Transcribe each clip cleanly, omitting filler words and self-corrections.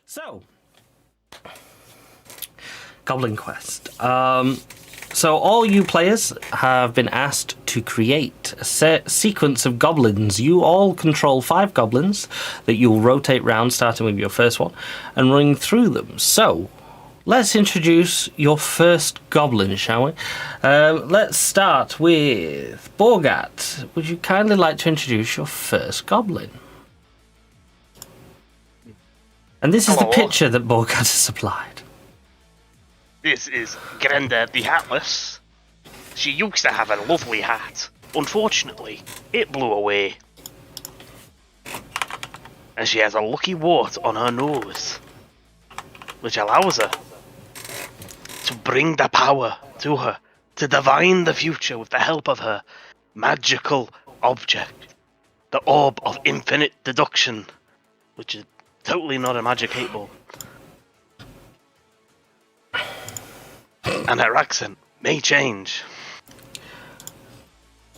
So, Goblin Quest. So all you players have been asked to create a sequence of goblins. You all control 5 goblins that you'll rotate round, starting with your first one, and running through them. So, let's introduce your first goblin, shall we? Let's start with Borgat. Would you kindly like to introduce your first goblin? And this is the picture that Borgat has supplied. This is Grenda the Hatless. She used to have a lovely hat. Unfortunately, it blew away. And she has a lucky wart on her nose, which allows her to bring the power to her, to divine the future with the help of her magical object, the Orb of Infinite Deduction, which is totally not a magic 8-ball. And her accent may change.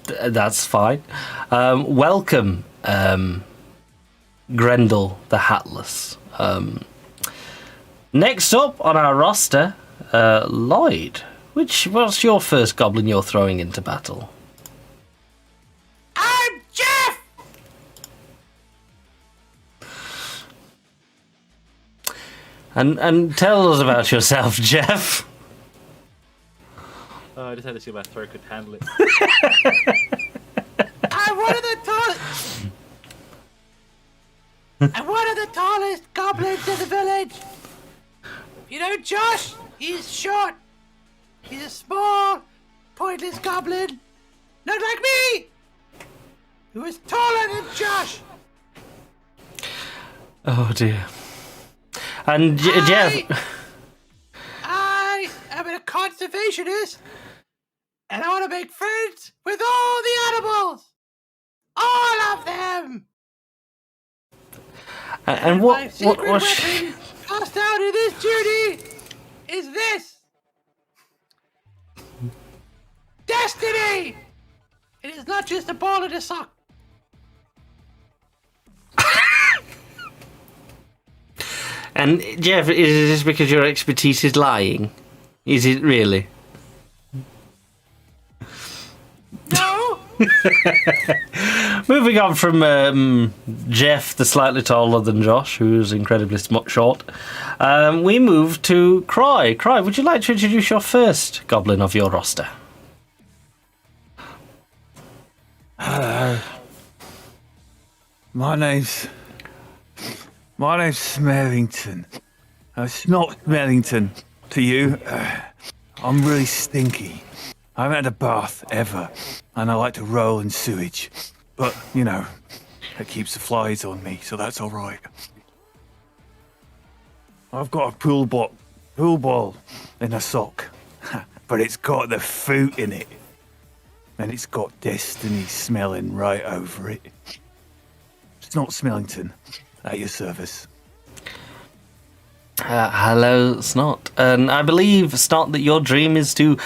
That's fine. Welcome, Grendel the Hatless. Next up on our roster, Lloyd. What's your first goblin you're throwing into battle? I'm Jeff! And tell us about yourself, Jeff. Oh, I just had to see if my throat could handle it. I'm one of the tallest. I'm one of the tallest goblins in the village. You know, Josh. He's short. He's a small, pointless goblin, not like me, who is taller than Josh. Oh dear. And Jeff. I am a conservationist. And I want to make friends with all the animals! All of them! And my secret weapon passed out in this journey is this! Destiny! It is not just a ball and a sock. And Jeff, is this because your expertise is lying? Is it really? No! Moving on from Jeff, the slightly taller than Josh, who's incredibly short, we move to Cry. Cry, would you like to introduce your first goblin of your roster? Hello. My name's Smellington. It's not Smellington to you. I'm really stinky. I haven't had a bath ever, and I like to roll in sewage. But, you know, it keeps the flies on me, so that's all right. I've got a pool ball in a sock, but it's got the fruit in it. And it's got destiny smelling right over it. It's not Smellington. At your service. Hello, Snot. And I believe, Snot, that your dream is to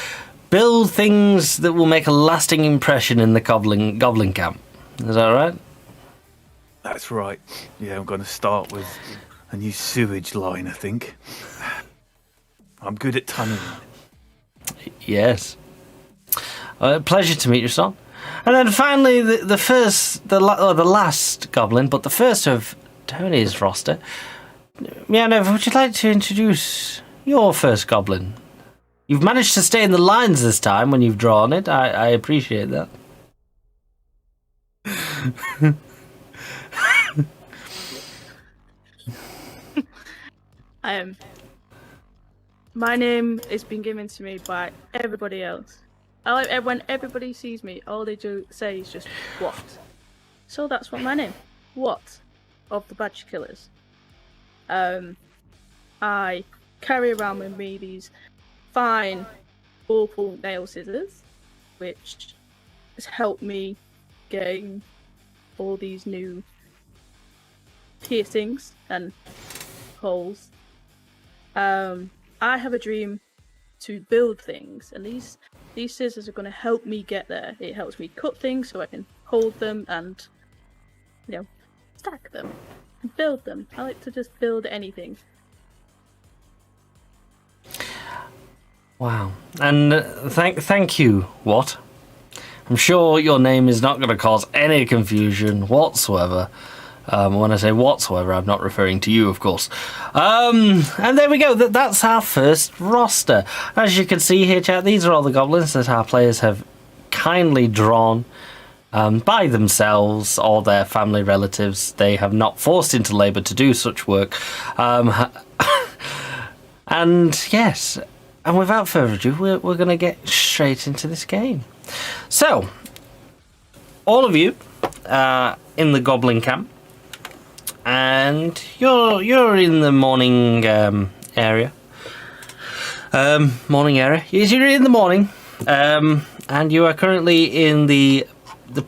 build things that will make a lasting impression in the goblin camp. Is that right? That's right. Yeah, I'm going to start with a new sewage line, I think. I'm good at tunneling. Yes. Pleasure to meet you, Snot. And then finally, the last goblin, but the first of Tony's roster. Miano, would you like to introduce your first goblin? You've managed to stay in the lines this time when you've drawn it. I appreciate that. My name has been given to me by everybody else. When everybody sees me, all they do say is just, what? So that's what my name. What? Of the Badger Killers. I carry around with me these fine ballpoint nail scissors, which has helped me gain all these new piercings and holes. I have a dream to build things, and these scissors are going to help me get there. It helps me cut things so I can hold them and, stack them and build them. I like to just build anything. Wow. And thank you, what? I'm sure your name is not going to cause any confusion whatsoever. When I say whatsoever, I'm not referring to you, of course. And there we go. That's our first roster. As you can see here, chat, these are all the goblins that our players have kindly drawn by themselves or their family relatives. They have not forced into labour to do such work. And yes, and without further ado, we're going to get straight into this game. So, all of you in the goblin camp, and you're in the morning area. Morning area. Yes, you're in the morning, and you are currently in the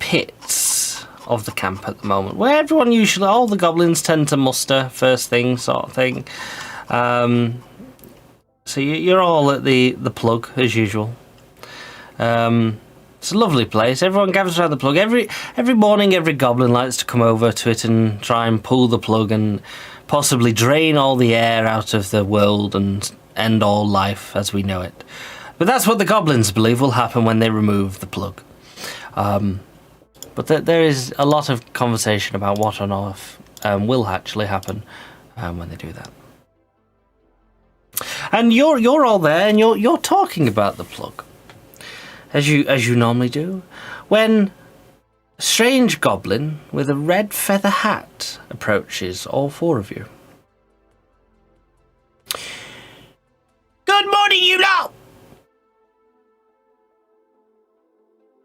pits of the camp at the moment, where everyone usually, all the goblins tend to muster first thing, sort of thing. So you're all at the plug as usual. It's a lovely place. Everyone gathers around the plug. Every morning, every goblin likes to come over to it and try and pull the plug and possibly drain all the air out of the world and end all life as we know it. But that's what the goblins believe will happen when they remove the plug. But there is a lot of conversation about what on earth will actually happen when they do that. And you're all there, and you're talking about the plug, as you normally do, when a strange goblin with a red feather hat approaches all four of you. Good morning, you lot.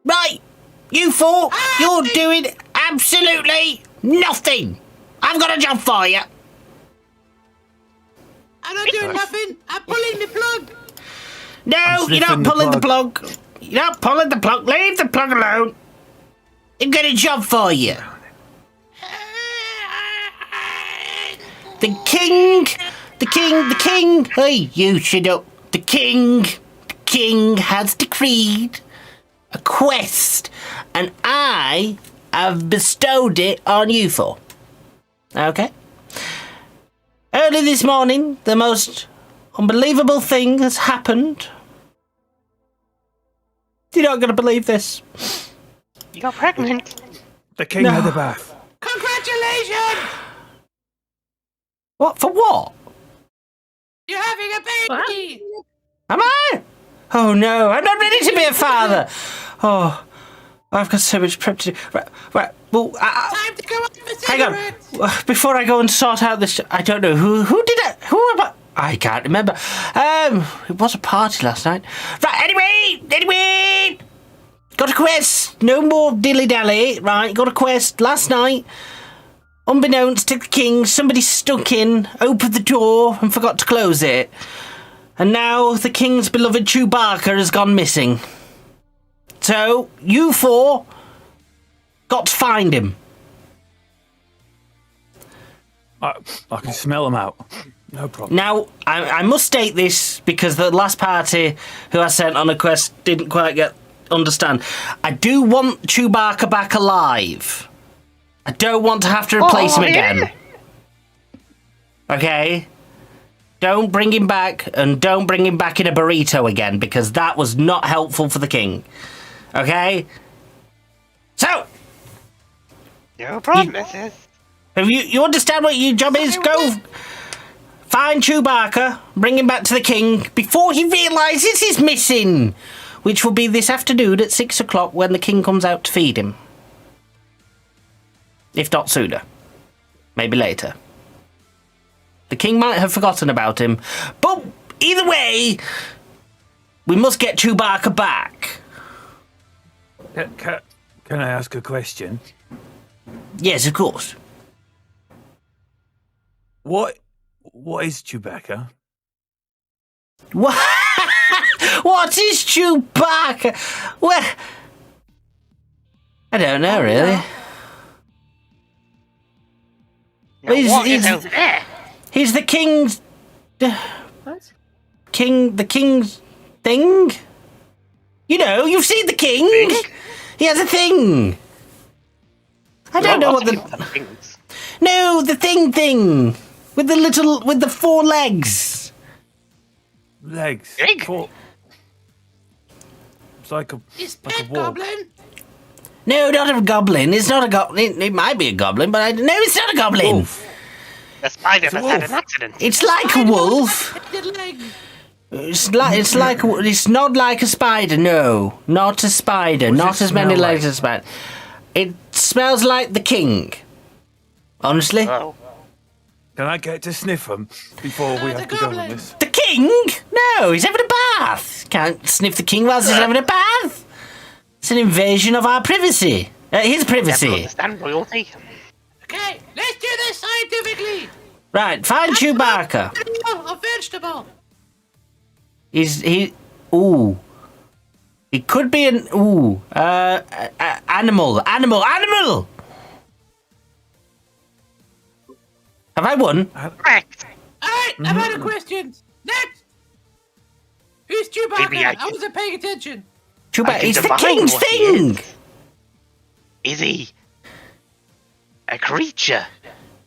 Right, you four, you're doing absolutely nothing. I've got a job for you. I'm not doing nothing. I'm pulling the plug. No, you're not pulling the plug. You're not pulling the plug. Leave the plug alone. I've got a job for you. The king. Hey, you shut up. The king has decreed a quest, and I have bestowed it on you four. Okay? Early this morning, the most unbelievable thing has happened. You're not going to believe this. You got pregnant. The king had a bath. Congratulations! What? For what? You're having a baby. Am I? Oh no, I'm not ready to be a father. Oh, I've got so much prep to do. Right. Well, Time to go out for hang cigarettes. on. Before I go and sort out this, I don't know who did it. Who am I can't remember. It was a party last night. Right. Anyway, got a quest. No more dilly dally. Right, got a quest last night. Unbeknownst to the king, somebody stuck in, opened the door, and forgot to close it. And now the king's beloved Chew-Barka has gone missing. So you four got to find him. I can smell them out. No problem. Now, I must state this because the last party who I sent on a quest didn't quite understand. I do want Chew-Barka back alive. I don't want to have to replace him again. Okay? Don't bring him back, and don't bring him back in a burrito again, because that was not helpful for the king. Okay? So, No promises. if you understand what your job is, go find Chew-Barka, bring him back to the king before he realises he's missing, which will be this afternoon at 6 o'clock when the king comes out to feed him. If not sooner. Maybe later. The king might have forgotten about him, but either way, we must get Chew-Barka back. Can I ask a question? Yes, of course. What is Chew-Barka? What? What is Chew-Barka? Well, I don't know, really. Now, what is He's- out there? He's the king's... What? The king's thing? You know, you've seen the king. Thing? He has a thing. I don't know what the... Things. No, the thing. With the 4 legs. Legs. Egg? It's like a Is like a pet walk. goblin? No, not a goblin. It's not a goblin. It might be a goblin, but no, it's not a goblin. Wolf. The spider It's a has had wolf. an accident. It's like a wolf. It's not like a spider. No, not a spider. What does Not it as many smell legs like? as a spider. It smells like the king. Honestly, Oh, Can I get to sniff them before we the have to go on goblin. this? the king? No, he's having a bath. Can't sniff the king whilst he's having a bath. It's an invasion of our privacy. His never privacy. understand royalty. Okay, let's do this scientifically. Right, find Chew-Barka. A vegetable. Ooh. It could be an animal. Have I won? Correct. All right, I'm out of questions. Next. Who's Chew-Barka? Maybe I I wasn't paying attention. Chew-Barka. I can It's the divine king's what he thing. Is he a creature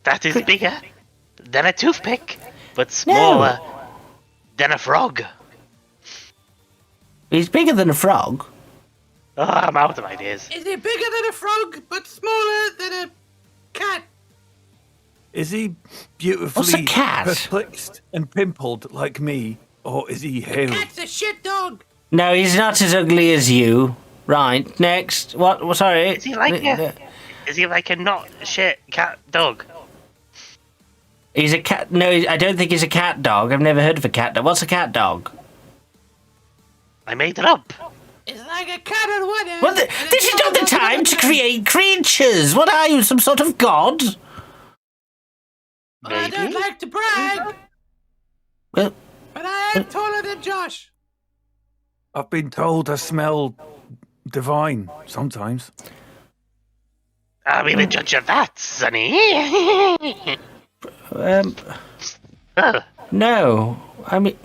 that is bigger than a toothpick, but smaller than a frog? He's bigger than a frog. Oh, I'm out of ideas. Is he bigger than a frog but smaller than a cat? Is he beautifully What's a cat? perplexed and pimpled like me, or is he hairy? Cat's a shit dog. No, he's not as ugly as you. Right, next. What? Sorry. Is he like a not shit cat dog? He's a cat. No, I don't think he's a cat dog. I've never heard of a cat dog. What's a cat dog? I made it up. It's like a cat on one end. Well, this is not the time to create creatures. What are you, some sort of god? Well, I don't Maybe. like to brag, Well, but I am taller than Josh. I've been told I smell divine sometimes. I'll be the judge of that, Sonny. Oh, no. I mean,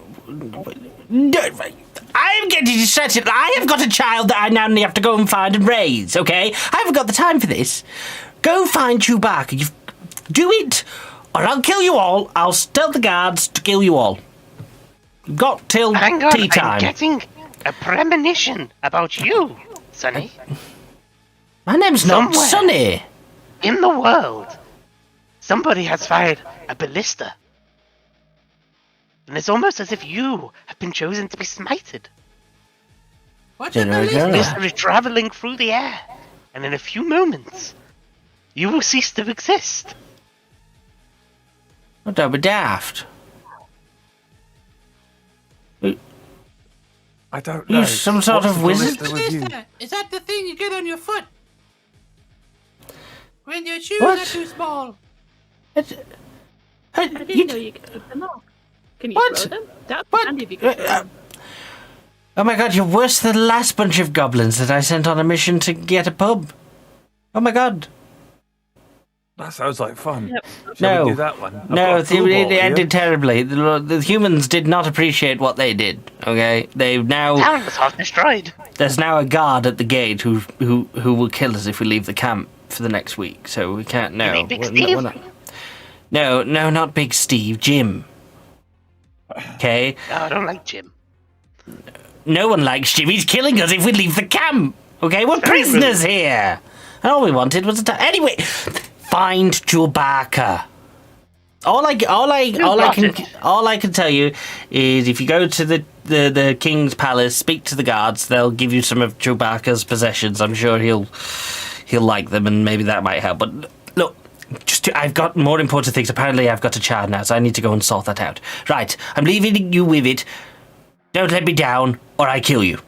no, I am getting distracted. I have got a child that I now have to go and find and raise. Okay, I haven't got the time for this. Go find Chew-Barka. Do it, or I'll kill you all. I'll tell the guards to kill you all. You've got till hang on, tea time. I'm getting a premonition about you, Sonny. My name's not Somewhere. Sonny. In the world, somebody has fired a ballista. And it's almost as if you have been chosen to be smited. What's a There we go. ballista? Ballista is traveling through the air, and in a few moments, you will cease to exist. Oh, don't be daft. I don't You know. some sort What's of the wizard? ballista with you? Ballista? Is that the thing you get on your foot? When your shoes What? are too small. I didn't know you could keep them off. Can you What? throw them? That'd be What? handy if you could throw them. Oh my god, you're worse than the last bunch of goblins that I sent on a mission to get a pub. Oh my god. That sounds like fun. Yep. Shall No. we do that one? I've No, got a it, pool ball it here. ended terribly. The humans did not appreciate what they did. Okay, they've now Town was half destroyed. there's now a guard at the gate who will kill us if we leave the camp for the next week. So we can't. No, mean Big we're Steve? not- no, not Big Steve. Jim. Okay, No, I don't like Jim. no one likes Jim. He's killing us if we leave the camp. Okay, we're Very prisoners here, and all we wanted was a time. Anyway, find Chew-Barka. All I can tell you is if you go to the king's palace, speak to the guards. They'll give you some of Chew-Barka's possessions. I'm sure he'll like them, and maybe that might help. But look, I've got more important things. Apparently, I've got a child now, so I need to go and sort that out. Right, I'm leaving you with it. Don't let me down, or I kill you.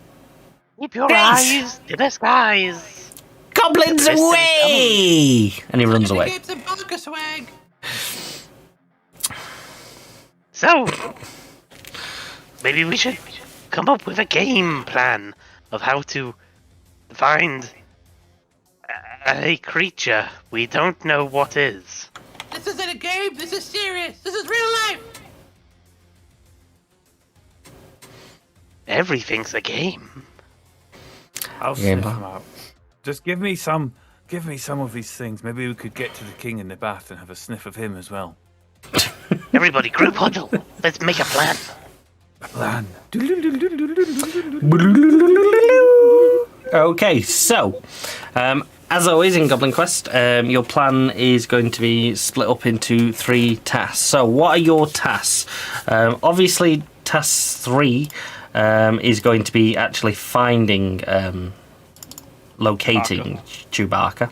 Keep your Great. eyes to the skies. Goblins The best is away! And he runs Gonna away. get some bunker swag. So, maybe we should come up with a game plan of how to find a creature we don't know what is. This isn't a game. This is serious. This is real life. Everything's a game. I'll Yeah, sniff but- them out. Just give me some of these things. Maybe we could get to the king in the bath and have a sniff of him as well. Everybody group huddle. Let's make a plan. Plan. Okay, so as always in Goblin Quest, your plan is going to be split up into 3 tasks. So, what are your tasks? Obviously, task 3 is going to be actually finding, locating Chew-Barka.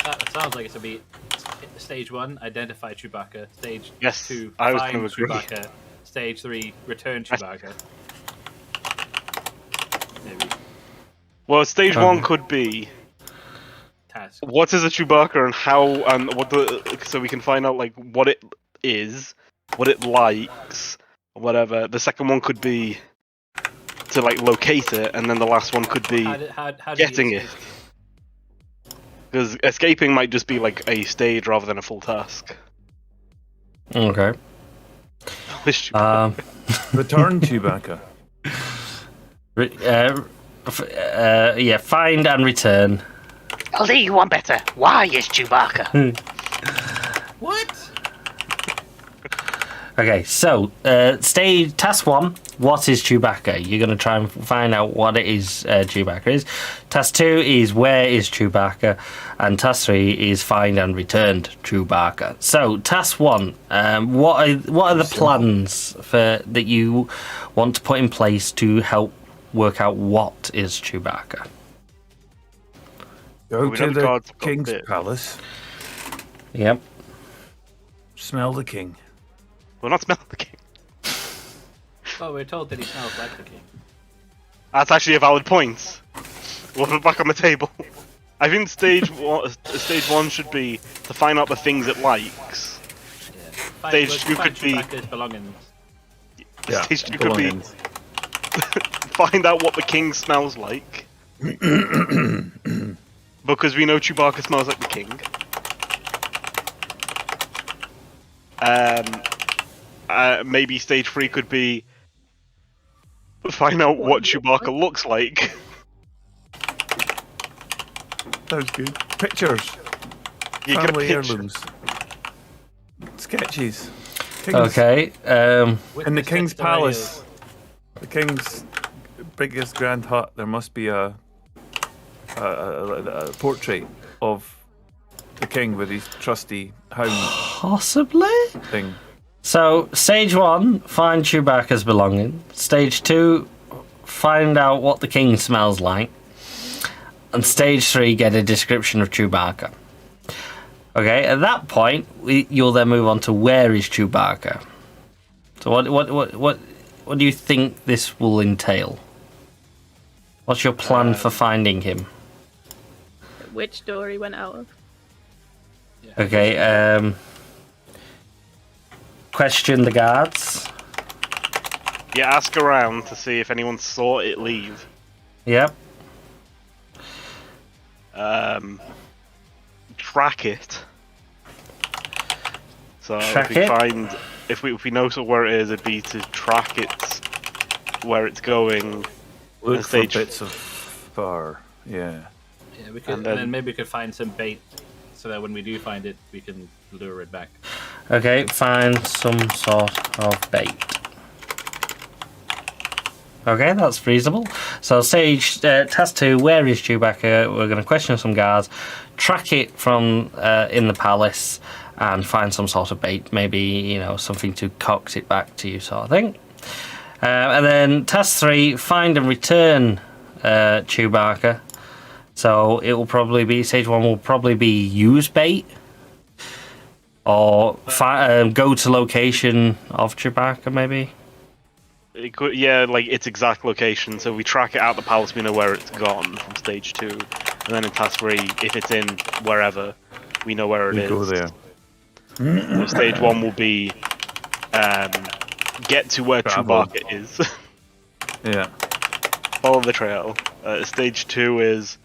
That sounds like it's going to be stage 1, identify Chew-Barka. Stage Yes, 2, I was find gonna agree. Chew-Barka. Stage 3, return Chew-Barka. Maybe. Well, stage 1 could be Task. what is a Chew-Barka and how, and what the, so we can find out like what it is, what it likes, or whatever. The second one could be to like locate it, and then the last one could be How do getting you it. Because escaping might just be like a stage rather than a full task. Okay. Return Chew-Barka. Yeah, find and return. I'll do you one better. Why is Chew-Barka? What? Okay, so task 1. What is Chew-Barka? You're going to try and find out what it is Chew-Barka is. Task 2 is where is Chew-Barka, and task 3 is find and return Chew-Barka. So task 1, what are the plans that you want to put in place to help work out what is Chew-Barka? Go We to don't the guard the king's cockpit. palace. Yep. Smell the king. We're not smelling the king. Well, we're told that he smells like the king. That's actually a valid point. We'll put it back on the table. I think stage 1 should be to find out the things it likes. Yeah. Stage 2 could be Chew-Barka's belongings. Yeah, stage 2 could be belongings. find out what the king smells like. Because we know Chew-Barka smells like the king. Maybe stage 3 could be find out what Chew-Barka looks like. Sounds good. Pictures. You get a Family picture. heirlooms. Sketches. King's, Okay. In the Witness king's next door palace, the king's biggest grand hut, there must be a portrait of the king with his trusty hound Possibly? thing. So, stage 1, find Chew-Barka's belonging. Stage 2, find out what the king smells like. And stage 3, get a description of Chew-Barka. Okay, at that point, you'll then move on to where is Chew-Barka. So, what do you think this will entail? What's your plan for finding him? Which door he went out of? Okay, question the guards. Yeah, ask around to see if anyone saw it leave. Yep. Track it. So Track if we it? find, if we know sort of where it is, it'd be to track it, where it's going. Look And for stage- bits of fur. Yeah. Yeah, we could, And and then then- maybe we could find some bait, so that when we do find it, we can lure it back. Okay, find some sort of bait. Okay, that's reasonable. So, stage task 2, where is Chew-Barka? We're going to question some guards, track it from in the palace, and find some sort of bait. Maybe, something to coax it back to you, sort of thing. And then task 3, find and return Chew-Barka. So, it will probably be, stage 1 will probably be use bait. Or go to location of Chew-Barka, maybe? It could, yeah, like its exact location. So we track it out the palace, we know where it's gone from stage 2, and then in task 3, if it's in wherever, we know where it We is. go there. So stage 1 will be get to where Travel. Chew-Barka is. Yeah. Follow the trail. Stage 2 is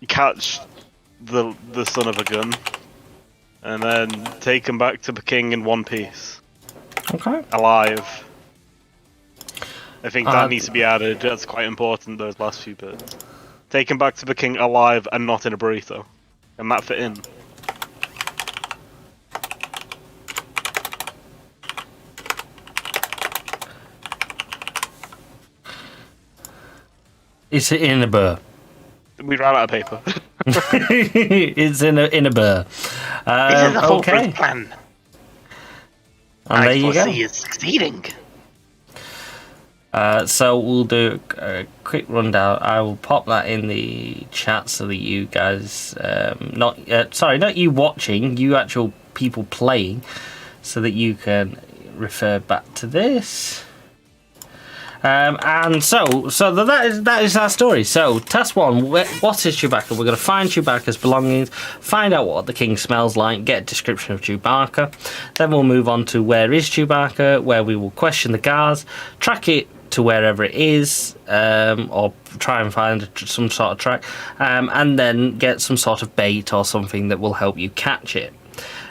catch the son of a gun, and then take him back to the king in one piece, Okay. alive. I think that needs to be added. That's quite important. Those last few bits. Take him back to the king alive and not in a burrito, and that fit in. It's in a burr. We ran out of paper. It's in a burr. This is a foolproof Okay. plan. And there you go. foresee is succeeding. So we'll do a quick rundown. I will pop that in the chat so that you guys, not you watching, you actual people playing, so that you can refer back to this. And so that is our story. So task 1, what is Chew-Barka? We're going to find Chew-Barka's belongings, find out what the king smells like, get a description of Chew-Barka. Then we'll move on to where is Chew-Barka, where we will question the guards, track it to wherever it is, or try and find some sort of track, and then get some sort of bait or something that will help you catch it.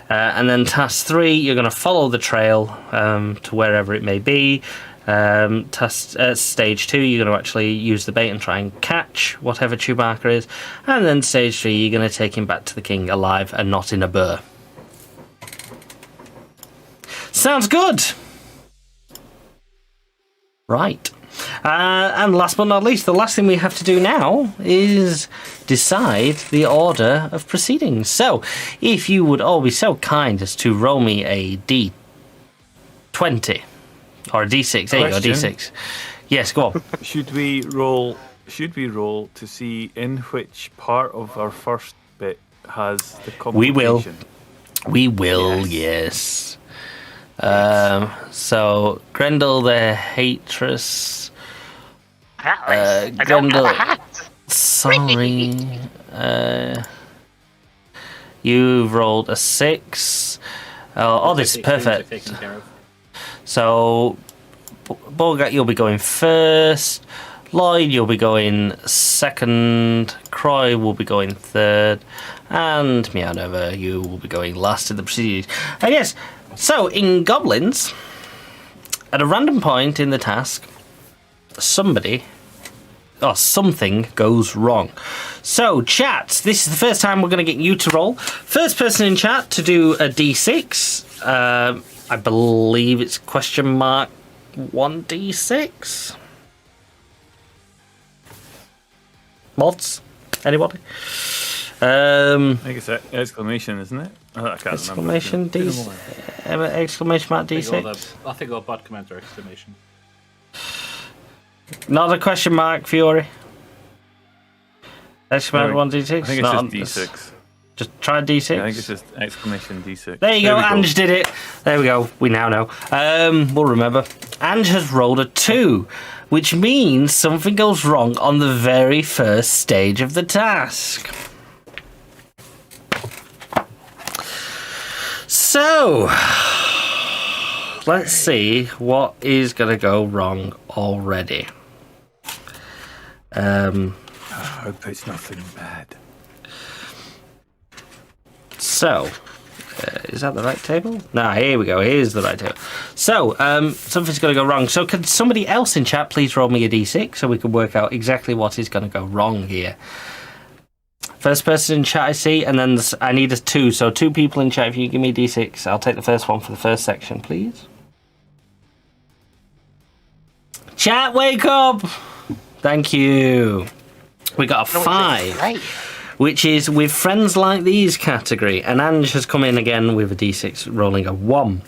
And then task 3, you're going to follow the trail to wherever it may be. Stage 2, you're going to actually use the bait and try and catch whatever Chew-Barka is. And then stage 3, you're going to take him back to the king alive and not in a burr. Sounds good! Right. And last but not least, the last thing we have to do now is decide the order of proceedings. So, if you would all be so kind as to roll me a D20. Or a D6, there you go, D6. Yes, go on. Should we roll to see in which part of our first bit has the complication? We will, yes. So, Grendel the Hatress. I don't have a hat. Sorry. You've rolled a 6. Oh, this is perfect. Taken care of. So, Borgat, you'll be going first. Lloyd, you'll be going second. Croy will be going third. And Meownova, you will be going last in the proceedings. Yes, so in Goblins, at a random point in the task, something goes wrong. So, chat, this is the first time we're going to get you to roll. First person in chat to do a D6. I believe it's (1d6). Mods? Anybody? I think it's exclamation, isn't it? I can't Exclamation remember. exclamation mark D6. I think all bot commands are exclamation. Not a question mark, Fury. Exclamation 1d6. I think it's just D6. Just try D6. Yeah, I think it's just exclamation D6. There you go, Ange did it. There we go, we now know. We'll remember. Ange has rolled a 2, which means something goes wrong on the very first stage of the task. So, let's see what is going to go wrong already. I hope it's nothing bad. So, is that the right table? No, here we go. Here's the right table. So, something's going to go wrong. So, can somebody else in chat please roll me a d6 so we can work out exactly what is going to go wrong here? First person in chat I see, and then I need a 2. So, 2 people in chat, if you give me a d6, I'll take the first one for the first section, please. Chat, wake up! Thank you. We got a 5. Which is with friends like these category. And Ange has come in again with a d6 rolling a 1.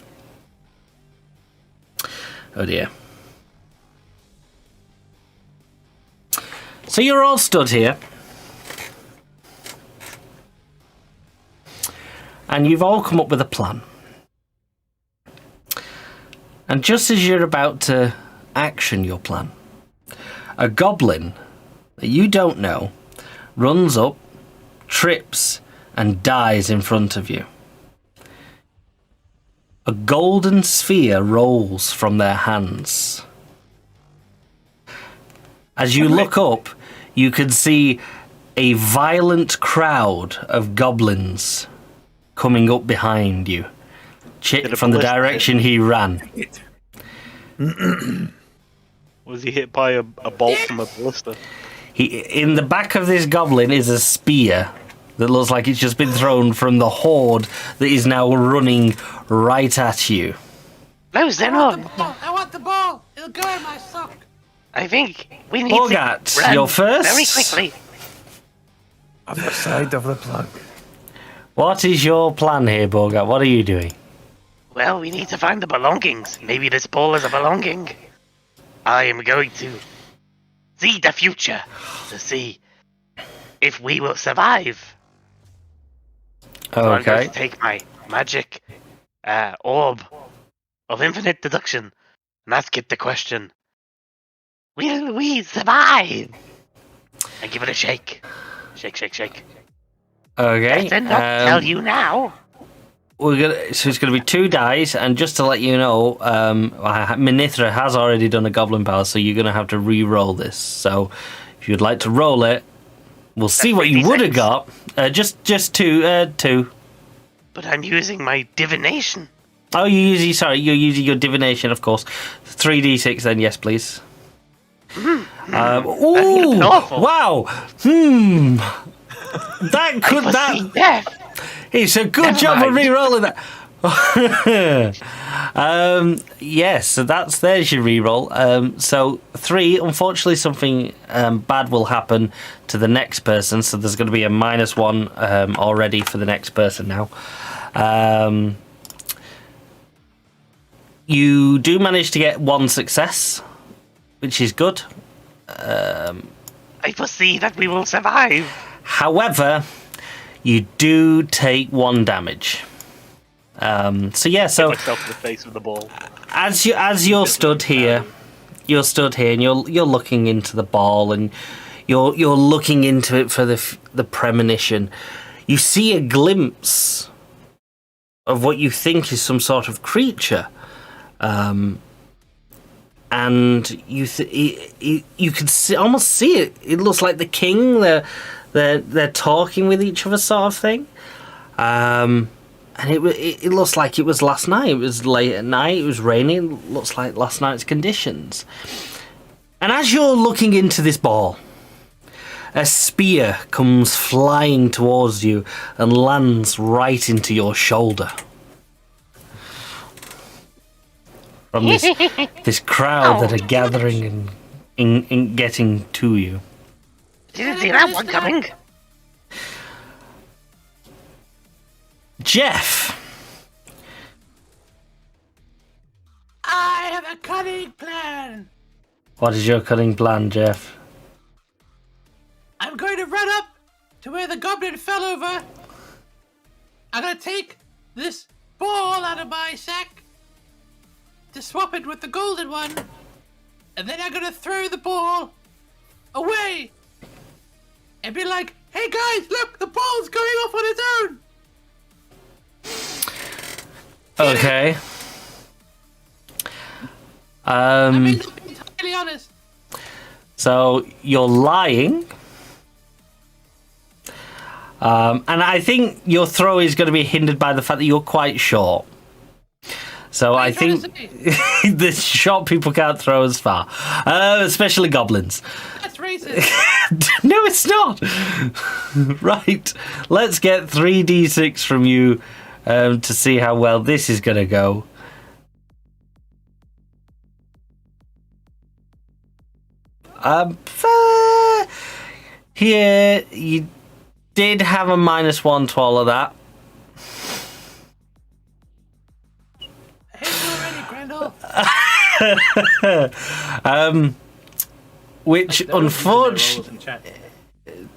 Oh dear. So you're all stood here. And you've all come up with a plan. And just as you're about to action your plan, a goblin that you don't know runs up, trips, and dies in front of you. A golden sphere rolls from their hands. As you look up, you can see a violent crowd of goblins coming up behind you, from the direction he ran. Was he hit by a bolt from a ballista? In the back of this goblin is a spear that looks like it's just been thrown from the horde that is now running right at you. No, Zenon! I want the ball. It'll go in my sock. I think we need Bogart, to run you're first. very quickly. Other side of the plug. What is your plan here, Bogart? What are you doing? Well, we need to find the belongings. Maybe this ball is a belonging. I am going to see the future to see if we will survive. So I'm going Okay. to take my magic orb of infinite deduction and ask it the question: will we survive? And give it a shake. Shake, shake, shake. Okay. Better not tell you now. So it's going to be 2 dice, and just to let you know, Minithra has already done a goblin power, so you're going to have to re-roll this. So if you'd like to roll it, we'll see what you would have got. Just two. But I'm using my divination. Oh, you're using your divination, of course. 3d6 then, yes, please. Ooh, awful. wow. That could that. Death. It's a good Never job of mind. re-rolling that. Yes, so there's your re-roll. So 3, unfortunately, something bad will happen to the next person. So there's going to be a -1 already for the next person now. You do manage to get 1 success, which is good. I foresee that we will survive. However, you do take 1 damage. So Myself in the face with the ball. as you're stood here, and you're looking into the ball, and you're looking into it for the premonition. You see a glimpse of what you think is some sort of creature, and you can almost see it. It looks like the king. They're talking with each other, sort of thing. And it looks like it was last night. It was late at night. It was raining. It looks like last night's conditions. And as you're looking into this ball, a spear comes flying towards you and lands right into your shoulder. From this crowd that are gathering and getting to you. Didn't see that one coming. Jeff. I have a cunning plan. What is your cunning plan, Jeff? I'm going to run up to where the goblin fell over. I'm going to take this ball out of my sack to swap it with the golden one. And then I'm going to throw the ball away. And be like, hey guys, look, the ball's going off on its own. Okay. I'm being entirely honest. So you're lying. And I think your throw is going to be hindered by the fact that you're quite short. So I think the short people can't throw as far, especially goblins. That's racist. No, it's not. Right. Let's get 3d6 from you to see how well this is going to go. Here, you did have a -1 to all of that. Which unfortunately,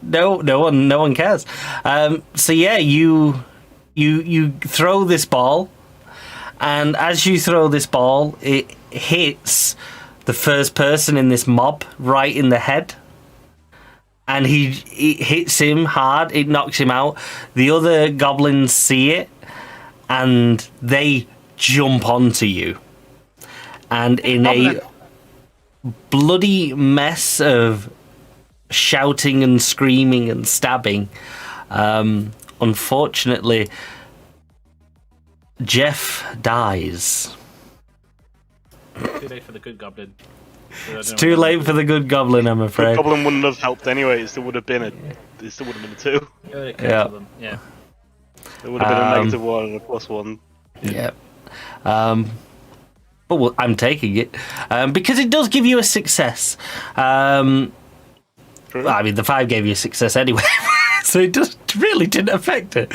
no one cares. So yeah, you throw this ball, and as you throw this ball, it hits the first person in this mob right in the head, and it hits him hard. It knocks him out. The other goblins see it, and they jump onto you. And in a bloody mess of shouting and screaming and stabbing, unfortunately, Jeff dies. Too late for the good goblin. It's too late for the good goblin, I'm afraid. The goblin wouldn't have helped anyway. It still would have been a 2. Yeah. Yeah. It would have been a -1 and a +1. Yeah. Oh, well, I'm taking it because it does give you a success. Well, I mean, the 5 gave you a success anyway, so it just really didn't affect it.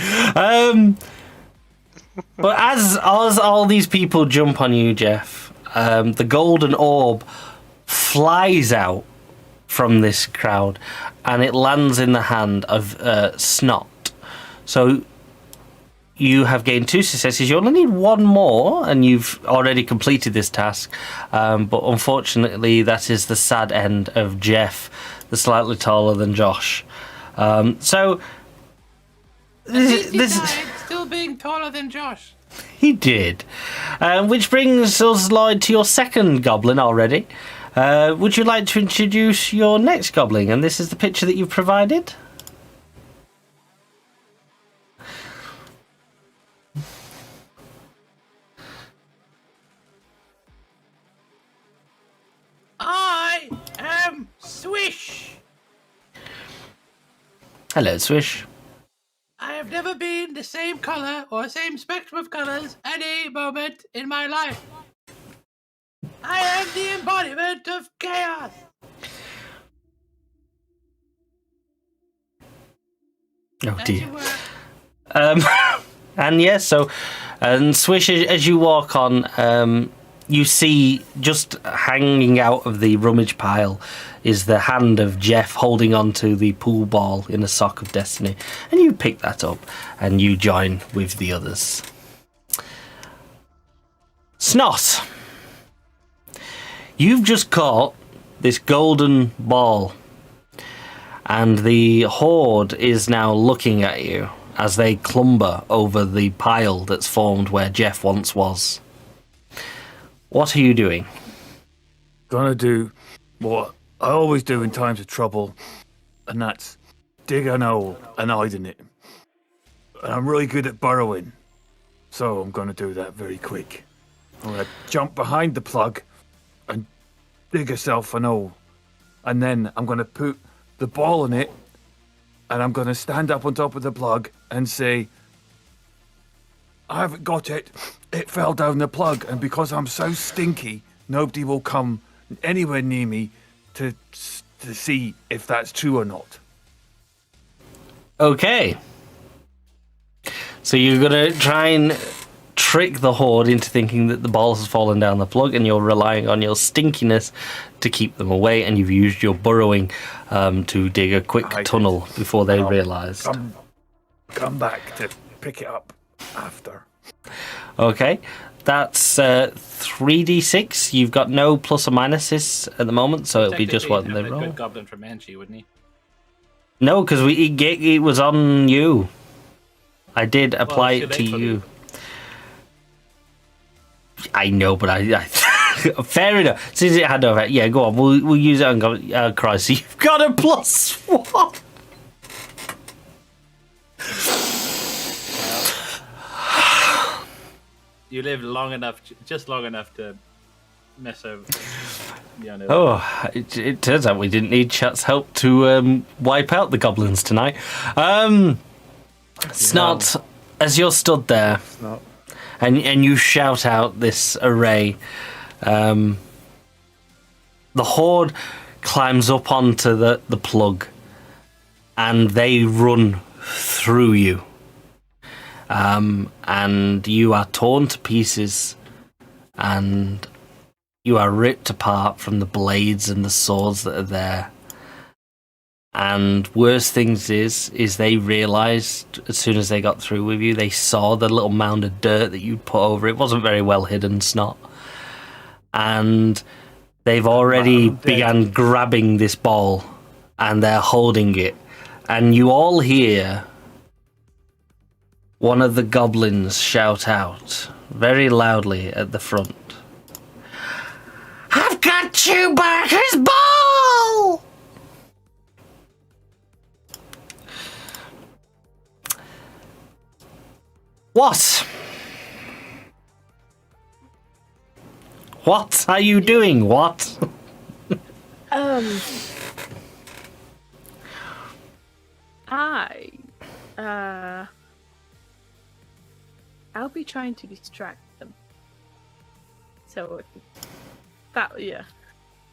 But as all these people jump on you, Jeff, the golden orb flies out from this crowd, and it lands in the hand of Snot. So you have gained 2 successes. You only need 1 more, and you've already completed this task. But unfortunately, that is the sad end of Jeff, the slightly taller than Josh. So He died, still being taller than Josh. he did. Which brings us, Lloyd, to your second goblin already. Would you like to introduce your next goblin? And this is the picture that you've provided. I am Swish. Hello, Swish. I have never been the same color or same spectrum of colors any moment in my life. I am the embodiment of chaos. Oh As dear. you were. And yes, and Swish, as you walk on, you see just hanging out of the rummage pile is the hand of Jeff holding onto the pool ball in a sock of destiny, and you pick that up and you join with the others. Snot, you've just caught this golden ball, and the horde is now looking at you as they clumber over the pile that's formed where Jeff once was. What are you doing? Gonna do what I always do in times of trouble, and that's dig an hole and hide in it. And I'm really good at burrowing, so I'm gonna do that very quick. I'm gonna jump behind the plug and dig yourself an hole, and then I'm gonna put the ball in it, and I'm gonna stand up on top of the plug and say, I haven't got it. It fell down the plug, and because I'm so stinky, nobody will come anywhere near me to see if that's true or not. Okay. So you're gonna try and trick the horde into thinking that the ball has fallen down the plug, and you're relying on your stinkiness to keep them away, and you've used your burrowing to dig a quick tunnel before they realise. Come back to pick it up after. Okay, that's 3d6. You've got no plus or minuses at the moment, so it'll be just what they a roll. good goblin from Manchi, wouldn't he? No, because it was on you. I did apply it to you. I know, but I fair enough. Since it had over, yeah, go on. We'll use it on Christ. So you've got a +1. You lived long enough, just long enough to mess over. Oh, it turns out we didn't need Chat's help to wipe out the goblins tonight. Snot, as you're stood there, and you shout out this array, the horde climbs up onto the plug, and they run through you. And you are torn to pieces, and you are ripped apart from the blades and the swords that are there. And worst things is they realised as soon as they got through with you, they saw the little mound of dirt that you'd put over it. It wasn't very well hidden, Snot. And they've already began grabbing this ball, and they're holding it. And you all hear one of the goblins shout out very loudly at the front, I've got Chew-Barka's ball! What? What are you doing? What? I'll be trying to distract them. So that, yeah.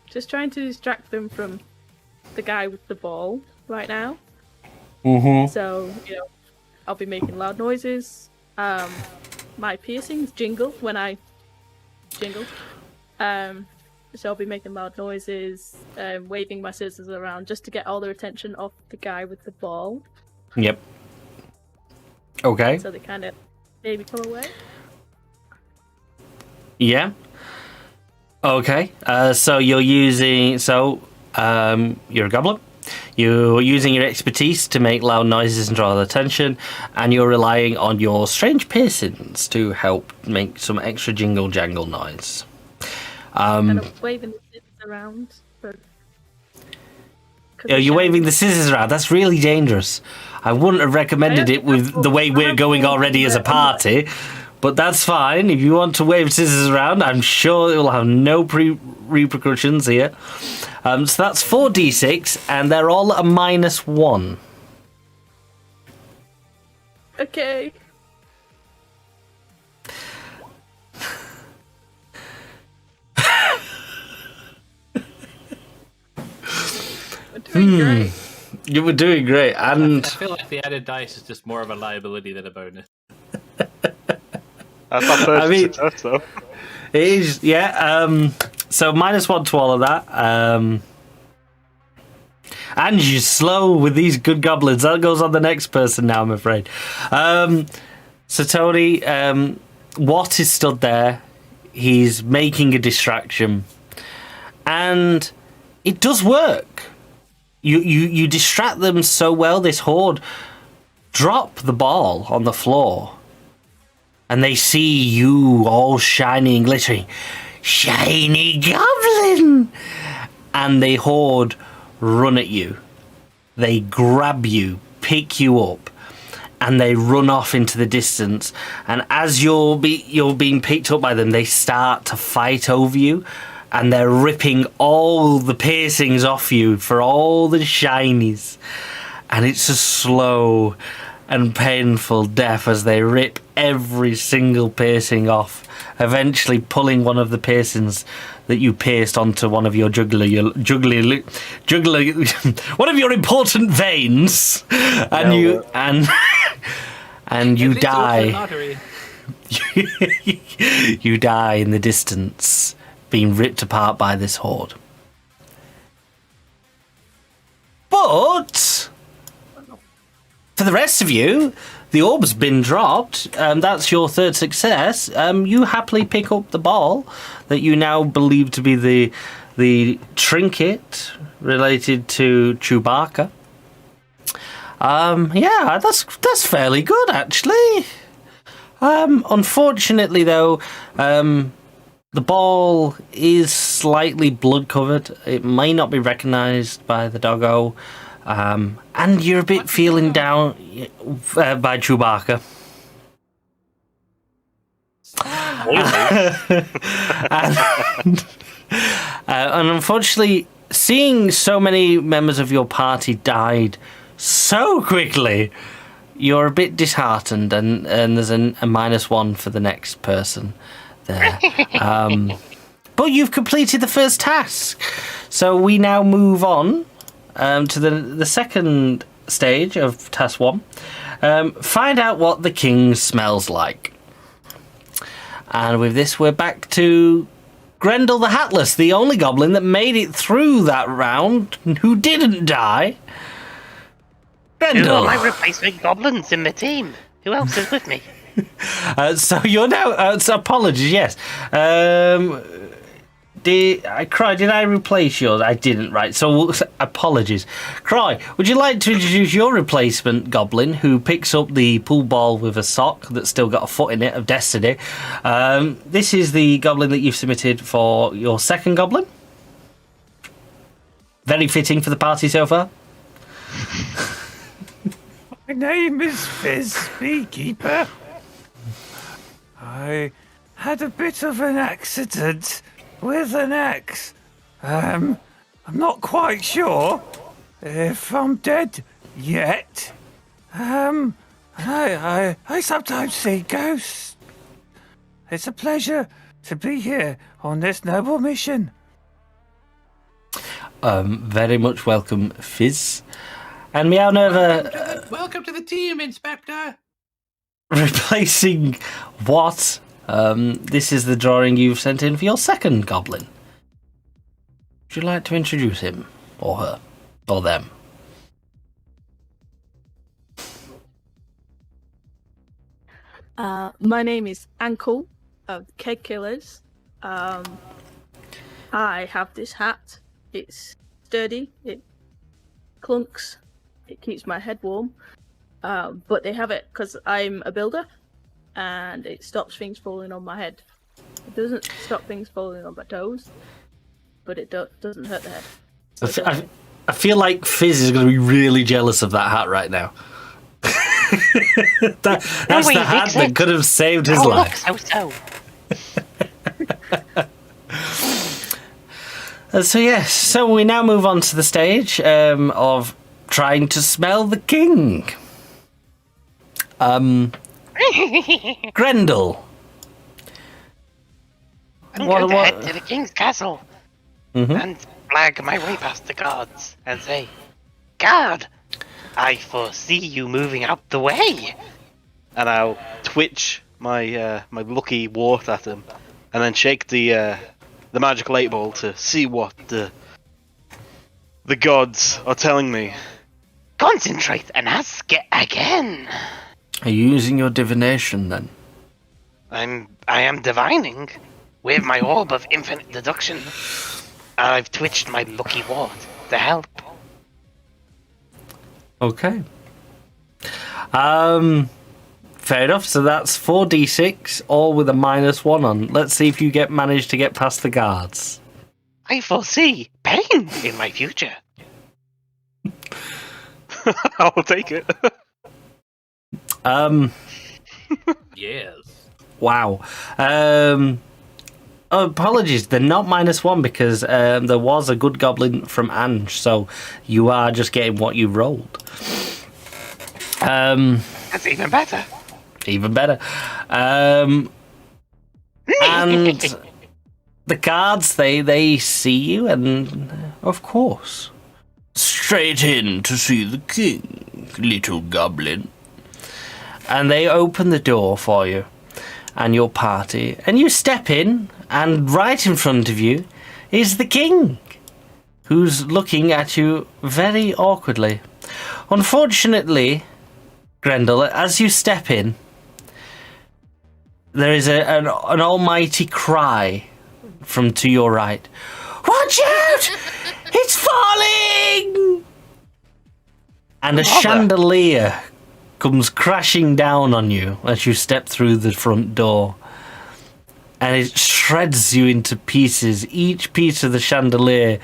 Just trying to distract them from the guy with the ball right now. Mm-hmm. So, I'll be making loud noises. My piercings jingle when I jingle. So I'll be making loud noises, waving my scissors around just to get all their attention off the guy with the ball. Yep. Okay. So they kind of maybe come away. Yeah. Okay. So you're using. You're a goblin. You're using your expertise to make loud noises and draw their attention, and you're relying on your strange piercings to help make some extra jingle jangle noise. And I'm waving the scissors around. You're waving the scissors around. That's really dangerous. I wouldn't have recommended it with the way we're going already as a party, but that's fine. If you want to wave scissors around, I'm sure it will have no repercussions here. So that's 4d6, and they're all a -1. Okay. We're doing great. You were doing great, and I feel like the added dice is just more of a liability than a bonus. That's not first I mean- success, though. it is, yeah. So -1 to all of that. And you're slow with these good goblins. That goes on the next person now, I'm afraid. So Tony, Watt is stood there. He's making a distraction, and it does work. You distract them so well. This horde drop the ball on the floor, and they see you all shiny and glittering. Shiny goblin! And the horde run at you. They grab you, pick you up, and they run off into the distance. And as you're being picked up by them, they start to fight over you, and they're ripping all the piercings off you for all the shinies. And it's a slow and painful death as they rip every single piercing off, eventually pulling one of the piercings that you pierced onto one of your jugular, one of your important veins, and you die. You die in the distance, being ripped apart by this horde. But for the rest of you, the orb's been dropped. That's your third success. You happily pick up the ball that you now believe to be the trinket related to Chew-Barka. Yeah, that's fairly good actually. Unfortunately, though, the ball is slightly blood covered. It may not be recognised by the doggo. And you're a bit feeling down by Chew-Barka. And unfortunately, seeing so many members of your party died so quickly, you're a bit disheartened, and there's a -1 for the next person there. But you've completed the first task, so we now move on to the second stage of task 1. Find out what the king smells like. And with this, we're back to Grendel the Hatless, the only goblin that made it through that round, who didn't die. Who Grendel. are my replacement goblins in the team? Who else is with me? So you're now... so apologies, yes. Did I replace yours? I didn't, right. So apologies. Cry, would you like to introduce your replacement goblin who picks up the pool ball with a sock that's still got a foot in it of destiny? This is the goblin that you've submitted for your second goblin. Very fitting for the party so far. My name is Fizz, Beekeeper. I had a bit of an accident with an axe. I'm not quite sure if I'm dead yet. I sometimes see ghosts. It's a pleasure to be here on this noble mission. Very much welcome, Fizz. And Meownova Welcome to the team, Inspector. replacing what? This is the drawing you've sent in for your second goblin. Would you like to introduce him, or her, or them? My name is Ankle of Keg Killers. I have this hat. It's sturdy. It clunks. It keeps my head warm. But they have it because I'm a builder, and it stops things falling on my head. It doesn't stop things falling on my toes, but it doesn't hurt the head. So I feel like Fizz is going to be really jealous of that hat right now. That's the hat that could have saved his life. So. So yes, so we now move on to the stage of trying to smell the king. Grendel. I'm going to head to the king's castle and flag my way past the guards and say, "Guard, I foresee you moving out the way." And I'll twitch my my lucky wart at him, and then shake the magical 8-ball to see what the gods are telling me. Concentrate and ask it again. Are you using your divination then? I am divining with my orb of infinite deduction. I've twitched my lucky wart to help. Okay. Fair enough. So that's 4d6, all with a -1 on. Let's see if you manage to get past the guards. I foresee pain in my future. I'll take it. Yes. Wow. Apologies, they're not -1 because there was a good goblin from Ange, so you are just getting what you rolled. That's even better. Even better. And the guards, they see you, and of course, straight in to see the king, little goblin. And they open the door for you and your party, and you step in, and right in front of you is the king, who's looking at you very awkwardly. Unfortunately, Grendel, as you step in, there is an almighty cry from to your right. "Watch out! It's falling!" And a chandelier comes crashing down on you as you step through the front door. And it shreds you into pieces, each piece of the chandelier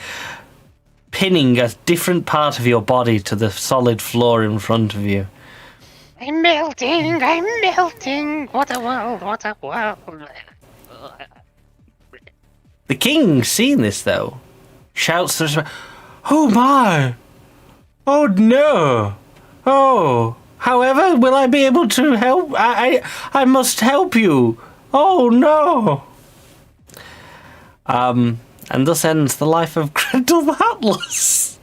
pinning a different part of your body to the solid floor in front of you. I'm melting, what a world, what a world. The king, seeing this though, shouts to us, "Oh my! Oh no! Oh, however, will I be able to help? I must help you! Oh no!" And thus ends the life of Grendel the Hatless.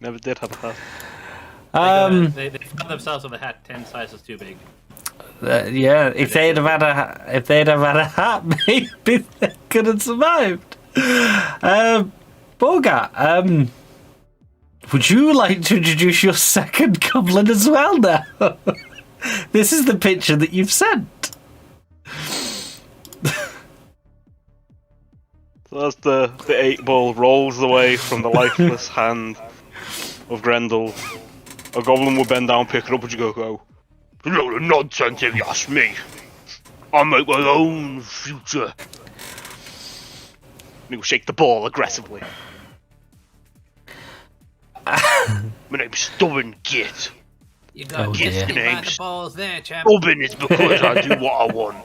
Never did have a hat. They found themselves with a hat 10 sizes too big. Yeah, if they'd have had a hat, maybe they could have survived. Bogart, would you like to introduce your second goblin as well now? This is the picture that you've sent. So as the 8-ball rolls away from the lifeless hand of Grendel, a goblin will bend down, pick it up, and you go, "A load of nonsense if you ask me. I make my own future." And he'll shake the ball aggressively. My name's Stubborn Git. You got dear. kissed by the Names. balls there, champ. Stubborn is because I do what I want.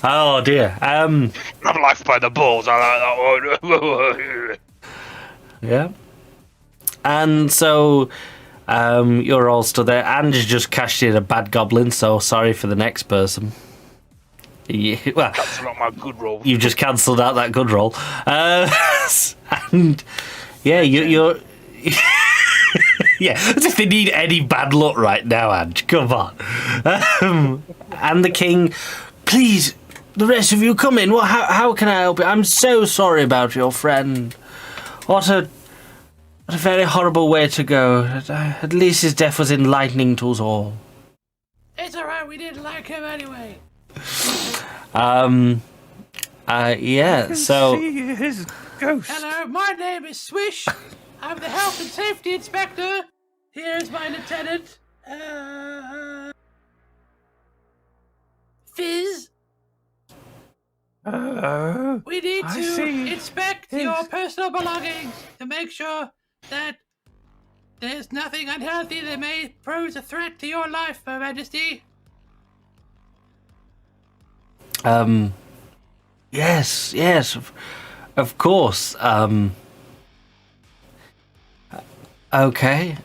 Oh dear. I'm life by the balls, I like that one. Yeah. And so, you're all stood there. Ange just cashed in a bad goblin, so sorry for the next person. Yeah, well, That's not my good roll. you've just cancelled out that good roll. And yeah, you're yeah, as if they need any bad luck right now, Ange. Come on. And the king, please, the rest of you come in. Well, how can I help you? I'm so sorry about your friend. What a very horrible way to go. At least his death was enlightening to us all. It's alright, we didn't like him anyway. Yeah, so... See his ghost. Hello, my name is Swish. I'm the Health and Safety Inspector. Here's my lieutenant, Fizz. We need I to see. inspect your personal belongings to make sure that there's nothing unhealthy that may pose a threat to your life, Her Majesty. Yes, of course. Okay.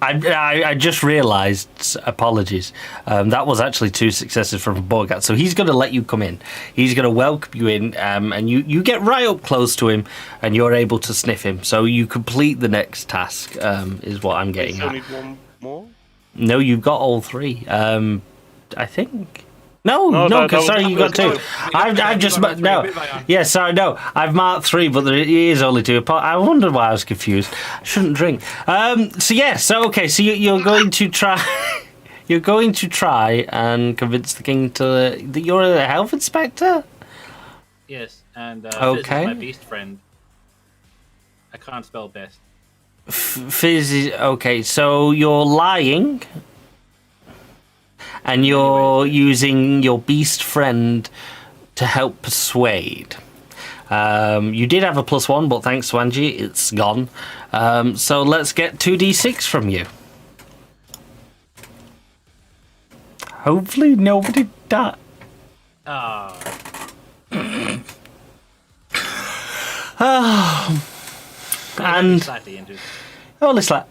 I just realised, apologies, that was actually 2 successes from Borgat, so he's going to let you come in. He's going to welcome you in, and you get right up close to him, and you're able to sniff him. So you complete the next task, is what I'm getting There's at. only one more? No, you've got all 3. I think... No, sorry, you got 2. I've just no. Yeah, sorry, no. I've marked 3, but there is only 2. I wonder why I was confused. I shouldn't drink. So you're going to try. You're going to try and convince the king that you're a health inspector. Yes, and Okay. Fizz is my beast friend. I can't spell best. Fizz is okay. So you're lying. And you're using your beast friend to help persuade. You did have a +1, but thanks to Angie, it's gone. So let's get 2d6 from you. Hopefully nobody died. Ah. And Slightly injured.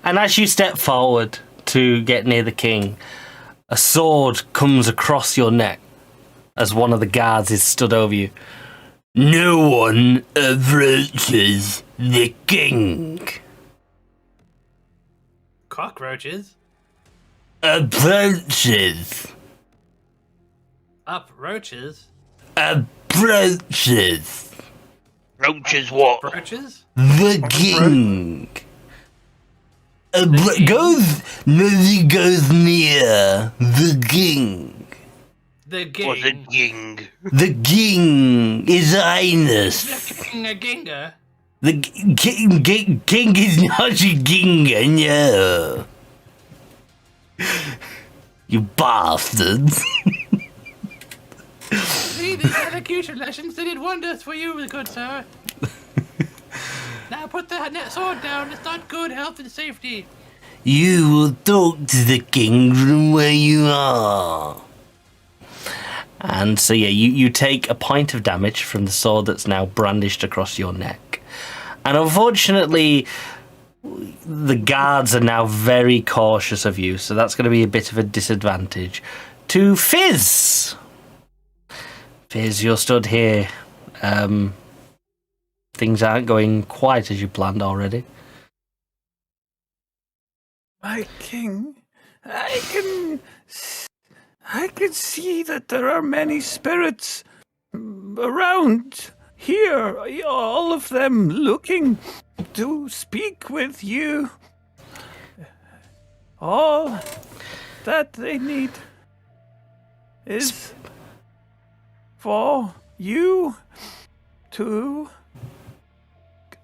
and as you step forward to get near the king, a sword comes across your neck as one of the guards is stood over you. No one approaches the king. Cockroaches? Approaches. Up roaches? Approaches. Roaches what? Roaches? The king. Nobody goes near the king. The What's a ging. ging? The king is highness. The king a ginga. The king is not a ginga, no. You bastards. See, these elocution lessons, they did wonders for you, good sir. Now put the sword down, it's not good health and safety. You will talk to the king from where you are. And so yeah, you take a point of damage from the sword that's now brandished across your neck. And unfortunately, the guards are now very cautious of you, so that's going to be a bit of a disadvantage. To Fizz! Fizz, you're stood here. Things aren't going quite as you planned already. My king, I can see that there are many spirits around here, all of them looking to speak with you. All that they need is for you to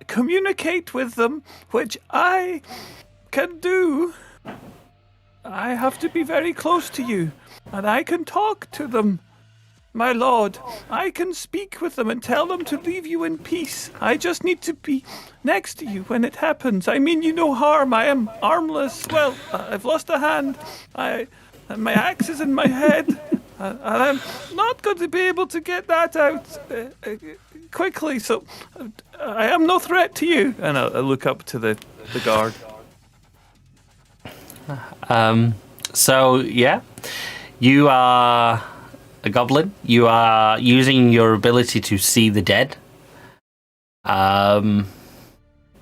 communicate with them, which I can do. I have to be very close to you, and I can talk to them. My lord, I can speak with them and tell them to leave you in peace. I just need to be next to you when it happens. I mean you no harm. I am armless. Well, I've lost a hand. My axe is in my head. And I'm not going to be able to get that out quickly, so I am no threat to you. And I look up to the guard. So, yeah, you are a goblin. You are using your ability to see the dead. I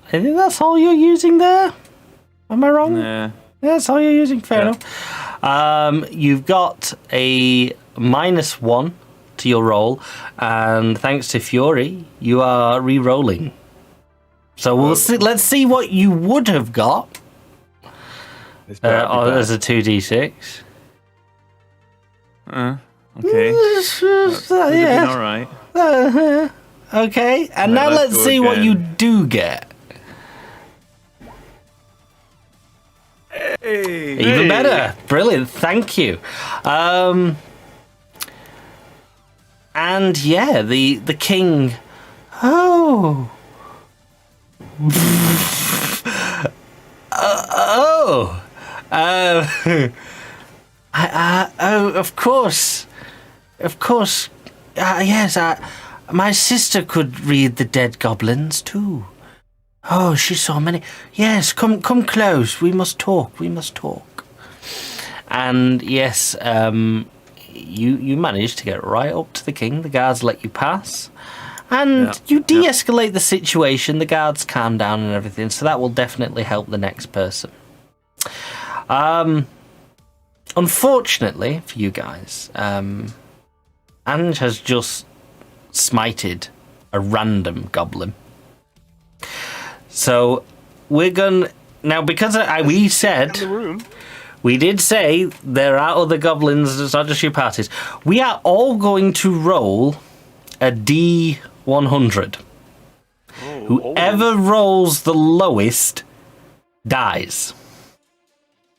think that's all you're using there. Am I wrong? Yeah. That's all you're using. Fair enough. You've got a -1 to your roll, and thanks to Fury, you are re-rolling. So we'll see. Let's see what you would have got as a 2d6. Okay. Yeah. All right. Okay, and Right, now let's let's go see what again. you do get. Hey. Even better. Brilliant. Thank you. And yeah, the king. Oh. Oh. Oh, of course. Of course. Yes, my sister could read the dead goblins too. Oh, she saw many. Yes, come close. We must talk. We must talk. And yes, you managed to get right up to the king. The guards let you pass. And you de-escalate the situation. The guards calm down and everything. So that will definitely help the next person. Unfortunately for you guys, Ange has just smited a random goblin. So we're going now, because we said In the room. we did say there are other goblins. It's not just your parties. We are all going to roll a D100. Whoever rolls the lowest dies.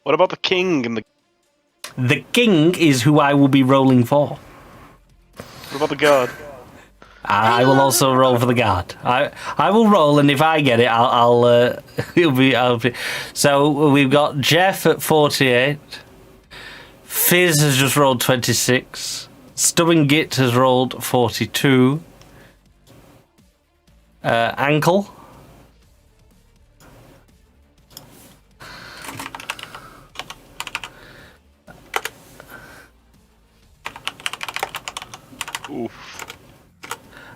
What about the king and The king is who I will be rolling for. what about the guard? I will also roll for the guard. I will roll, and if I get it, I'll So we've got Jeff at 48. Fizz has just rolled 26. Stubborn Git has rolled 42. Ankle. Oof.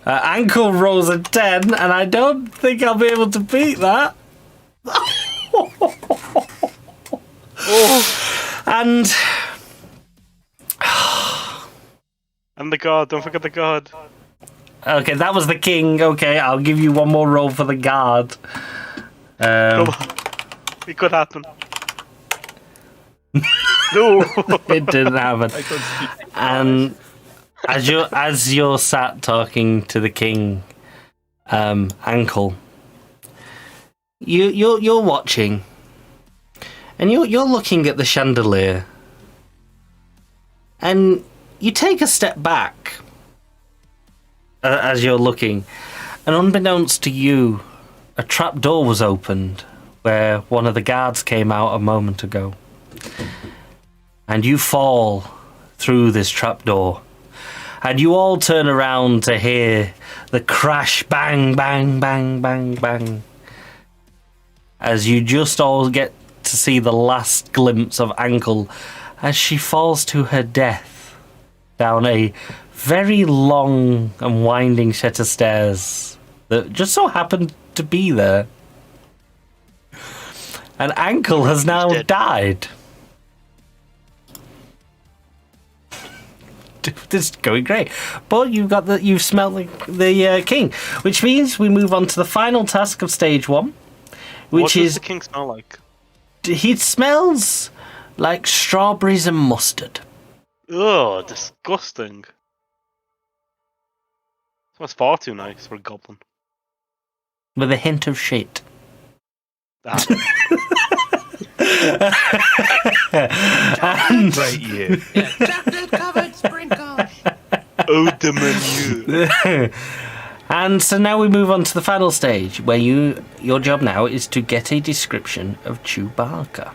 Ankle rolls a 10, and I don't think I'll be able to beat that. And And the guard, don't forget the guard. okay, that was the king. Okay, I'll give you one more roll for the guard. Come on. It could happen. No. It didn't happen. And as you're sat talking to the king, Ankle, you're watching, and you're looking at the chandelier, and you take a step back as you're looking, and unbeknownst to you, a trap door was opened where one of the guards came out a moment ago, and you fall through this trap door. And you all turn around to hear the crash, bang, bang, bang, bang, bang. As you just all get to see the last glimpse of Ankle as she falls to her death down a very long and winding set of stairs that just so happened to be there. And Ankle has now died. This is going great, but you've smelled the king, which means we move on to the final task of stage 1, which What is does the king smell like? he smells like strawberries and mustard. Ugh, disgusting. Smells far too nice for a goblin. With a hint of shit. Ah. And, Right, you. Chocolate covered sprinkles. Oh, the menu. and so now we move on to the final stage, where your job now is to get a description of Chew-Barka.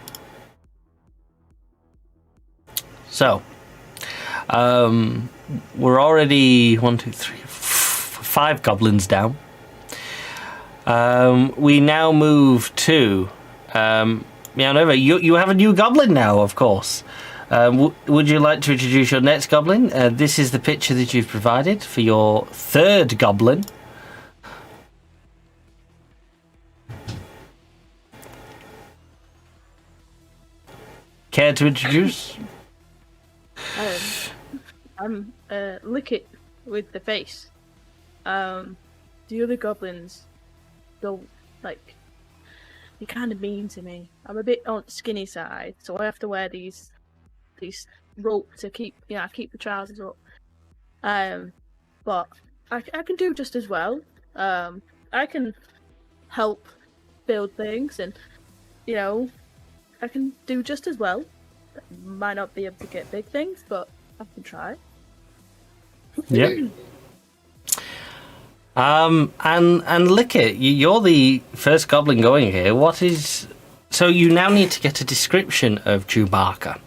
So, we're already 5 goblins down. We now move to Meownova. You have a new goblin now, of course. Would you like to introduce your next goblin? This is the picture that you've provided for your third goblin. Care to introduce? I'm lick it with the face. The other goblins don't like. They're kind of mean to me. I'm a bit on the skinny side, so I have to wear these rope to keep the trousers up. But I can do just as well. I can help build things, and I can do just as well. Might not be able to get big things, but I can try. Yep. And Lickit, you're the first goblin going here. So you now need to get a description of Chew-Barka.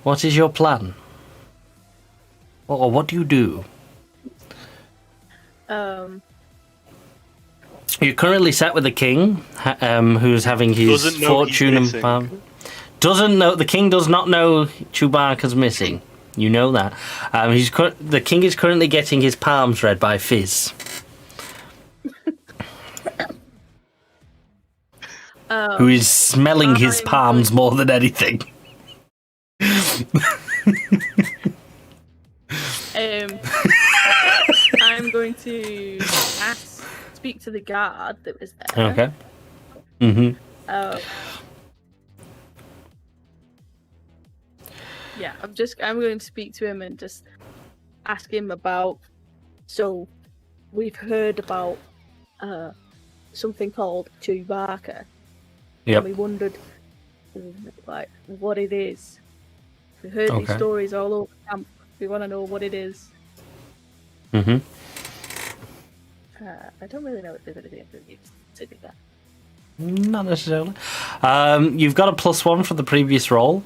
What is your plan? Or what do you do? You're currently sat with the king, who's having his fortune and palm. The king does not know Chew-Barka's missing. You know that. The king is currently getting his palms read by Fizz. Who is smelling his palms more than anything. I'm going to speak to the guard that was there. Okay. Mm-hmm. Yeah, I'm going to speak to him and just ask him about. So, we've heard about something called Chew-Barka. Yep. And we wondered, what it is. We heard these stories all over camp. We want to know what it is. Mm-hmm. I don't really know what they're going to do to do that. Not necessarily. You've got a +1 for the previous roll.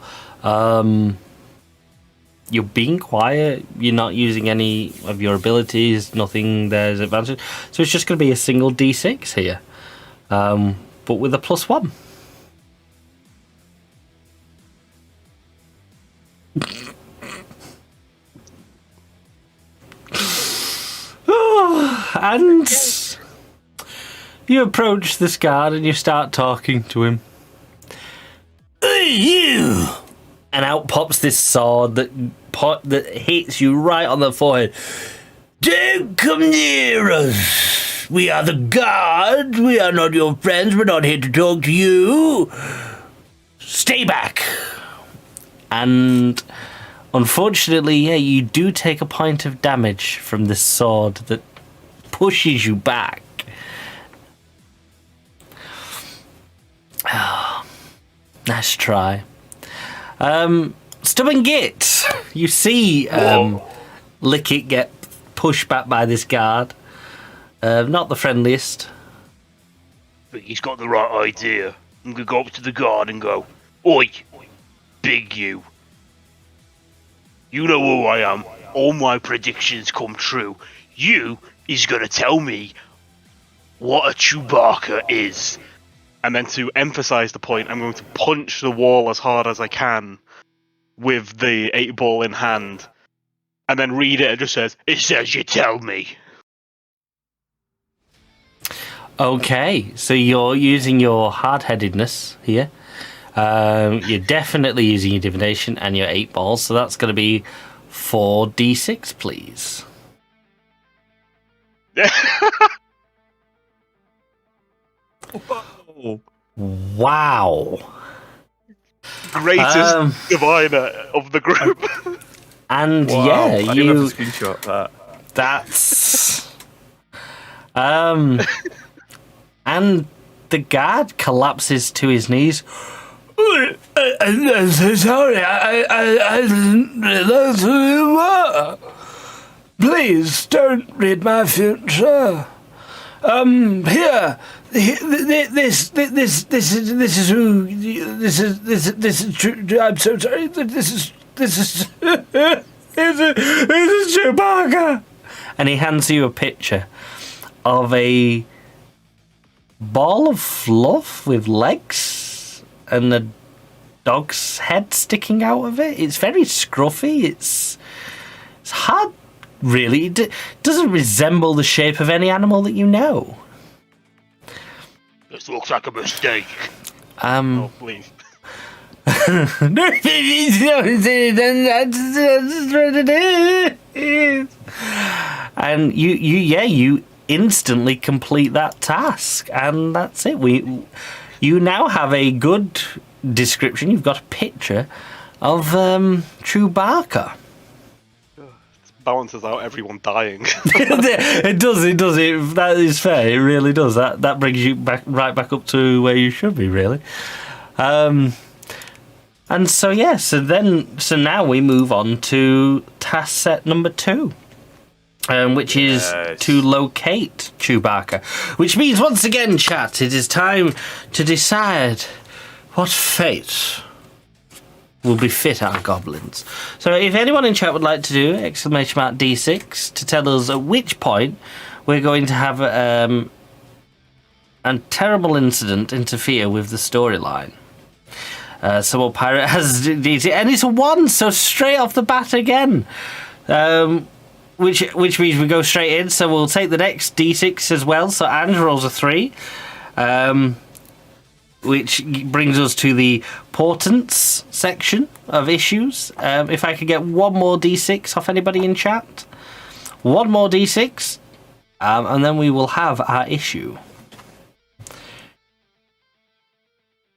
You're being quiet. You're not using any of your abilities. Nothing there's advantage. So it's just going to be a single D6 here, but with a +1. And you approach this guard and you start talking to him. Hey, you! And out pops this sword that hits you right on the forehead. Don't come near us. We are the guard. We are not your friends. We're not here to talk to you. Stay back. And unfortunately, you do take a point of damage from this sword that pushes you back. Oh, nice try. Stubborn Git, you see Lickit get pushed back by this guard. Not the friendliest. But he's got the right idea. I'm going to go up to the guard and go, Oi, big you. You know who I am. All my predictions come true. You is going to tell me what a Chew-Barka is. And then to emphasize the point, I'm going to punch the wall as hard as I can with the 8-ball in hand. And then read it. It just says, it says you tell me. Okay, so you're using your hard-headedness here. You're definitely using your divination and your 8 balls, so that's going to be 4d6, please. Wow. Greatest diviner of the group. And Wow, yeah, I didn't have to screenshot that. That's and the guard collapses to his knees. I'm so sorry. I didn't realize who you were. Please don't read my future. Here. This is who. This is true. I'm so sorry. This is Chew-Barka. And he hands you a picture of a ball of fluff with legs and a dog's head sticking out of it. It's very scruffy. It's hard, really. It doesn't resemble the shape of any animal that you know. This looks like a mistake. Oh, please. And you instantly complete that task, and that's it. You now have a good description. You've got a picture of Chew-Barka. Balances out everyone dying. It does. That is fair. It really does. That brings you right back up to where you should be, really. And so so now we move on to task set number 2, which is to locate Chew-Barka. Which means, once again, chat, it is time to decide what fate will befit our goblins. So if anyone in chat would like to do !D6 to tell us at which point we're going to have a terrible incident interfere with the storyline. So what pirate has D6, and it's a 1, so straight off the bat again. Which means we go straight in, so we'll take the next D6 as well. So Ange rolls a 3. Which brings us to the portents section of issues. If I could get one more D6 off anybody in chat. One more D6. And then we will have our issue.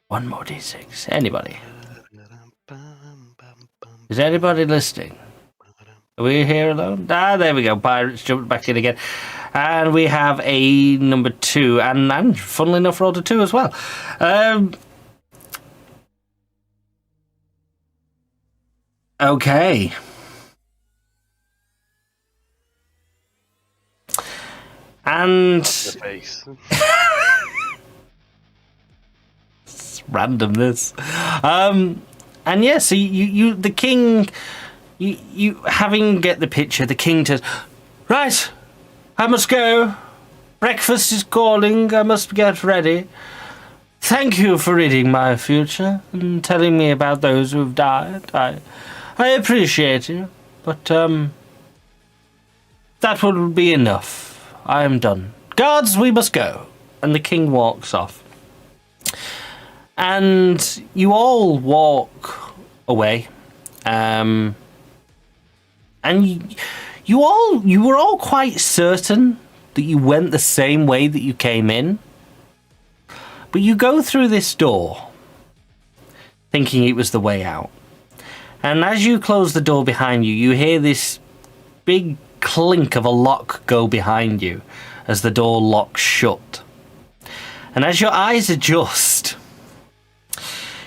One more D6. Anybody? Is anybody listening? Are we here alone? There we go. Pirates jumped back in again. And we have a number 2. And funnily enough, rolled a 2 as well. Okay. And it's randomness. And yeah, so you the king, you having get the picture, the king says, right, I must go. Breakfast is calling, I must get ready. Thank you for reading my future and telling me about those who have died. I appreciate you, but that will be enough. I am done. Guards, we must go. And the king walks off. And you all walk away. And you were all quite certain that you went the same way that you came in. But you go through this door, thinking it was the way out. And as you close the door behind you, you hear this big clink of a lock go behind you as the door locks shut. And as your eyes adjust,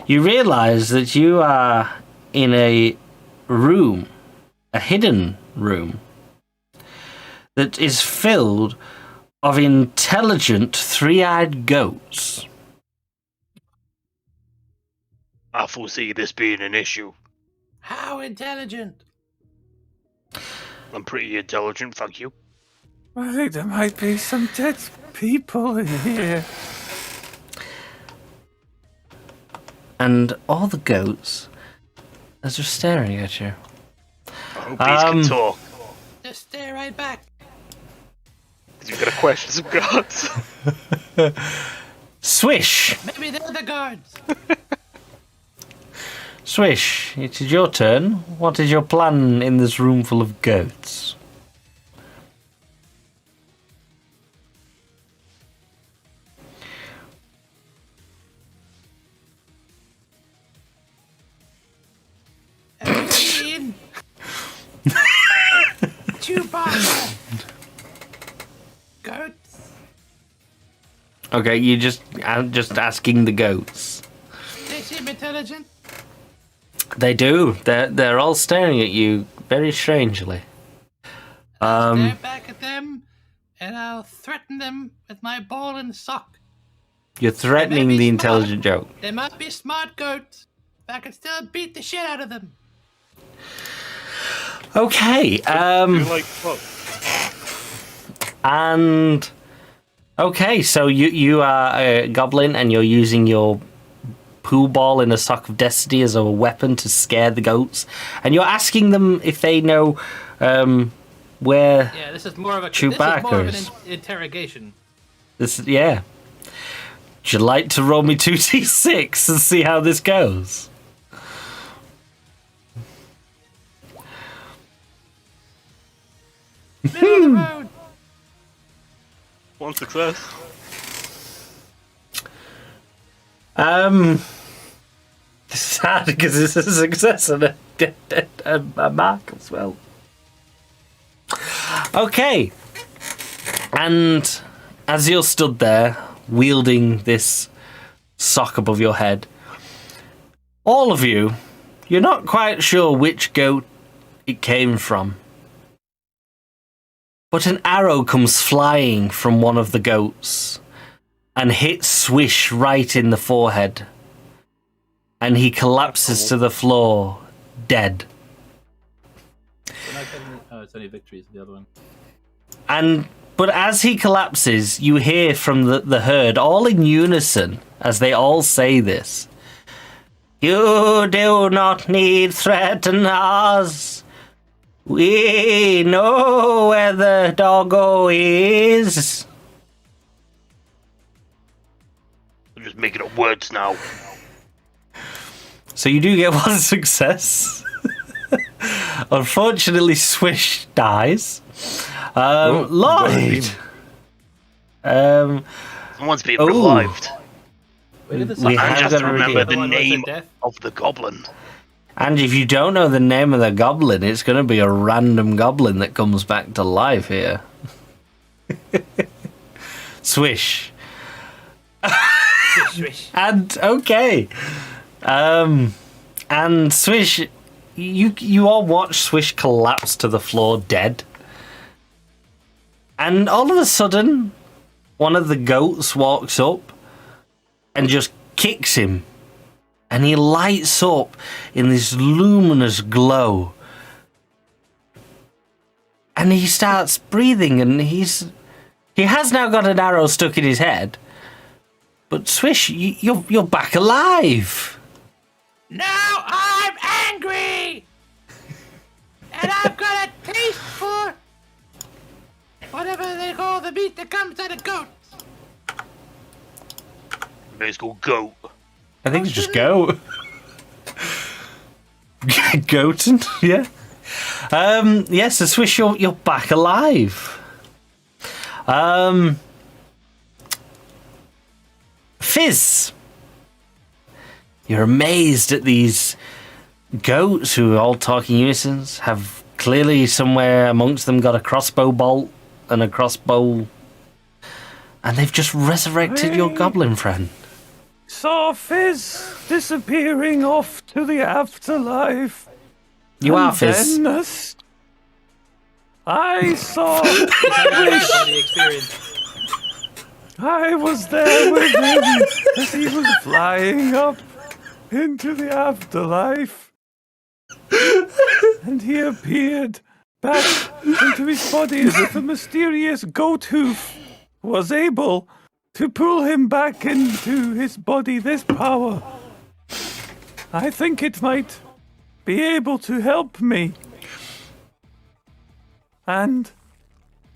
you realize that you are in a room, a hidden room, that is filled of intelligent three-eyed goats. I foresee this being an issue. How intelligent? I'm pretty intelligent, thank you. I think there might be some dead people in here. And all the goats are just staring at you. I hope these can talk. Just stare right back. You've got to question some gods. Swish! Maybe they're the guards. Swish, it is your turn. What is your plan in this room full of goats? Chew-Barka. Goats. Okay, I'm just asking the goats. They seem intelligent. They do. They're all staring at you very strangely. Stare back at them, and I'll threaten them with my ball and sock. You're threatening the intelligent joke. They might be smart goats, but I can still beat the shit out of them. Okay. And okay, so you are a goblin, and you're using your poo ball in a sock of destiny as a weapon to scare the goats, and you're asking them if they know where. Yeah, this is more of Chew-Barka an is. interrogation. Yeah. Would you like to roll me 2d6 and see how this goes? Middle of the road. One success. It's sad because it's a success and a mark as well. Okay. And as you're stood there, wielding this sock above your head, all of you, you're not quite sure which goat it came from. But an arrow comes flying from one of the goats and hits Swish right in the forehead. And he collapses to the floor, dead. It's only victories, the other one. But as he collapses, you hear from the herd, all in unison, as they all say this. You do not need threaten us. We know where the doggo is. I'm just making up words now. So you do get one success. Unfortunately, Swish dies. Lloyd. Someone's been revived. We I have just got to remember redeem. the Otherwise, name they're deaf. of the goblin. And if you don't know the name of the goblin, it's going to be a random goblin that comes back to life here. Swish. Swish. And okay. And Swish, you all watch Swish collapse to the floor dead. And all of a sudden, one of the goats walks up and just kicks him. And he lights up in this luminous glow. And he starts breathing, and he has now got an arrow stuck in his head. But Swish, you're back alive. Now I'm angry! And I've got a taste for whatever they call the meat that comes out of goats. It's called goat. I think it's just goat. Goaten, yeah. Yes, so Swish, you're back alive. Fizz. You're amazed at these goats who are all talking unisons, have clearly somewhere amongst them got a crossbow bolt and a crossbow, and they've just resurrected your goblin friend. Saw Fizz disappearing off to the afterlife. You are And Fizz. then I saw The experience. I was there with him as he was flying up into the afterlife. And he appeared back into his body as if a mysterious goat hoof was able to pull him back into his body, this power. I think it might be able to help me. And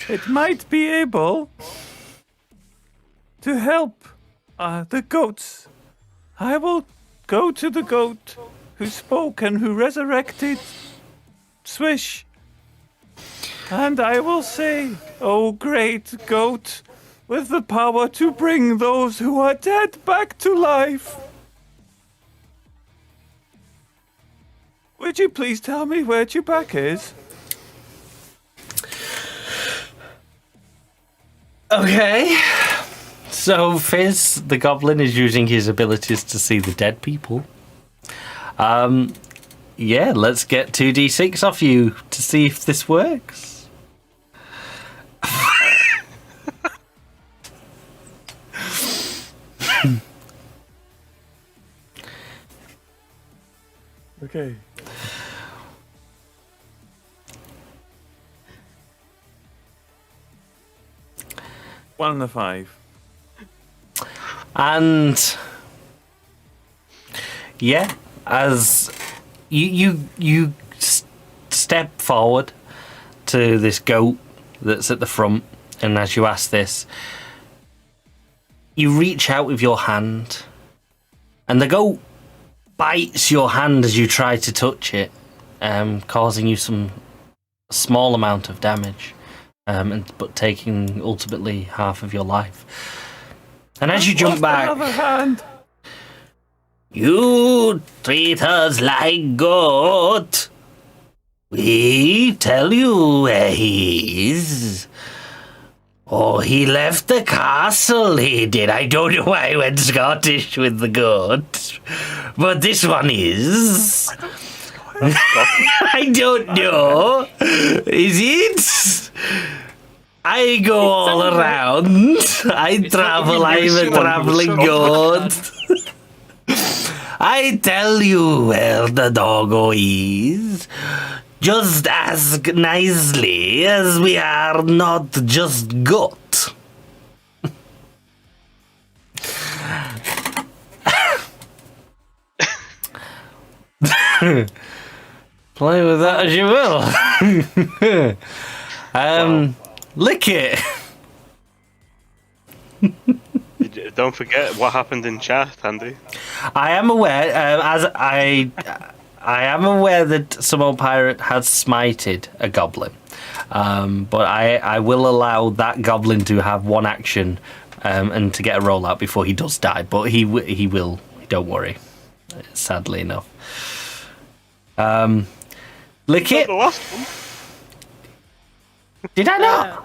it might be able to help the goats. I will go to the goat who spoke and who resurrected Swish. And I will say, "Oh, great goat, with the power to bring those who are dead back to life. Would you please tell me where Chew-Barka is?" Okay. So Fizz, the goblin, is using his abilities to see the dead people. Yeah, let's get 2d6 off you to see if this works. Okay. One and a 5. And Yeah, as you step forward to this goat that's at the front, and as you ask this, you reach out with your hand, and the goat bites your hand as you try to touch it, causing you some small amount of damage, but taking ultimately half of your life. And as you jump back, you treat us like goat. We tell you where he is. Oh, he left the castle, he did. I don't know why I went Scottish with the goat. But this one is. I don't know. Is it? I go all around. I travel. I'm a traveling goat. I tell you where the doggo is. Just ask nicely, as we are not just goat. Play with that as you will. Lick it. Don't forget what happened in chat, Andy. I am aware, I am aware that some old pirate has smited a goblin, but I will allow that goblin to have one action and to get a roll out before he does die. But he will. Don't worry. Sadly enough. Lick it. The last one. Did I not?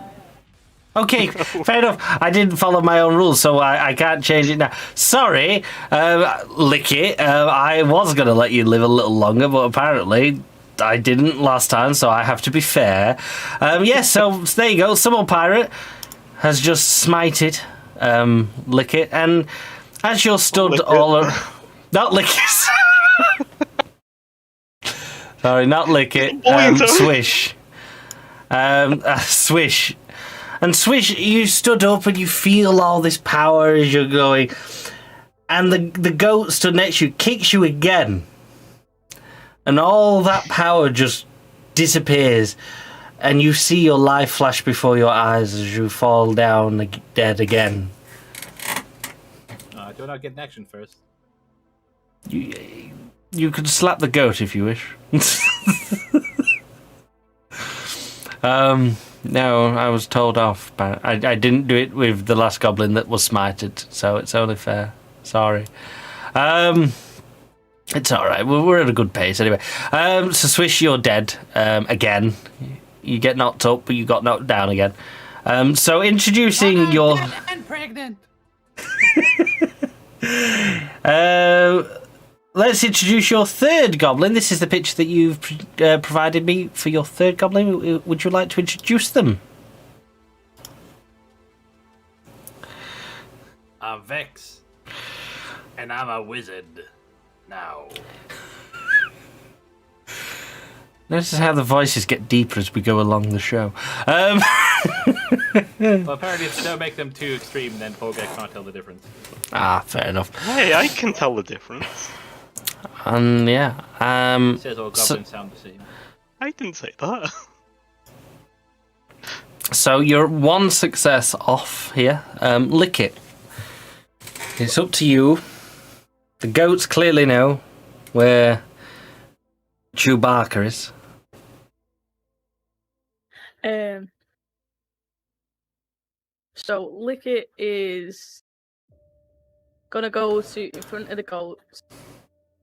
Okay, fair enough. I didn't follow my own rules, so I can't change it now. Sorry, Lick it. I was going to let you live a little longer, but apparently I didn't last time, so I have to be fair. So there you go. Some old pirate has just smited Lick it, and as you're stood not Lick it. Sorry, not Lick it. Swish. Swish. And Swish, you stood up and you feel all this power as you're going. And the goat stood next to you, kicks you again. And all that power just disappears. And you see your life flash before your eyes as you fall down dead again. Do I not get an action first? You could slap the goat if you wish. No, I was told off, but I didn't do it with the last goblin that was smited, so it's only fair. Sorry. It's alright, we're at a good pace anyway. So Swish, you're dead again. You get knocked up, but you got knocked down again. So introducing your... And pregnant. Let's introduce your third goblin. This is the picture that you've provided me for your third goblin. Would you like to introduce them? I'm Vex, and I'm a wizard now. Notice how the voices get deeper as we go along the show. Well, apparently if you don't make them too extreme, then Polga can't tell the difference. Fair enough. Hey, I can tell the difference. Yeah. It says all goblins sound the same. I didn't say that. So you're one success off here. Lick it. It's up to you. The goats clearly know where Chew-Barka is. So Lickit is gonna go to in front of the goats,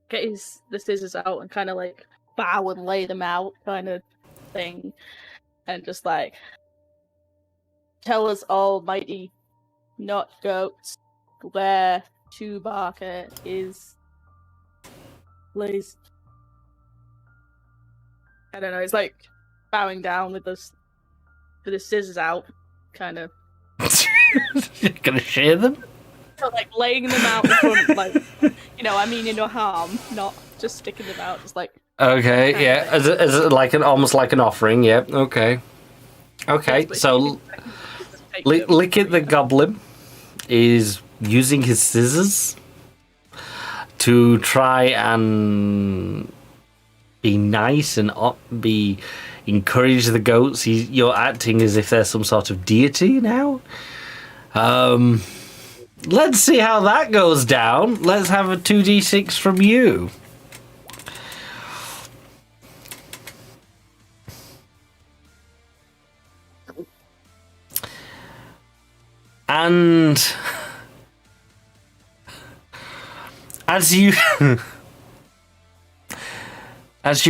get the scissors out and kind of like bow and lay them out kind of thing, and just like tell us almighty not goats where Chew-Barka is, please. I don't know, it's like bowing down with the scissors out, kind of. You're gonna share them? So, like laying them out in front, like, I mean, in your palm, not just sticking them out, just like. Okay, yeah, as like almost like an offering. Yeah, okay. So Lick it, the goblin is using his scissors to try and be nice and be encourage the goats. You're acting as if they're some sort of deity now. Let's see how that goes down. Let's have a 2d6 from you. And as you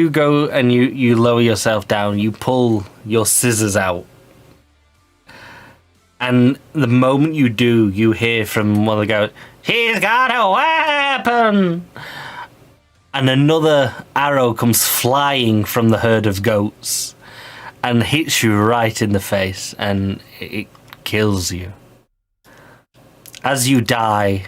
go and you lower yourself down, you pull your scissors out. And the moment you do, you hear from one of the goats, "He's got a weapon!" And another arrow comes flying from the herd of goats and hits you right in the face, and it kills you. As you die,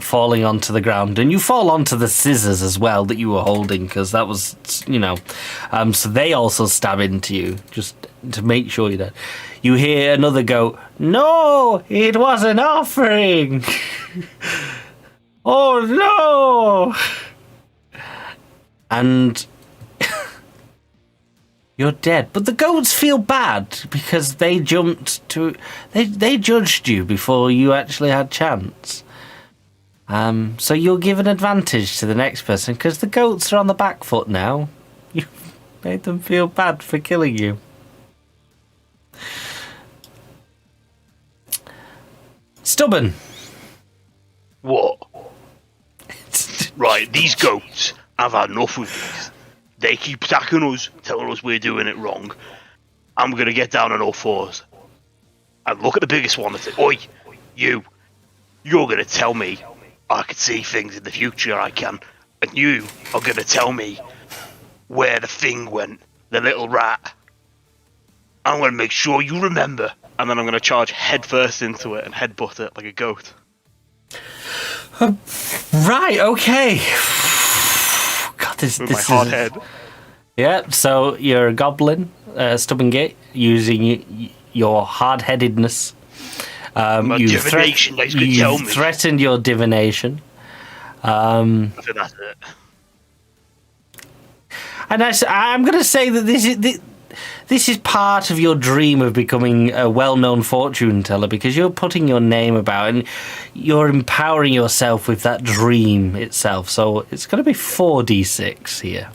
falling onto the ground, and you fall onto the scissors as well that you were holding, because that was, so they also stab into you, just to make sure you're dead. You hear another go, "No, it was an offering." Oh no! And you're dead. But the goats feel bad because they jumped to... They judged you before you actually had chance. So you'll give an advantage to the next person because the goats are on the back foot now. You made them feel bad for killing you. Stubborn. What? Right, these goats, I've had enough with these. They keep attacking us, telling us we're doing it wrong. I'm going to get down on all fours. And look at the biggest one and say, "Oi, you're going to tell me I can see things in the future, I can. And you are going to tell me where the thing went, the little rat. I'm going to make sure you remember." And then I'm going to charge headfirst into it and headbutt it like a goat. Right, okay. God, this With my is... hard head. Yeah, so you're a goblin, Stubborn Gate, using your hard-headedness. My divination, you could tell me. Threatened your divination. I think that's it. And I'm going to say that this is part of your dream of becoming a well-known fortune teller, because you're putting your name about and you're empowering yourself with that dream itself. So it's going to be 4d6 here.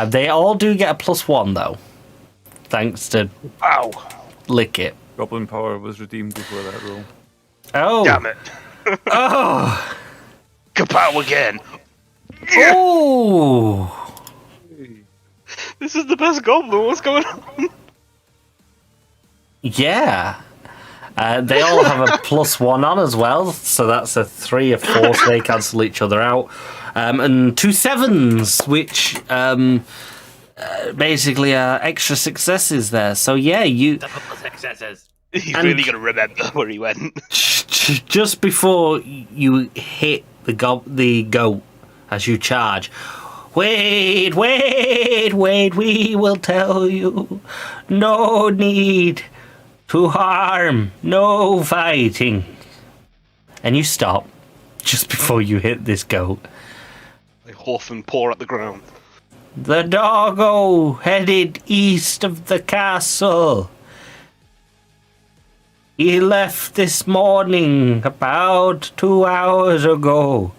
They all do get a +1 though, thanks to Lick It. Goblin power was redeemed before that roll. Oh, Damn it. oh, Kapow again. oh. This is the best goblin. What's going on? Yeah. They all have a +1 on as well, so that's a 3, a 4, so they cancel each other out. And 2 7s, which basically are extra successes there. So yeah, you... Double successes. He's really going to remember where he went. Just before you hit the goat as you charge... Wait, we will tell you. No need to harm, no fighting. And you stop just before you hit this goat. They huff and paw at the ground. The doggo headed east of the castle. He left this morning about 2 hours ago.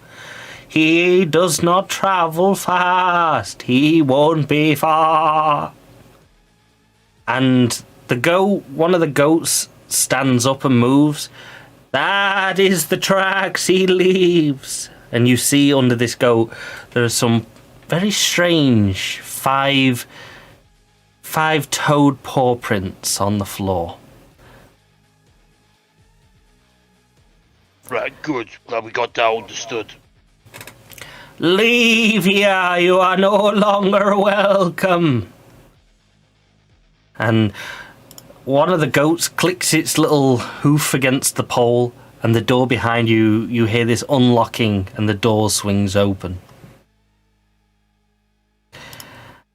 He does not travel fast. He won't be far. And one of the goats stands up and moves. That is the tracks he leaves. And you see under this goat, there are some very strange 5-toed paw prints on the floor. Right, good. Glad we got that understood. Leave here, you are no longer welcome. And one of the goats clicks its little hoof against the pole, and the door behind you hear this unlocking, and the door swings open.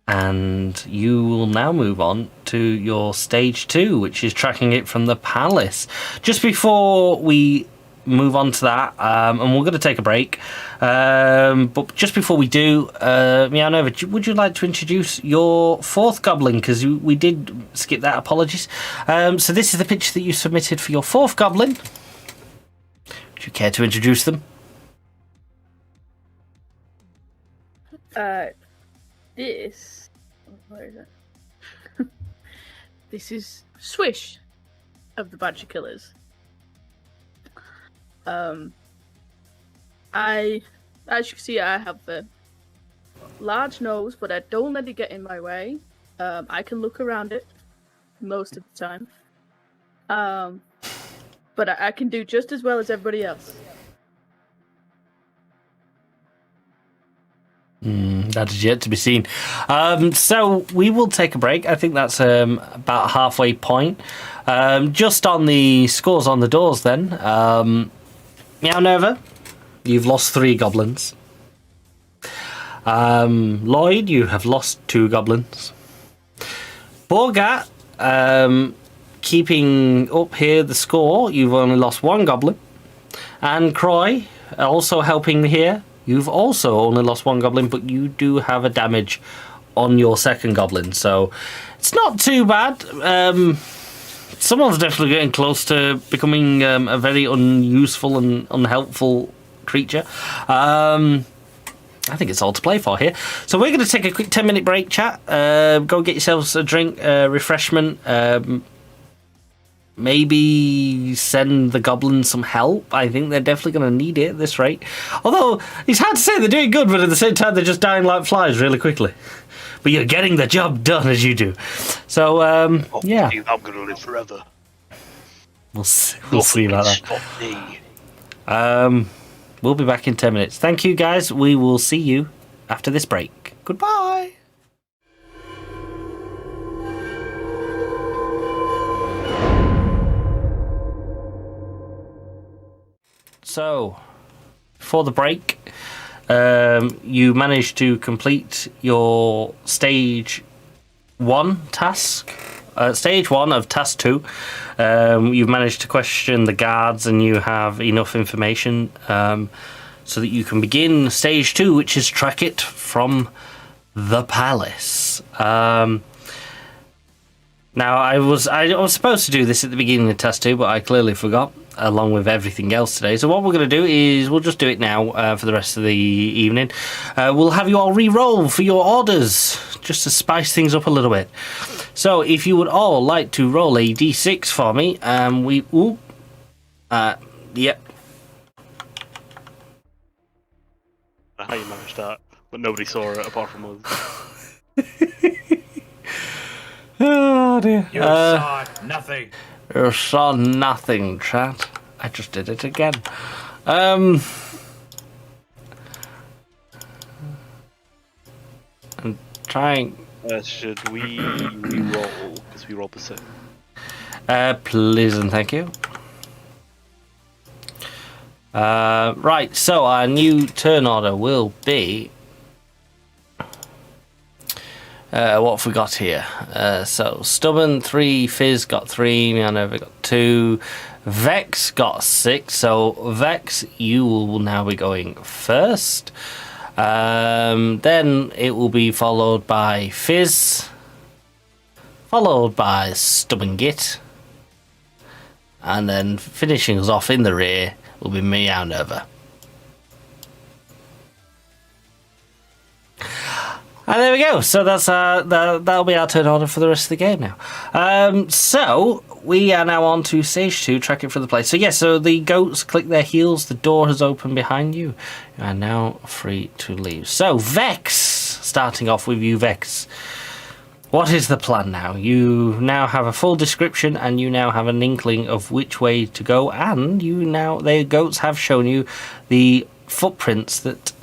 And you will now move on to your stage 2, which is tracking it from the palace. Just before we move on to that, and we're going to take a break. But just before we do, Meow Nova, would you like to introduce your fourth goblin? Because we did skip that, apologies. So this is the picture that you submitted for your fourth goblin. Would you care to introduce them? This... Where is it? This is Swish of the Badger Killers. As you can see, I have a large nose, but I don't let it get in my way. I can look around it most of the time. But I can do just as well as everybody else. That is yet to be seen. So we will take a break. I think that's about halfway point. Just on the scores on the doors then. Meow Nova, you've lost 3 goblins. Lloyd, you have lost 2 goblins. Borgat, keeping up here the score, you've only lost 1 goblin. And Croy, also helping here, you've also only lost 1 goblin, but you do have a damage on your second goblin, so it's not too bad. Someone's definitely getting close to becoming a very unuseful and unhelpful creature. I think it's all to play for here. So we're going to take a quick 10-minute break, chat. Go get yourselves a drink, refreshment. Maybe send the goblins some help. I think they're definitely going to need it at this rate. Although, it's hard to say they're doing good, but at the same time, they're just dying like flies really quickly. But you're getting the job done as you do. So, yeah. I'm going to live forever. We'll see about that. Stop me. We'll be back in 10 minutes. Thank you, guys. We will see you after this break. Goodbye. So, for the break, you managed to complete your stage 1 task. Stage 1 of task 2. You've managed to question the guards and you have enough information so that you can begin stage 2, which is track it from the palace. Now, I was supposed to do this at the beginning of task 2, but I clearly forgot, along with everything else today. So what we're going to do is we'll just do it now for the rest of the evening. We'll have you all re-roll for your orders, just to spice things up a little bit. So if you would all like to roll a d6 for me, yep. How you managed that, but nobody saw it apart from us. Oh dear. You saw nothing. You saw nothing, chat. I just did it again. I'm trying. Should we re-roll? Because we rolled the same. Please and thank you. Right, so our new turn order will be... what have we got here? So, Stubborn 3, Fizz got 3, Mianova got 2, Vex got 6. So, Vex, you will now be going first. Then it will be followed by Fizz, followed by Stubborn Git, and then finishing us off in the rear will be Mianova. And there we go. So that's that'll be our turn order for the rest of the game now. So we are now on to stage 2, track it for the place. So yes, so the goats click their heels. The door has opened behind you. You are now free to leave. So Vex, starting off with you, Vex. What is the plan now? You now have a full description, and you now have an inkling of which way to go. And the goats have shown you the footprints that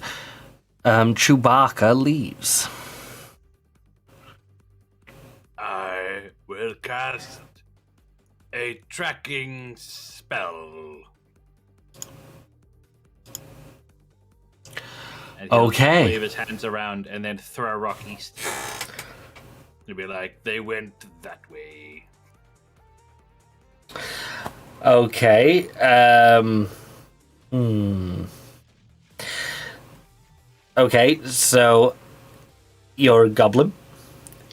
Chew-Barka leaves. I will cast a tracking spell. And he'll Okay. wave his hands around and then throw a rock east. He'll be like, they went that way. Okay. Okay, so you're a goblin.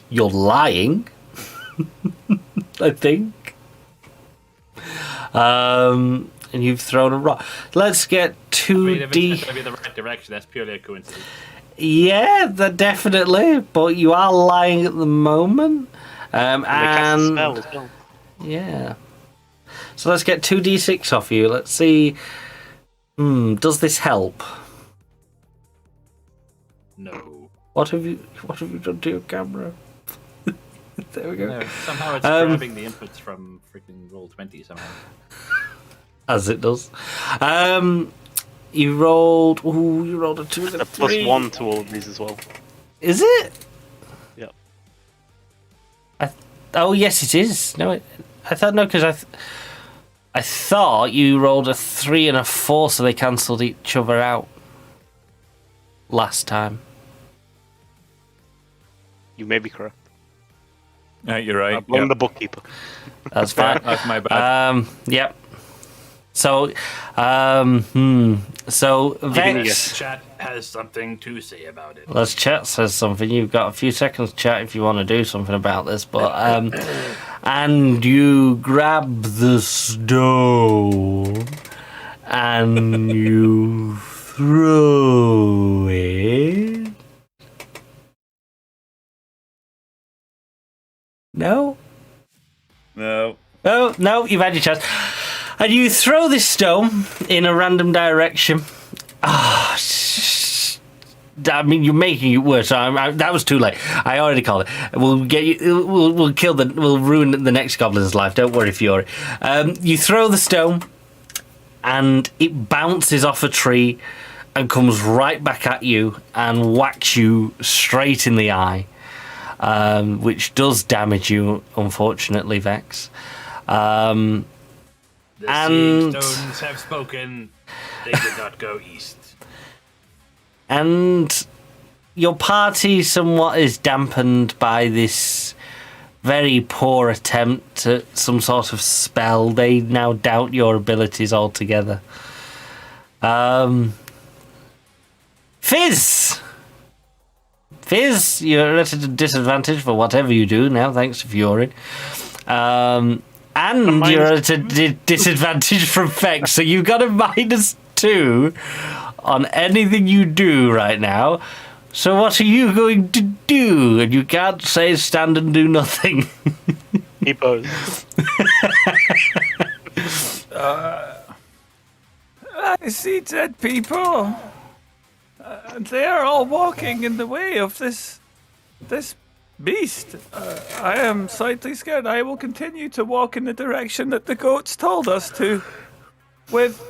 You're lying, I think. And you've thrown a rock. Let's get I mean, if 2D. it's going to be the right direction, that's purely a coincidence. Yeah, that definitely. But you are lying at the moment. And they cast a spell as well. Yeah. So let's get 2d6 off you. Let's see. Does this help? No. What have you done to your camera? There we go. No, somehow it's grabbing the inputs from freaking Roll20 somehow. As it does. You rolled. Ooh, you rolled a 2 and a A plus 3. 1 to all of these as well. Is it? Yep. Oh yes, it is. No, I thought no, because I thought you rolled a 3 and a 4, so they cancelled each other out last time. You may be correct. You're right. I blame the bookkeeper. That's fine. That's my bad. Yep. So, so Vex. Chat has something to say about it. Let's chat says something. You've got a few seconds to chat if you want to do something about this, but and you grab the stone and you throw it. No? No. Oh, no, you've had your chance. And you throw this stone in a random direction. I mean, you're making it worse. That was too late. I already called it. We'll get you. We'll kill the. We'll ruin the next goblin's life. Don't worry, Fury. You throw the stone, and it bounces off a tree, and comes right back at you and whacks you straight in the eye, which does damage you, unfortunately, Vex. The And- seeing stones have spoken. They did not go east. And your party somewhat is dampened by this very poor attempt at some sort of spell. They now doubt your abilities altogether. Fizz! Fizz, you're at a disadvantage for whatever you do now, thanks to Fury. And you're at a disadvantage from Vex, so you've got a -2 on anything you do right now. So what are you going to do? And you can't say stand and do nothing. He posed. I see dead people. They are all walking in the way of this beast. I am slightly scared. I will continue to walk in the direction that the goats told us to, with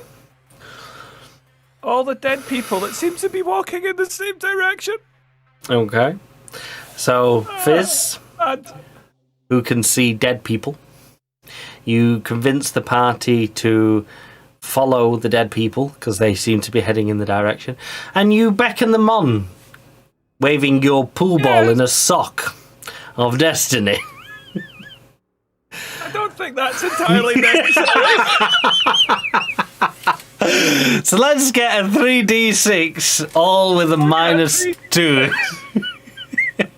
all the dead people that seem to be walking in the same direction. Okay. So, Fizz, And who can see dead people, you convince the party to follow the dead people because they seem to be heading in the direction, and you beckon them on, waving your pool ball in a sock of destiny. I don't think that's entirely necessary. So let's get a 3d6, all with a -2.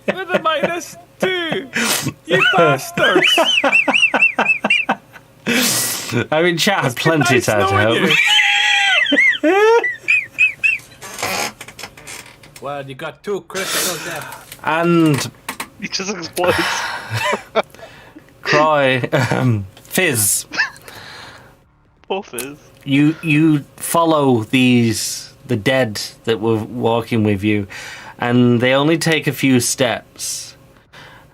With a -2. You bastards. I mean, chat had plenty of Nice time to knowing help. you. Well, you got 2 critical deaths. And He just explodes. Croy, Fizz, Poor Fizz. you follow the dead that were walking with you, and they only take a few steps,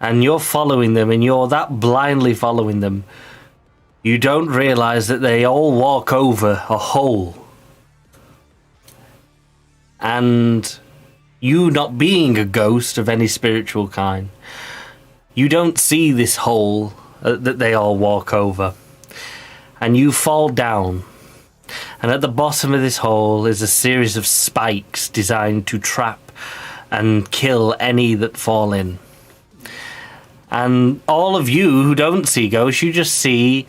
and you're following them, and you're that blindly following them, you don't realize that they all walk over a hole. And you, not being a ghost of any spiritual kind, you don't see this hole that they all walk over. And you fall down. And at the bottom of this hole is a series of spikes designed to trap and kill any that fall in. And all of you who don't see ghosts, you just see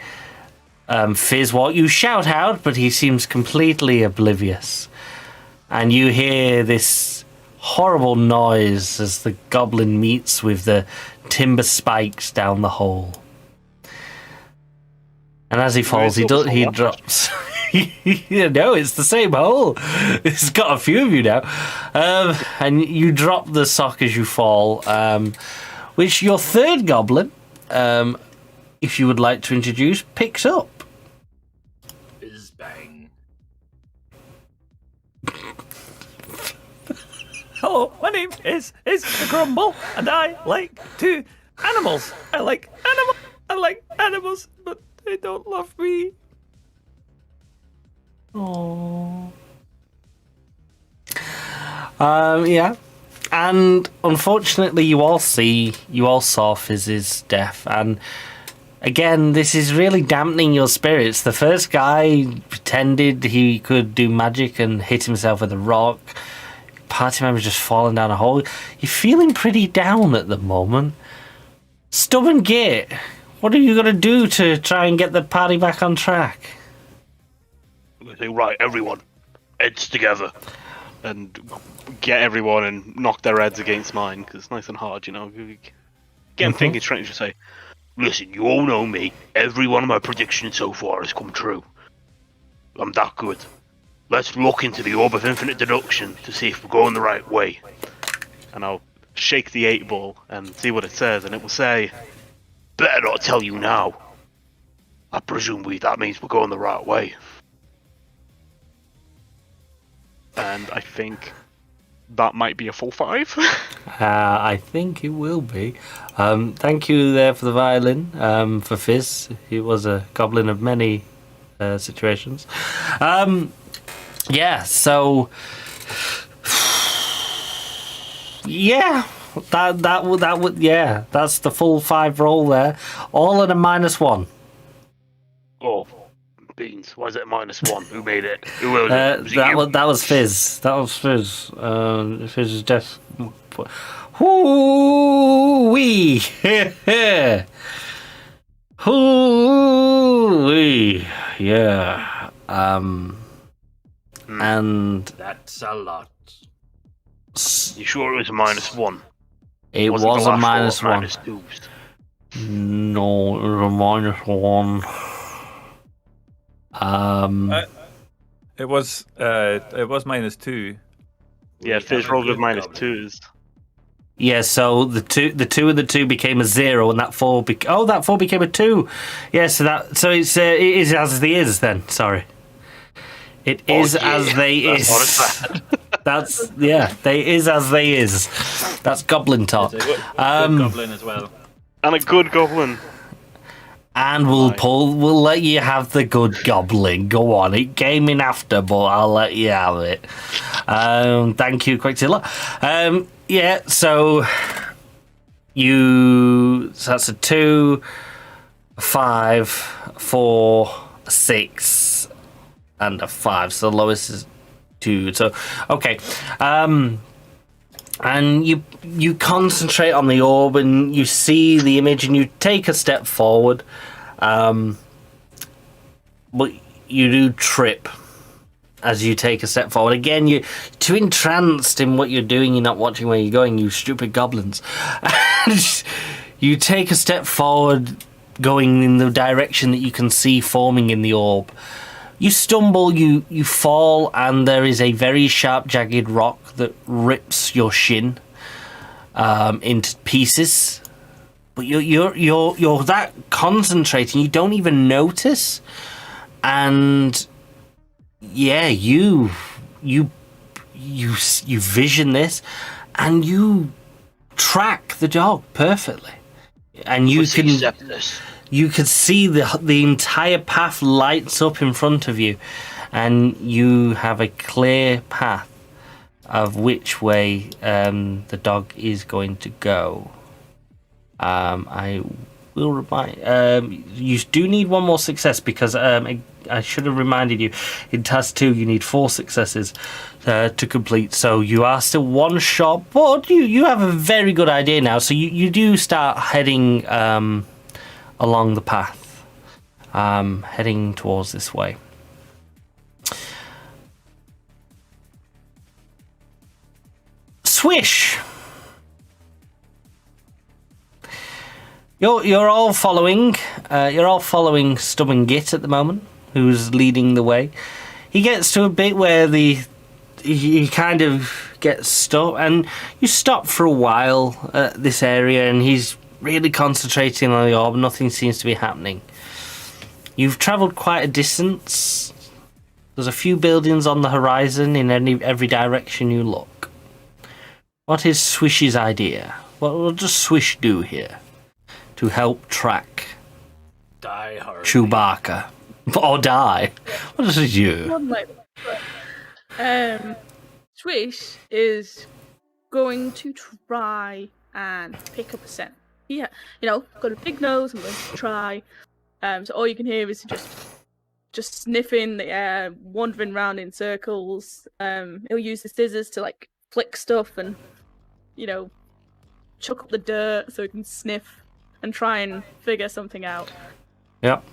Fizz what you shout out, but he seems completely oblivious. And you hear this horrible noise as the goblin meets with the timber spikes down the hole. And as he falls, he drops. No, it's the same hole. It's got a few of you now. And you drop the sock as you fall, which your third goblin, if you would like to introduce, picks up. Whiz bang. Hello, my name is Grumble, and I like animals. I like animals, but they don't love me. Aww. Yeah. And unfortunately, you all saw Fizz's death, and again, this is really dampening your spirits. The first guy pretended he could do magic and hit himself with a rock. Party member's just falling down a hole. You're feeling pretty down at the moment. Stubborn Git, what are you going to do to try and get the party back on track? I'm going to say, right, everyone, heads together. And get everyone and knock their heads against mine, because it's nice and hard, you know. Get them thinking straight and just say, listen, you all know me. Every one of my predictions so far has come true. I'm that good. Let's look into the Orb of Infinite Deduction to see if we're going the right way. And I'll shake the 8-ball and see what it says, and it will say, better not tell you now. I presume that means we're going the right way. And I think that might be a full 5. I think it will be. Thank you there for the violin, for Fizz. He was a goblin of many situations. Yeah, so... Yeah, that would yeah, that's the full 5 roll there. All at a -1. Oh, beans. Why is it a -1? Who made it? Who was it? Was it you? That was Fizz. That was Fizz. Fizz's death. Hoo-wee! Hoo-wee! Yeah. And... That's a lot. You sure it was a -1? It was a -1. -2s? No, it was a -1. It was -2. Yeah, Fizz rolled with -2s. Yeah, so the two and the 2 became a 0, and that 4 became a 2. Yeah, so it is as they is then. Sorry, it is as they is. That's they is as they is. That's goblin talk. It's a good goblin as well. And a good goblin. And we'll let you have the good goblin. Go on, it came in after, but I'll let you have it. Thank you, Quickzilla. Yeah, so that's a 2, 5, 4, 6, and a 5. So the lowest is 2. So okay. And you concentrate on the orb and you see the image and you take a step forward, but you do trip as you take a step forward. Again, you're too entranced in what you're doing, you're not watching where you're going, you stupid goblins. You take a step forward, going in the direction that you can see forming in the orb. You stumble, you fall, and there is a very sharp, jagged rock that rips your shin into pieces. But you're that concentrating, you don't even notice. And yeah, you vision this, and you track the dog perfectly, and you can see the entire path lights up in front of you, and you have a clear path of which way the dog is going to go. I will remind you do need one more success, because I should have reminded you, in task 2 you need 4 successes to complete, so you are still one shot, but you have a very good idea now, so you do start heading along the path. heading towards this way. Swish! You're all following. You're all following Stubborn Git at the moment, who's leading the way. He gets to a bit where he kind of gets stuck, and you stop for a while at this area, and he's really concentrating on the orb. Nothing seems to be happening. You've travelled quite a distance. There's a few buildings on the horizon in every direction you look. What is Swish's idea? What does Swish do here to help track Die hard. Chew-Barka? Or die? What does it do? One like Swish is going to try and pick up a scent. Yeah, got a big nose. I'm going to try. So all you can hear is just sniffing the air, wandering around in circles. He'll use the scissors to like flick stuff and chuck up the dirt so he can sniff and try and figure something out. Yep.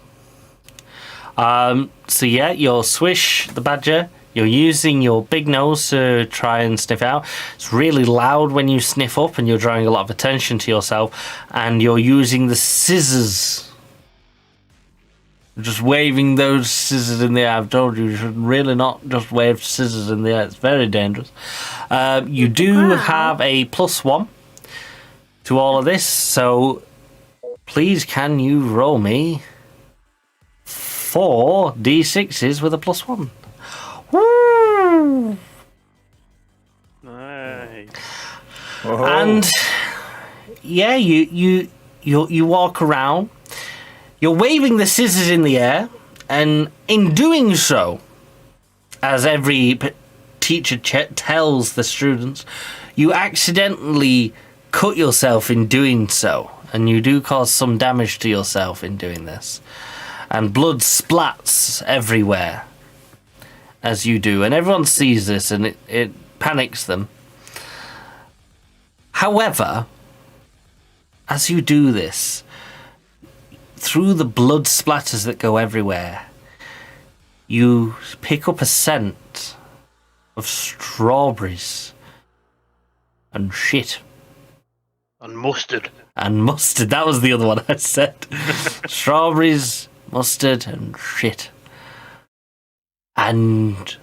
So yeah, you're Swish the badger. You're using your big nose to try and sniff out. It's really loud when you sniff up, and you're drawing a lot of attention to yourself. And you're using the scissors. Just waving those scissors in the air. I've told you should really not just wave scissors in the air. It's very dangerous. You do have a +1 to all of this, so please can you roll me 4 d6s with a +1. Woo! Nice. And yeah, you walk around. You're waving the scissors in the air, and in doing so, as every teacher tells the students, you accidentally cut yourself in doing so, and you do cause some damage to yourself in doing this. And blood splats everywhere as you do, and everyone sees this, and it panics them. However, as you do this, through the blood splatters that go everywhere, you pick up a scent of strawberries and shit. And mustard. And mustard, that was the other one I said. Strawberries, mustard, and shit. And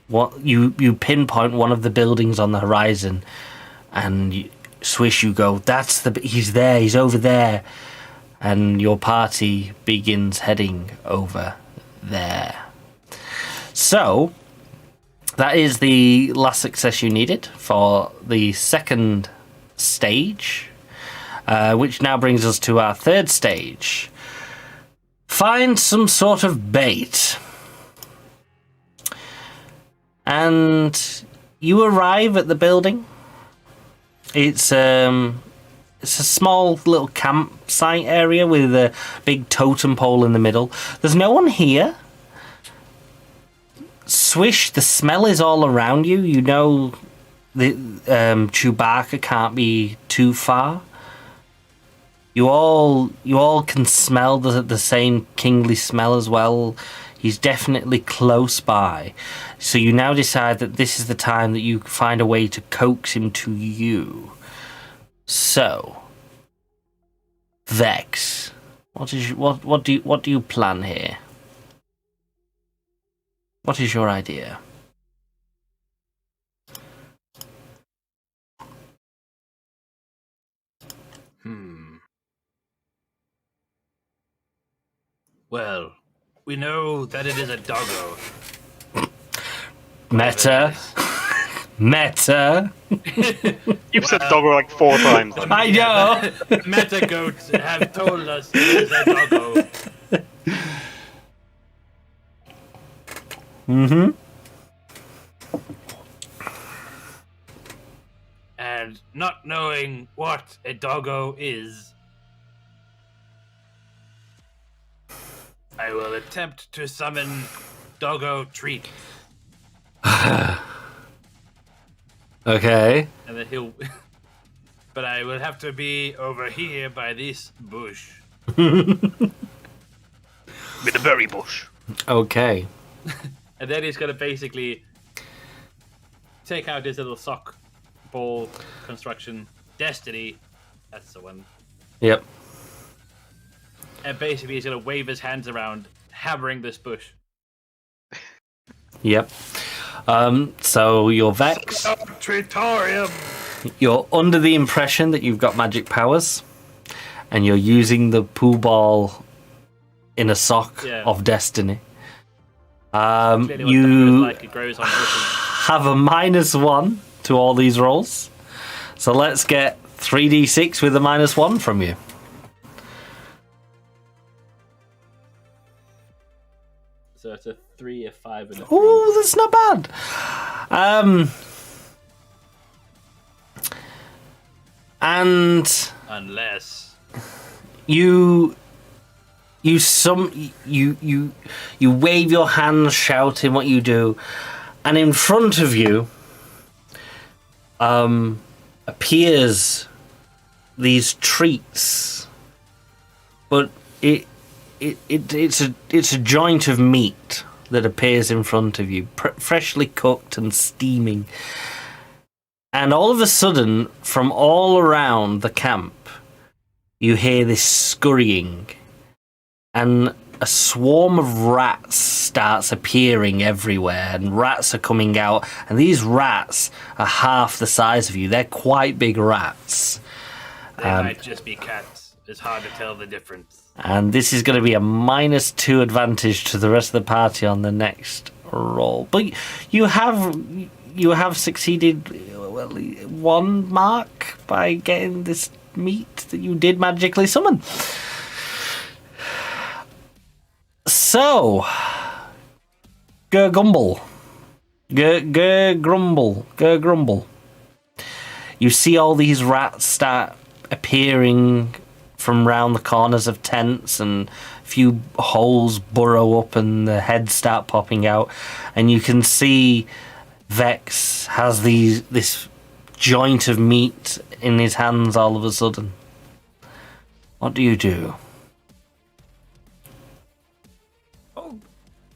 what you pinpoint one of the buildings on the horizon, and Swish, you go, he's there, he's over there. And your party begins heading over there. So, that is the last success you needed for the second stage, which now brings us to our third stage. Find some sort of bait. And you arrive at the building. It's a small little campsite area with a big totem pole in the middle. There's no one here. Swish, the smell is all around you. You know the Chew-Barka can't be too far. You all can smell the same kingly smell as well. He's definitely close by. So you now decide that this is the time that you find a way to coax him to you. So, Vex, what do you plan here? What is your idea? Well, we know that it is a doggo. Meta. Meta. You've said doggo like 4 times. I know. Meta goats have told us it is a doggo. Mm-hmm. And not knowing what a doggo is, I will attempt to summon Doggo Treat. Okay. And then he'll... But I will have to be over here by this bush. With a berry bush. Okay. And then he's gonna basically take out his little sock ball construction. Destiny. That's the one. Yep. And basically he's gonna wave his hands around, hammering this bush. Yep. So your Vex, you're under the impression that you've got magic powers, and you're using the pool ball in a sock of destiny. You Like it grows on bushes. have a -1 to all these rolls. So let's get 3d6 with a -1 from you. So it's a 3, a 5, and a 3. Ooh, that's not bad. And Unless you wave your hands shouting what you do, and in front of you appears these treats, but it's a joint of meat that appears in front of you, freshly cooked and steaming. And all of a sudden, from all around the camp, you hear this scurrying, and a swarm of rats starts appearing everywhere, and rats are coming out, and these rats are half the size of you. They're quite big rats. they might just be cats. It's hard to tell the difference. And this is going to be a -2 advantage to the rest of the party on the next roll. But you have succeeded one mark by getting this meat that you did magically summon. So, Grumble. Grumble. You see all these rats start appearing from round the corners of tents, and a few holes burrow up and the heads start popping out, and you can see Vex has this joint of meat in his hands all of a sudden. What do you do?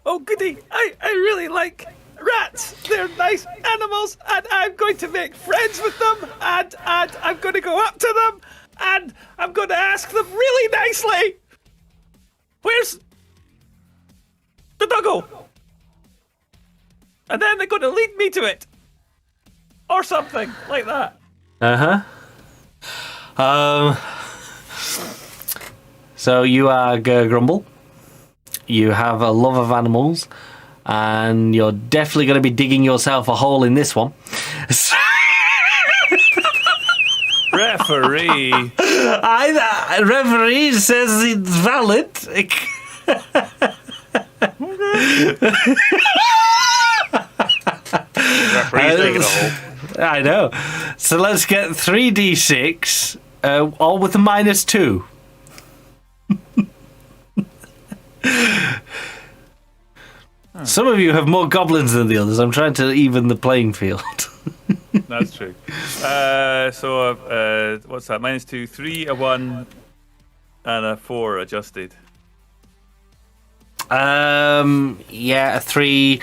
Oh, goody! I really like rats. They're nice animals, and I'm going to make friends with them, and I'm going to go up to them, and I'm going to ask them really nicely, where's the doggo? And then they're going to lead me to it. Or something like that. So you are Grumble. You have a love of animals, and you're definitely going to be digging yourself a hole in this one. Referee. Referee says it's valid. Referee's digging a hole. I know. So let's get 3d6, all with a -2. Some of you have more goblins than the others. I'm trying to even the playing field. That's true. What's that? -2, 3, a 1, and a 4 adjusted. Yeah, a 3.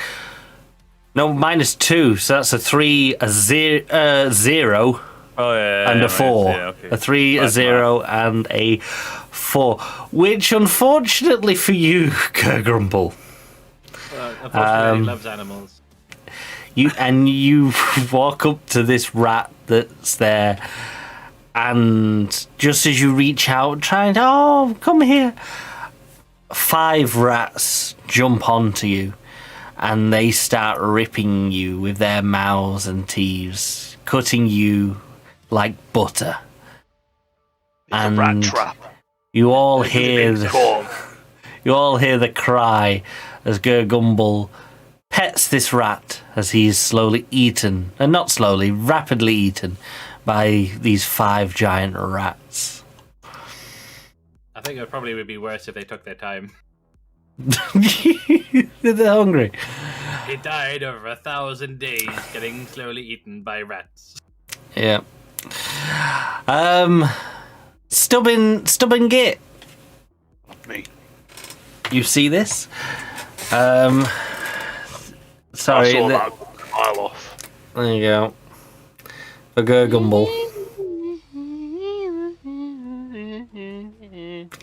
No, -2. So that's a 3, a 0. Oh yeah, And a 4. Yeah, okay. A 3, That's a 0, and a 4. Which, unfortunately for you, Grumble, Unfortunately, he loves animals. you walk up to this rat that's there, and just as you reach out, trying, oh, come here, 5 rats jump onto you, and they start ripping you with their mouths and teeth, cutting you like butter. It's a rat trap. You all hear Corn. the cry as Gurgumble pets this rat as he's slowly eaten, and not slowly, rapidly eaten by these 5 giant rats. I think it probably would be worse if they took their time. They're hungry. He died over 1,000 days getting slowly eaten by rats. Yeah. Stubborn Git. Me. You see this? Sorry. I saw that a mile off. There you go. The Gurgumble.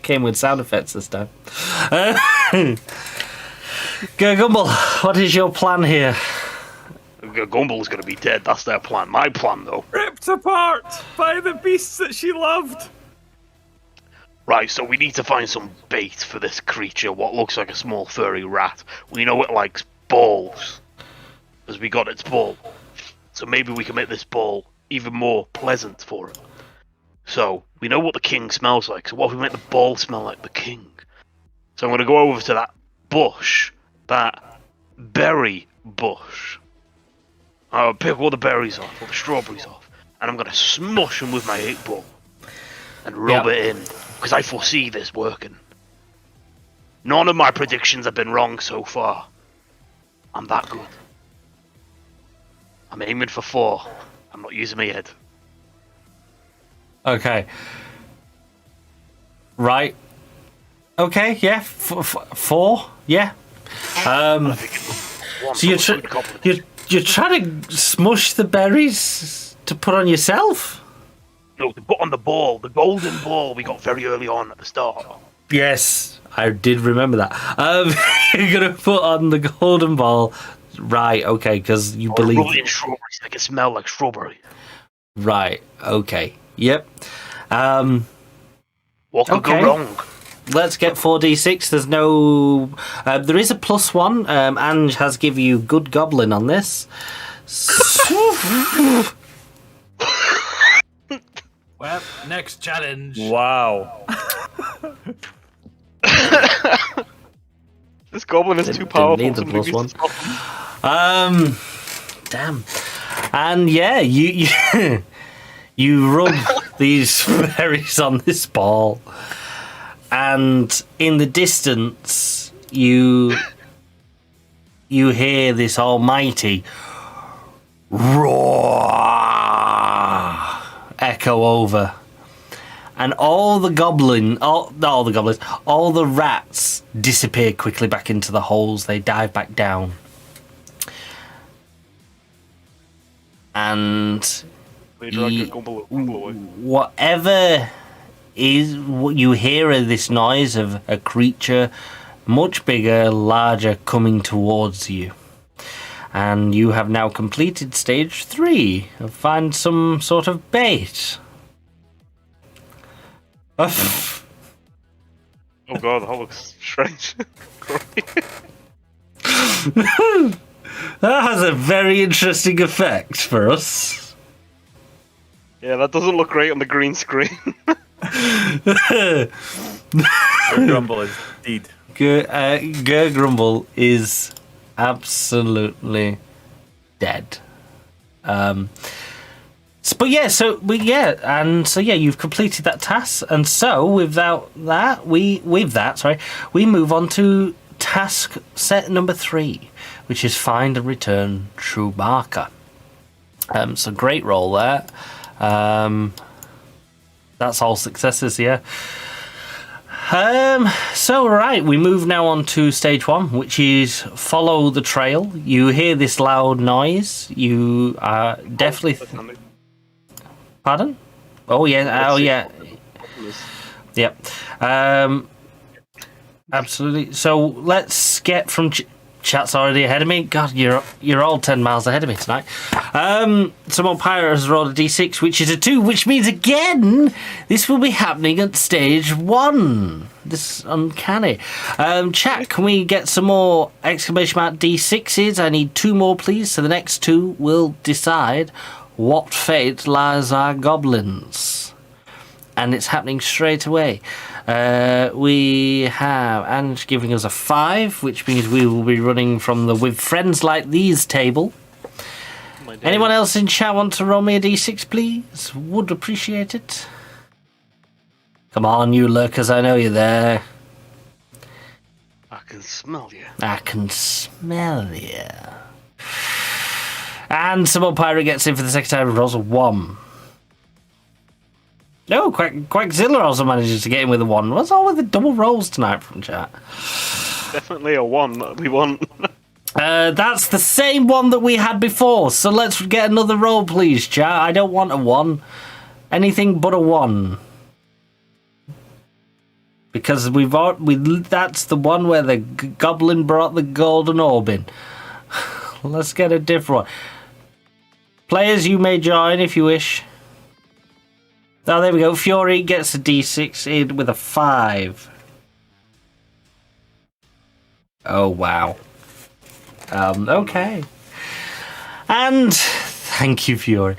Came with sound effects this time. Gurgumble, what is your plan here? Gumble's gonna be dead. That's their plan. My plan, though. Ripped apart by the beasts that she loved. Right, so we need to find some bait for this creature, what looks like a small furry rat. We know it likes balls, as we got its ball. So maybe we can make this ball even more pleasant for it. So, we know what the king smells like, so what if we make the ball smell like the king? So I'm going to go over to that bush, that berry bush. I'll pick all the berries off, all the strawberries off, and I'm going to smush them with my 8-ball and rub it in, because I foresee this working. None of my predictions have been wrong so far. I'm that good. I'm aiming for 4. I'm not using my head. Okay. Right. Okay, yeah. 4? Yeah. So you're trying to smush the berries to put on yourself? No, to put on the ball, the golden ball we got very early on at the start. Yes, I did remember that. You're going to put on the golden ball. Right, okay, because you believe... Rub it in strawberries, make it smell like strawberry. Right, okay. Yep. What could go wrong? Let's get 4d6. There's no... there is a +1. Ange has given you good goblin on this. Well, next challenge. Wow. This goblin is too powerful. Need the +1. Damn. And yeah, you you rub these berries on this ball, and in the distance you hear this almighty roar echo over, and all the rats disappear quickly back into the holes. They dive back down. And whatever is what you hear is this noise of a creature much bigger, larger, coming towards you. And you have now completed stage 3 of find some sort of bait. Oh god, that looks strange. That has a very interesting effect for us. Yeah, that doesn't look great on the green screen. Grumble is deed. Grumble is absolutely dead. You've completed that task, and so we move on to task set number 3, which is find and return Chew-Barka. So great roll there. That's all successes, yeah. We move now on to stage 1, which is follow the trail. You hear this loud noise. You are definitely... Pardon? Oh, yeah. Oh, yeah. Yep. Absolutely. So let's get from... Chat's already ahead of me. God, you're all 10 miles ahead of me tonight. Someone Pirate has rolled a d6, which is a 2, which means again this will be happening at stage 1. This is uncanny. Chat, can we get some more exclamation mark d6s? I need 2 more, please. So the next 2 will decide what fate lies our goblins. And it's happening straight away. We have Ange giving us a 5, which means we will be running from the With Friends Like These table. Anyone else in chat want to roll me a d6, please? Would appreciate it. Come on, you lurkers, I know you're there. I can smell you. I can smell you. And Simon Pirate gets in for the second time and rolls a 1. No, Quackzilla also manages to get in with a 1. What's all with the double rolls tonight from chat? Definitely a 1 that we want. That's the same one that we had before, so let's get another roll, please, chat. I don't want a 1. Anything but a 1. Because that's the one where the goblin brought the golden orb in. Let's get a different one. Players, you may join if you wish. Oh, there we go. Fury gets a D6 in with a 5. Oh, wow. Okay. And thank you, Fury.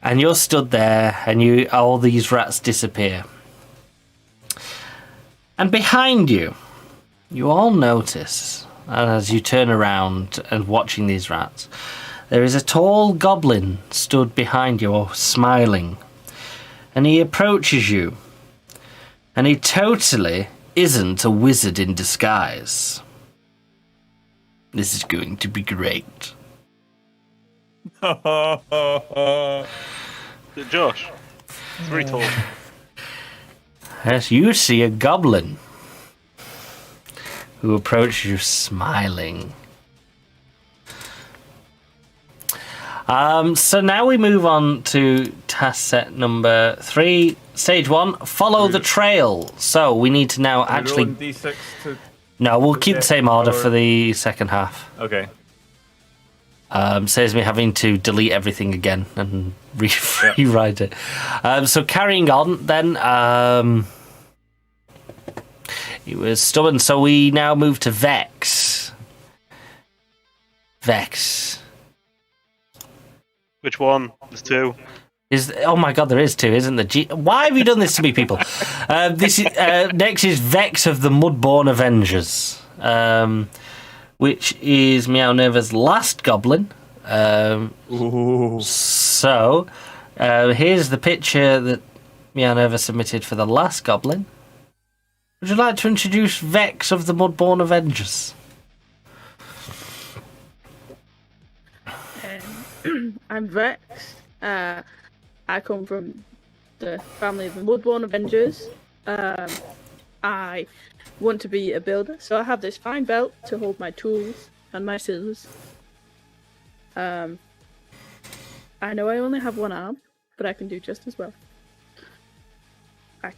And you're stood there, and all these rats disappear. And behind you, you all notice, as you turn around and watching these rats, there is a tall goblin stood behind you, smiling. And he approaches you. And he totally isn't a wizard in disguise. This is going to be great. Josh, it's very tall. Yes, you see a goblin who approaches you smiling. So now we move on to task set number 3. Stage 1, follow the trail. So we need to now actually... D6 to... No, we'll keep the same order for the second half. Okay. Saves me having to delete everything again and rewrite it. So carrying on then, it was stubborn. So we now move to Vex. Vex. Which one? There's 2. Oh my god, there is 2, isn't there? Why have you done this to me, people? This is next is Vex of the Mudborn Avengers, which is Meow Nerva's last goblin. So here's the picture that Meow Nerva submitted for the last goblin. Would you like to introduce Vex of the Mudborn Avengers? I'm Vex. I come from the family of the Mudborn Avengers. I want to be a builder, so I have this fine belt to hold my tools and my scissors. I know I only have one arm, but I can do just as well.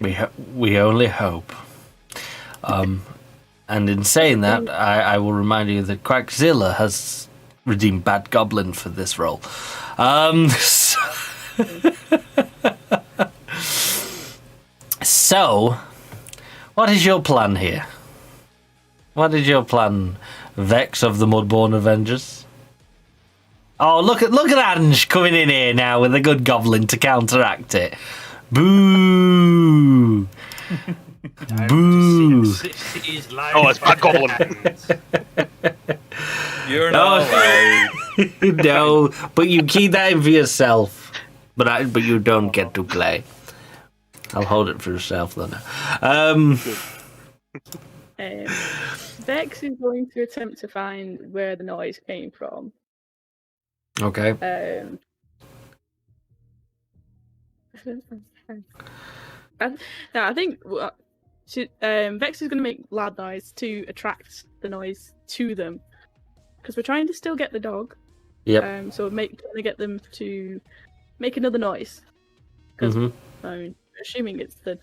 We only hope. And in saying that, I will remind you that Quackzilla has redeemed Bad Goblin for this role. So, what is your plan here? What is your plan, Vex of the Mudborn Avengers? Oh, look at Ange coming in here now with a good goblin to counteract it. Boo! Boo! Oh, it's Bad Goblin. You're not allowed. No, but you keep that in for yourself. But you don't get to play. I'll hold it for yourself, though. Vex is going to attempt to find where the noise came from. Okay. I think Vex is going to make loud noise to attract the noise to them, because we're trying to still get the dog. Yep. So trying to get them to make another noise. Because I'm assuming it's the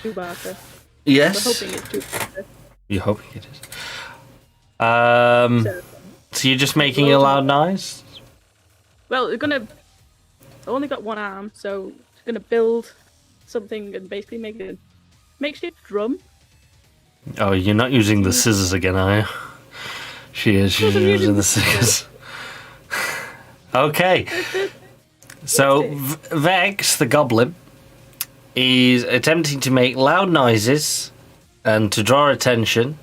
Chew-Barka. Yes. We're hoping it's Chew-Barka. You're hoping it is. So you're just making a loud noise? Well, we're gonna. I only got one arm, so we're gonna build something and basically make a makeshift drum. Oh, you're not using the scissors again, are you? She's using the scissors. Okay. So Vex, the goblin, is attempting to make loud noises and to draw attention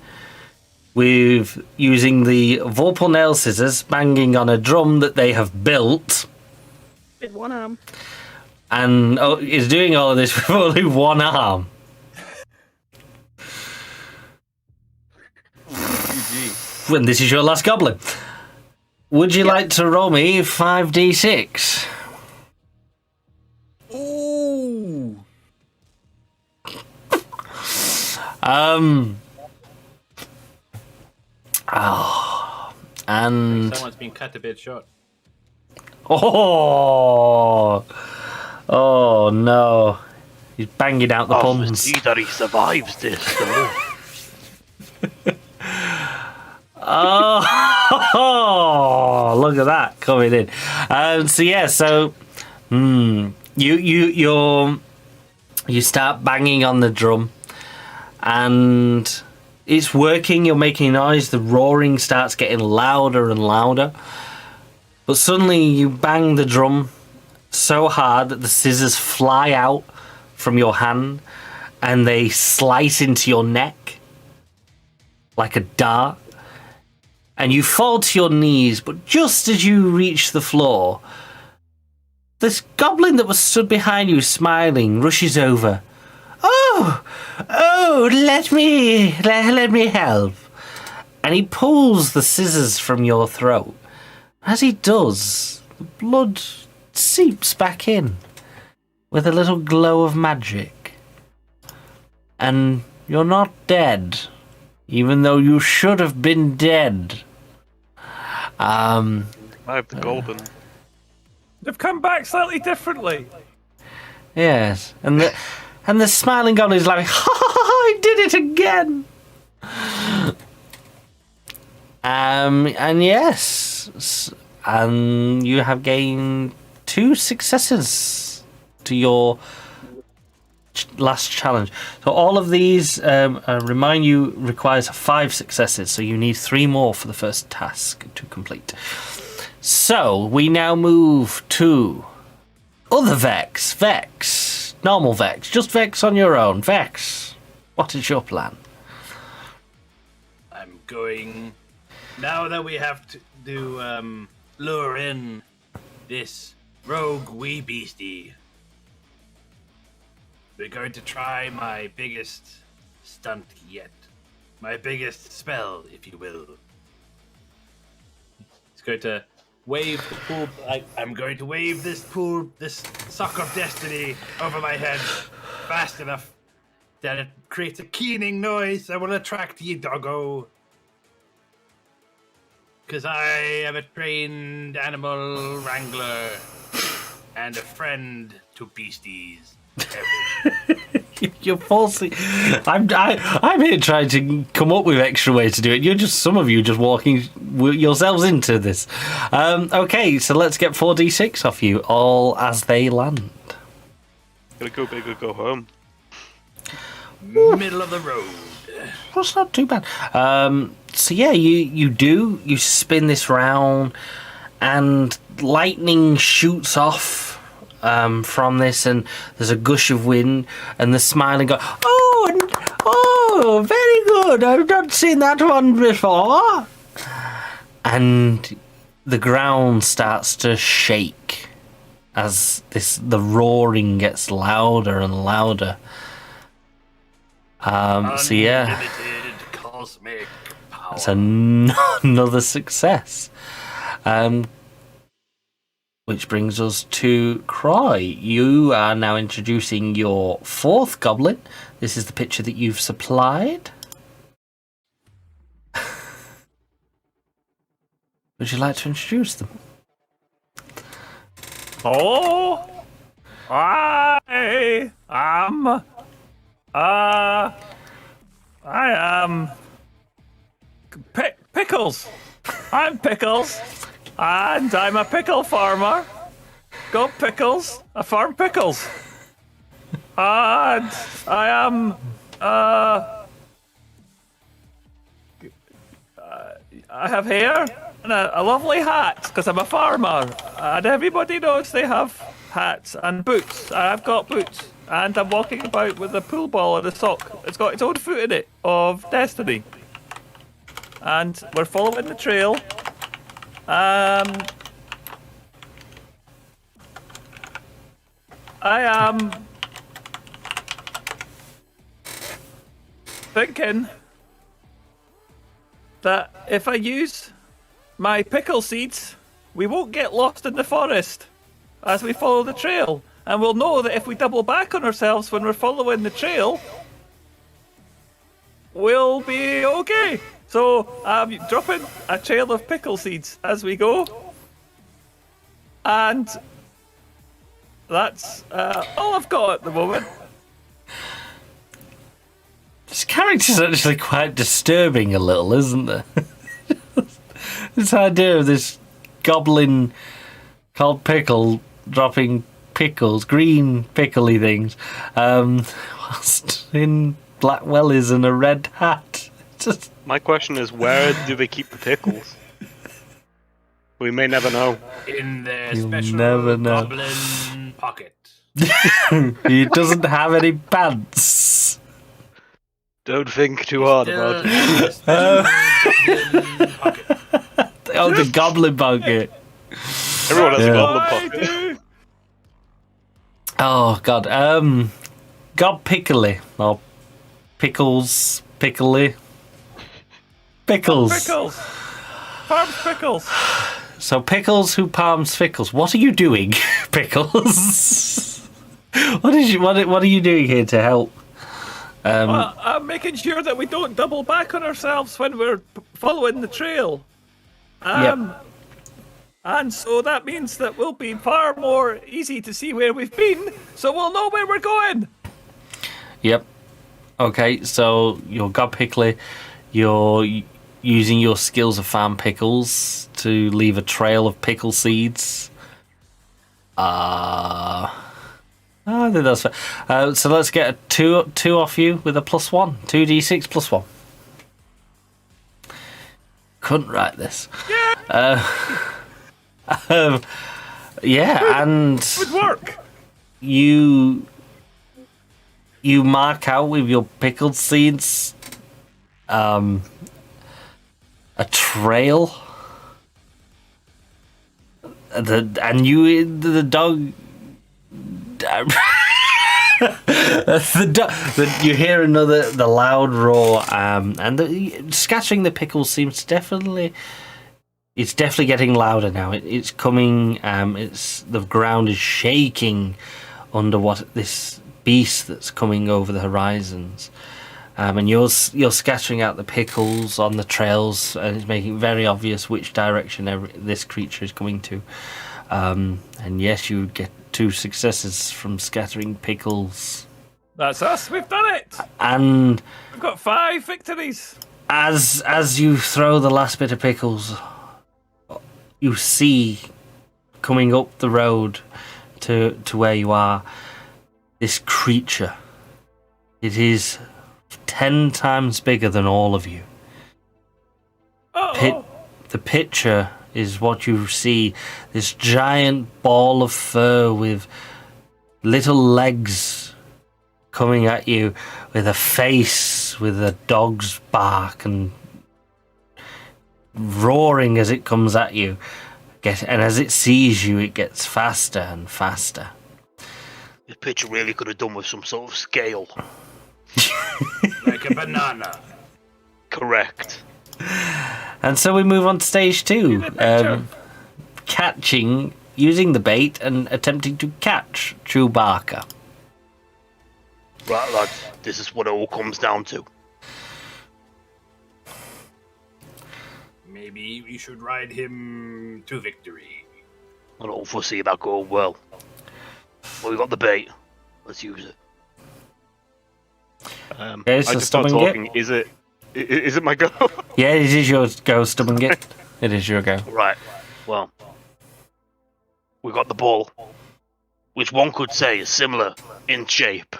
with using the Vorpal nail scissors, banging on a drum that they have built. With one arm. And is doing all of this with only one arm. When this is your last goblin. Would you like to roll me 5d6? Ooh. And Someone's been cut a bit short. oh no, he's banging out the puns. See that he survives this. Oh, look at that coming in. You start banging on the drum, and it's working. You're making noise. The roaring starts getting louder and louder. But suddenly you bang the drum so hard that the scissors fly out from your hand, and they slice into your neck like a dart. And you fall to your knees, but just as you reach the floor, this goblin that was stood behind you smiling rushes over. Oh, let me help. And he pulls the scissors from your throat. As he does, the blood seeps back in with a little glow of magic. And you're not dead, even though you should have been dead. I have the Goblin. They've come back slightly differently. Yes, and the smiling goblin is like, ha ha ha! I did it again. And yes, and you have gained 2 successes to your last challenge. So all of these, remind you, requires 5 successes. So you need 3 more for the first task to complete. So we now move to other Vex. Vex, normal Vex, just Vex on your own. Vex, what is your plan? I'm going. Now that we have to lure in this rogue wee beastie, we're going to try my biggest stunt yet. My biggest spell, if you will. It's going to wave the pool. I'm going to wave this sock of destiny over my head fast enough that it creates a keening noise that will attract ye doggo. Because I am a trained animal wrangler and a friend to beasties. You're falsely. I'm here trying to come up with extra ways to do it. Some of you just walking yourselves into this. Okay, so let's get 4d6 off you, all as they land. Gotta go big or go home. Middle of the road. That's not too bad. So yeah, you spin this round, and lightning shoots off from this, and there's a gush of wind, and the smiling go, oh, very good. I've not seen that one before. And the ground starts to shake as the roaring gets louder and louder. So yeah, Unlimited cosmic power. it's another success. Which brings us to Croy. You are now introducing your 4th goblin. This is the picture that you've supplied. Would you like to introduce them? Oh, I am Pickles. I'm Pickles, and I'm a pickle farmer. Go Pickles, I farm pickles. And I am I have hair and a lovely hat because I'm a farmer, and everybody knows they have hats and boots. I've got boots, and I'm walking about with a pool ball and a sock. It's got its own foot in it of destiny, and we're following the trail. I am thinking that if I use my pickle seeds, we won't get lost in the forest as we follow the trail. And we'll know that if we double back on ourselves when we're following the trail, we'll be okay. So, dropping a trail of pickle seeds as we go. And that's all I've got at the moment. This character's actually quite disturbing a little, isn't there? This idea of this goblin called Pickle dropping pickles, green pickly things, whilst in black wellies and a red hat. Just... My question is, where do they keep the pickles? We may never know. In their You'll special never know. goblin pocket. He doesn't have any pants. Don't think too hard about it. Goblin pocket. Oh, the goblin pocket. Everyone has a Yeah. goblin pocket. Oh God. God Pickly or Pickles Pickly. Pickles. Pickles. Farms pickles. So Pickles who palms Fickles. What are you doing, Pickles? What are you doing here to help? I'm making sure that we don't double back on ourselves when we're following the trail. Yep. And so that means that we'll be far more easy to see where we've been, so we'll know where we're going. Yep. Okay, so you're God Pickly. You're using your skills of farm pickles to leave a trail of pickle seeds. I think that's fair. So let's get a two off you with a +1. 2d6 +1. Couldn't write this. Yeah, and Would work. you mark out with your pickled seeds a trail. The dog. You hear the loud roar, and scattering the pickles seems definitely. It's definitely getting louder now. It's coming. The ground is shaking under this beast that's coming over the horizons. And you're scattering out the pickles on the trails, and it's making it very obvious which direction this creature is coming to. And yes, you get 2 successes from scattering pickles. That's us. We've done it. And We've got 5 victories. as you throw the last bit of pickles, you see coming up the road to where you are this creature. It is 10 times bigger than all of you. The picture is what you see, this giant ball of fur with little legs coming at you, with a face with a dog's bark and roaring as it comes at you. And as it sees you, it gets faster and faster. This picture really could have done with some sort of scale. Like a banana. Correct. And so we move on to stage 2. Catching, using the bait and attempting to catch Chew-Barka. Right, lads, this is what it all comes down to. Maybe we should ride him to victory. I don't foresee that going well. Well, we got the bait. Let's use it. Okay, so I just start stubborn talking. Is it my go? Yeah, it is your go, Stubborn Git. It is your go. Right. Well, we got the ball, which one could say is similar in shape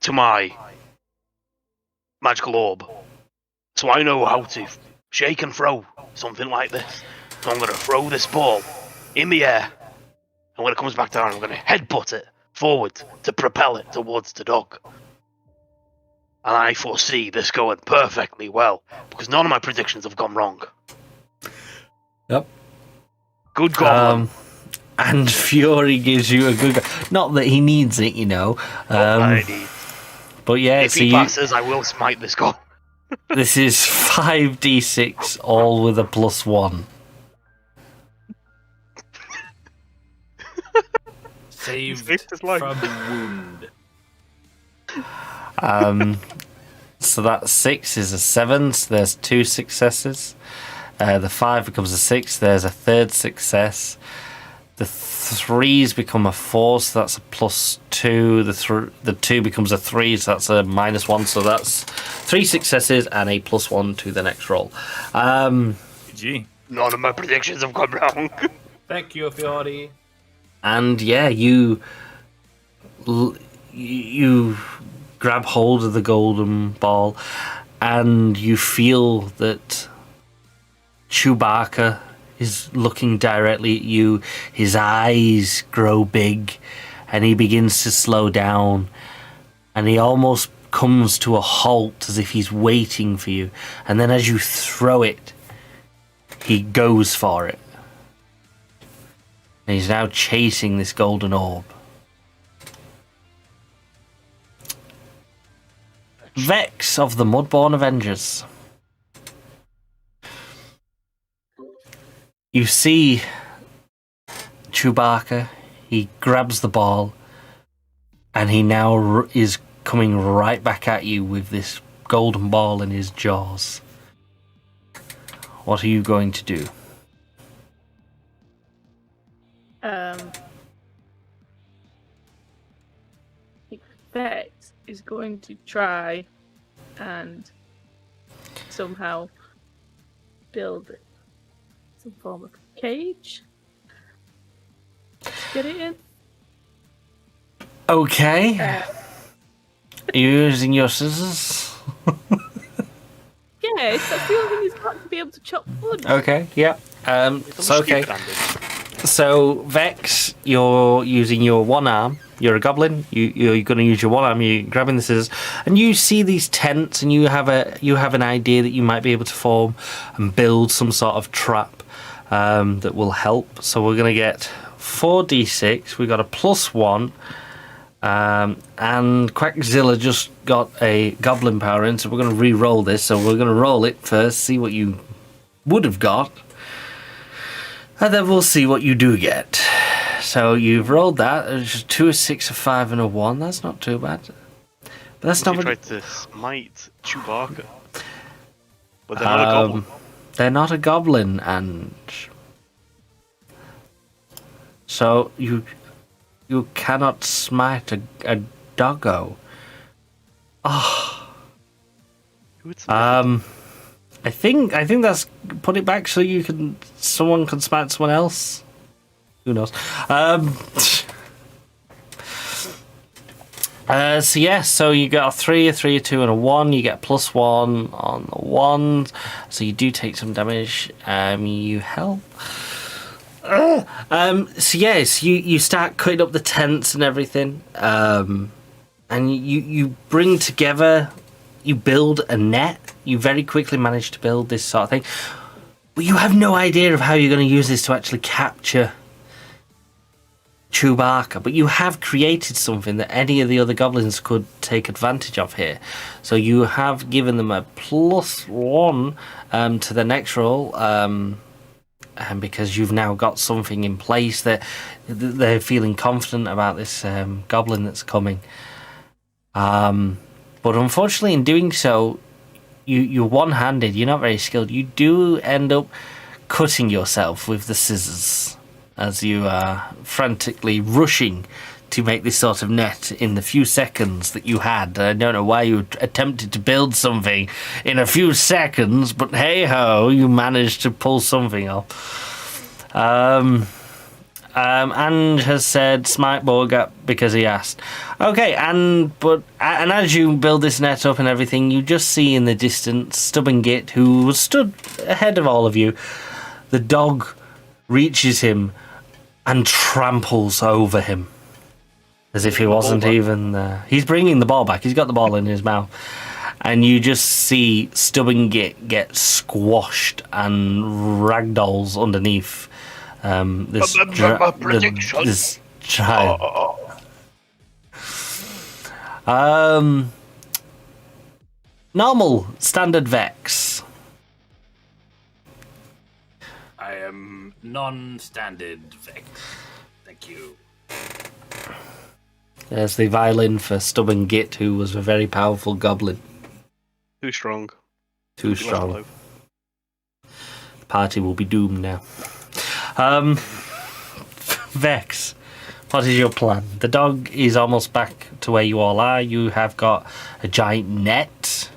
to my magical orb. So I know how to shake and throw something like this. So I'm going to throw this ball in the air, and when it comes back down, I'm going to headbutt it forward to propel it towards the dog. And I foresee this going perfectly well, because none of my predictions have gone wrong. Yep. Good Goblin. And Fury gives you a good go. Not that he needs it, you know. But yeah, if he passes, I will smite this goal. This is 5d6, all with a +1. Saved Saved his life. from wound. So that 6 is a 7, so there's 2 successes. The 5 becomes a 6, there's a third success. The 3s become a 4, so that's a +2. The 2 becomes a 3, so that's a -1. So that's 3 successes and a +1 to the next roll. Gee. None of my predictions have gone wrong. Thank you, Fiori. And yeah, you grab hold of the golden ball, and you feel that Chew-Barka is looking directly at you. His eyes grow big, and he begins to slow down, and he almost comes to a halt as if he's waiting for you. And then as you throw it, he goes for it. And he's now chasing this golden orb. Vex of the Mudborn Avengers. You see Chew-Barka, he grabs the ball, and he now is coming right back at you with this golden ball in his jaws. What are you going to do? Vex is going to try and somehow build some form of cage. Get it in. Okay. Are you using your scissors? Yes, that's the only thing he's got to be able to chop wood. Okay, yeah. So, okay. So, Vex, you're using your one arm. You're a goblin. You're going to use your one arm. You're grabbing the scissors, and you see these tents, and you have an idea that you might be able to form and build some sort of trap that will help. So we're going to get 4d6. We got a +1, and Quackzilla just got a goblin power in, so we're going to re-roll this. So we're going to roll it first, see what you would have got, and then we'll see what you do get. So you've rolled that. There's 2, a 6, a 5, and a 1. That's not too bad. But that's not. You tried to smite Chew-Barka, but they're not a goblin. They're not a goblin, and so you cannot smite a doggo. Oh. I think that's put it back so someone can smite someone else. Who knows? So yeah, so you got a 3, a 3, a 2, and a 1. You get +1 on the 1, so you do take some damage. You help. So yes, you start cutting up the tents and everything, and you bring together. You build a net. You very quickly manage to build this sort of thing, but you have no idea of how you're going to use this to actually capture Chew-Barka, but you have created something that any of the other goblins could take advantage of here. So you have given them a +1 to the next roll, and because you've now got something in place that they're feeling confident about this goblin that's coming. But unfortunately, in doing so, you're one-handed. You're not very skilled. You do end up cutting yourself with the scissors as you are frantically rushing to make this sort of net in the few seconds that you had. I don't know why you attempted to build something in a few seconds, but hey-ho, you managed to pull something off. And has said smite Borgat because he asked. Okay, and as you build this net up and everything, you just see in the distance Stubborn Git, who was stood ahead of all of you. The dog reaches him and tramples over him as if he wasn't even there. He's bringing the ball back. He's got the ball in his mouth. And you just see Stubborn Git get squashed and ragdolls underneath this child. Normal, standard Vex. I am non-standard Vex. Thank you. There's the violin for Stubborn Git, who was a very powerful goblin. Too strong. Too Be left strong. alive. The party will be doomed now. Vex, what is your plan? The dog is almost back to where you all are. You have got a giant net.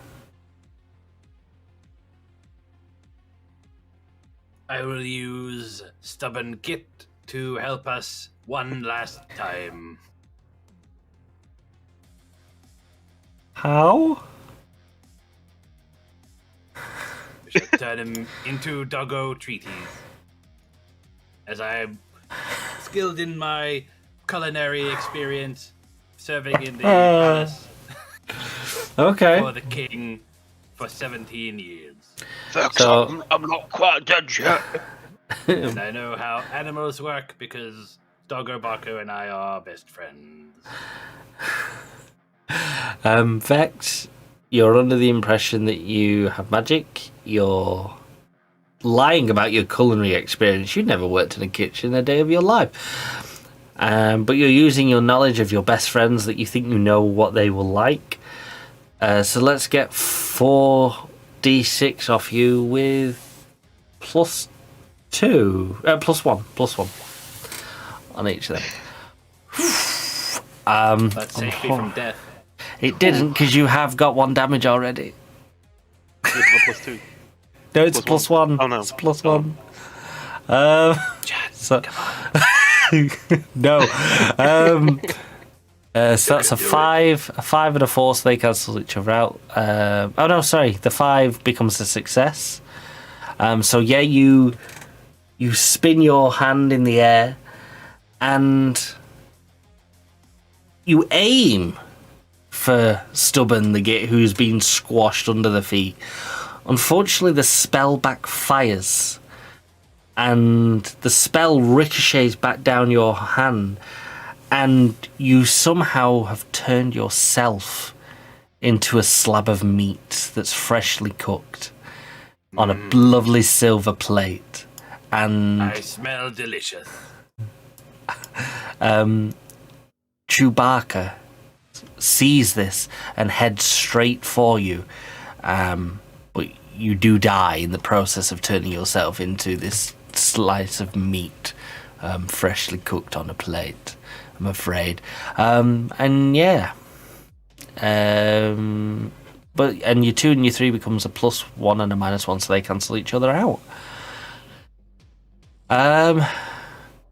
I will use Stubborn Git to help us one last time. How? We shall turn him into Doggo Treaties. As I am skilled in my culinary experience serving in the palace Okay. for the king for 17 years. Vex, So- I'm not quite dead yet. And I know how animals work because Chew-Barka and I are best friends. Vex, you're under the impression that you have magic. You're lying about your culinary experience. You've never worked in a kitchen a day of your life. But you're using your knowledge of your best friends that you think you know what they will like. So let's get 4d6 off you with +2. +1 on each of them. That saved me from death. It didn't because you have got 1 damage already. It's +2. No, it's Plus +1. Oh, no. It's +1. So, no. So that's a 5, a 5 and a 4, so they cancel each other out. Oh no, sorry. The 5 becomes a success. So yeah, you spin your hand in the air and you aim for Stubborn the Git, who's been squashed under the feet. Unfortunately, the spell backfires, and the spell ricochets back down your hand, and you somehow have turned yourself into a slab of meat that's freshly cooked on a lovely silver plate. And I smell delicious. Chew-Barka sees this and heads straight for you. But you do die in the process of turning yourself into this slice of meat, freshly cooked on a plate, I'm afraid. And yeah. But your 2 and your 3 becomes a +1 and a -1, so they cancel each other out.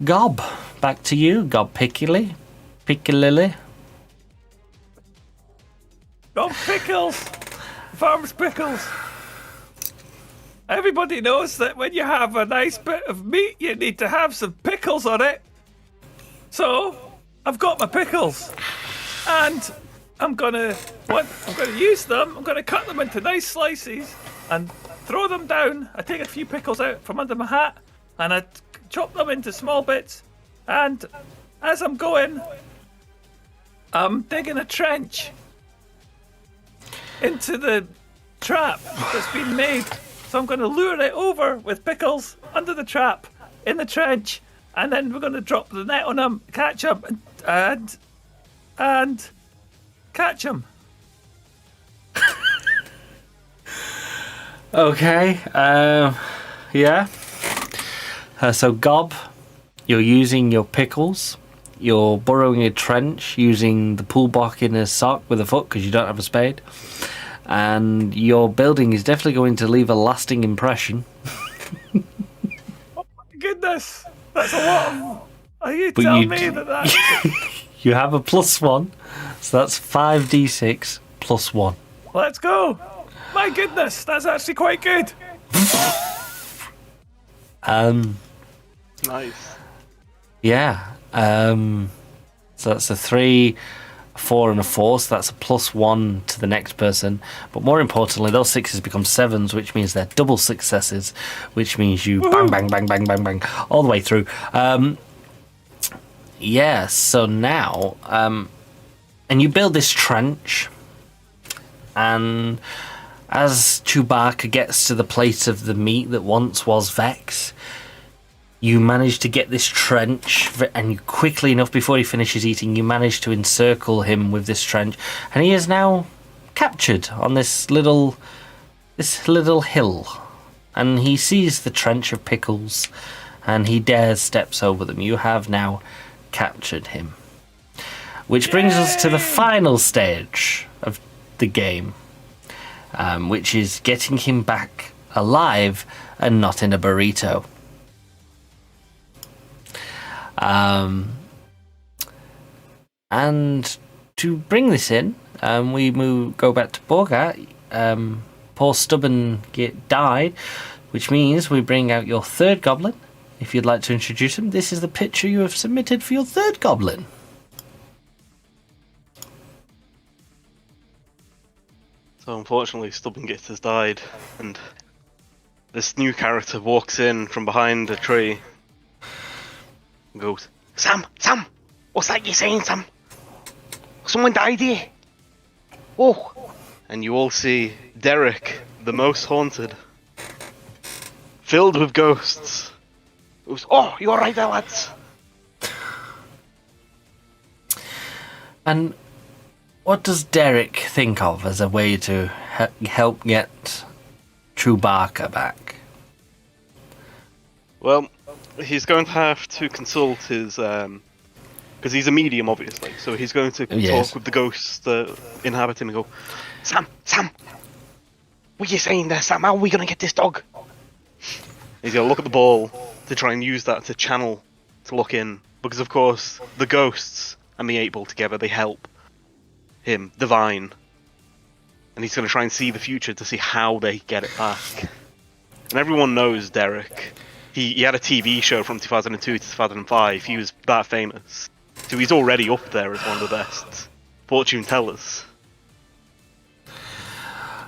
Gob, back to you. Gob Piccoli. Oh, pickles! Farm's pickles! Everybody knows that when you have a nice bit of meat, you need to have some pickles on it. So, I've got my pickles. And I'm gonna use them. I'm gonna cut them into nice slices and throw them down. I take a few pickles out from under my hat and I chop them into small bits. And as I'm going, I'm digging a trench into the trap that's been made. So I'm going to lure it over with pickles under the trap in the trench, and then we're going to drop the net on him, catch him, and catch him. Okay. Yeah. So Gob, you're using your pickles. You're burrowing a trench using the pull block in a sock with a foot because you don't have a spade. And your building is definitely going to leave a lasting impression. Oh my goodness, that's a lot of... Are you But telling you me that? You have a +1, so that's 5d6 +1. Let's go. My goodness, that's actually quite good. Nice. Yeah. So that's a 3, a 4, and a 4. So that's a +1 to the next person. But more importantly, those 6s become 7s, which means they're double successes, which means you bang, bang, bang, bang, bang, bang, all the way through. Yeah. So now, and you build this trench, and as Chew-Barka gets to the plate of the meat that once was Vex, you manage to get this trench, and you quickly enough, before he finishes eating, you manage to encircle him with this trench, and he is now captured on this little hill, and he sees the trench of pickles, and he steps over them. You have now captured him, which brings us to the final stage of the game, which is getting him back alive and not in a burrito. And to bring this in, we go back to Borga. Poor Stubborn died, which means we bring out your third goblin. If you'd like to introduce him, this is the picture you have submitted for your third goblin. So unfortunately, Stubborn Git has died, and this new character walks in from behind a tree and goes, Sam! What's that you're saying, Sam? Someone died here! Oh! And you all see Derek, the most haunted, filled with ghosts. Goes, oh, you're right there, lads! And what does Derek think of as a way to help get Chew-Barka back? Well, he's going to have to consult his, because he's a medium, obviously, so he's going to talk with the ghosts that inhabit him and go, Sam! What are you saying there, Sam? How are we going to get this dog? He's going to look at the ball to try and use that to channel, to look in, because of course, the ghosts and the 8-ball together, they help him divine, and he's going to try and see the future to see how they get it back. And everyone knows Derek. He had a TV show from 2002 to 2005. He was that famous, so he's already up there as one of the best fortune tellers.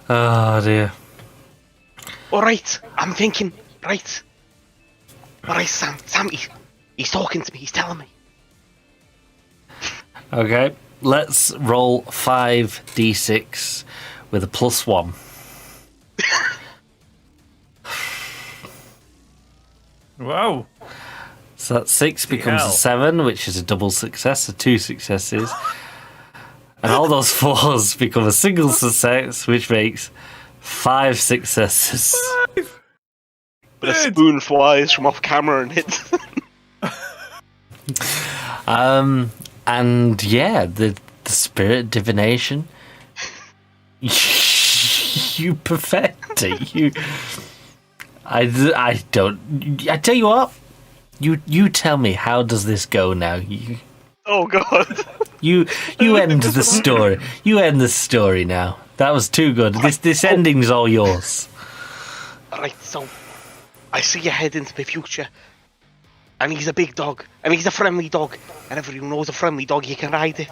Oh dear. Alright, I'm thinking, right, Sam, he's talking to me, he's telling me. Okay, let's roll 5d6 with a +1. Wow. So that 6 becomes a 7, which is a double success, so 2 successes. And all those 4s become a single success, which makes 5 successes. But a spoon flies from off camera and hits. And yeah, the spirit divination, you perfect it. I tell you what, you tell me, how does this go now? Oh god. You end the story. You end the story now. That was too good. This ending's all yours. Alright, so I see you head into the future. And he's a big dog. And he's a friendly dog. And everyone knows a friendly dog, you can ride it.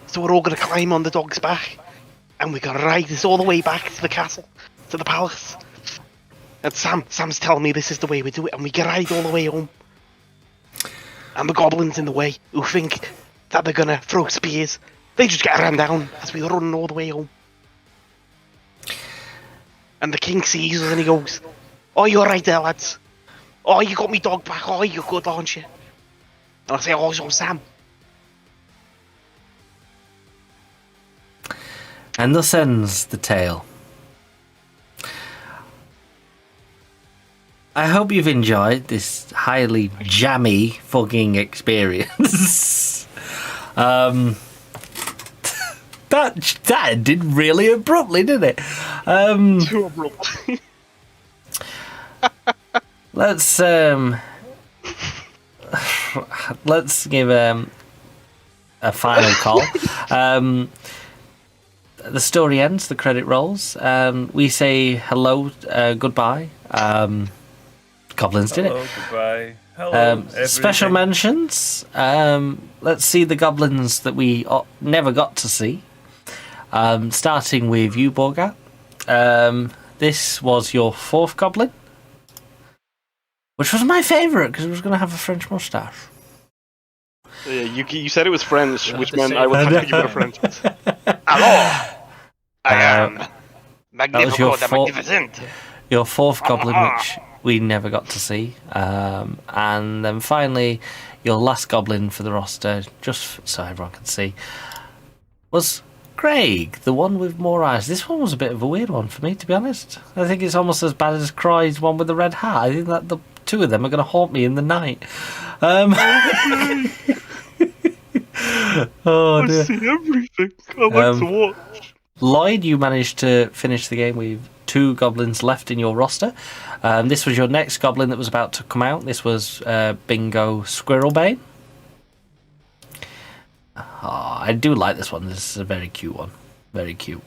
So we're all gonna climb on the dog's back. And we're gonna ride this all the way back to the castle. To the palace. And Sam's telling me this is the way we do it. And we can ride all the way home. And the goblins in the way, who think that they're gonna throw spears, they just get rammed down as we run all the way home. And the king sees us and he goes, oh, you're right there, lads. Oh, you got me dog back. Oh, you're good, aren't you? And I say, oh, so Sam. And thus ends the tale. I hope you've enjoyed this highly jammy fucking experience. That ended really abruptly, didn't it? Too abruptly. Let's give a final call. The story ends, the credit rolls. We say hello, goodbye. Goblins did it. Hello, goodbye. Hello, special mentions. Let's see the goblins that we never got to see. Starting with you, Borga. This was your 4th goblin, which was my favourite because it was going to have a French moustache. Yeah, you said it was French, which meant I would have to give it a French. Hello! I am magnificent. Your 4th goblin, which we never got to see. And then finally, your last goblin for the roster, just so everyone can see, was Craig, the one with more eyes. This one was a bit of a weird one for me, to be honest. I think it's almost as bad as Croy's one with the red hat. I think that the two of them are going to haunt me in the night. Oh dear. I see everything. I like to watch. Lloyd, you managed to finish the game with 2 goblins left in your roster. This was your next goblin that was about to come out. This was Bingo Squirrelbane. Oh, I do like this one. This is a very cute one. Very cute.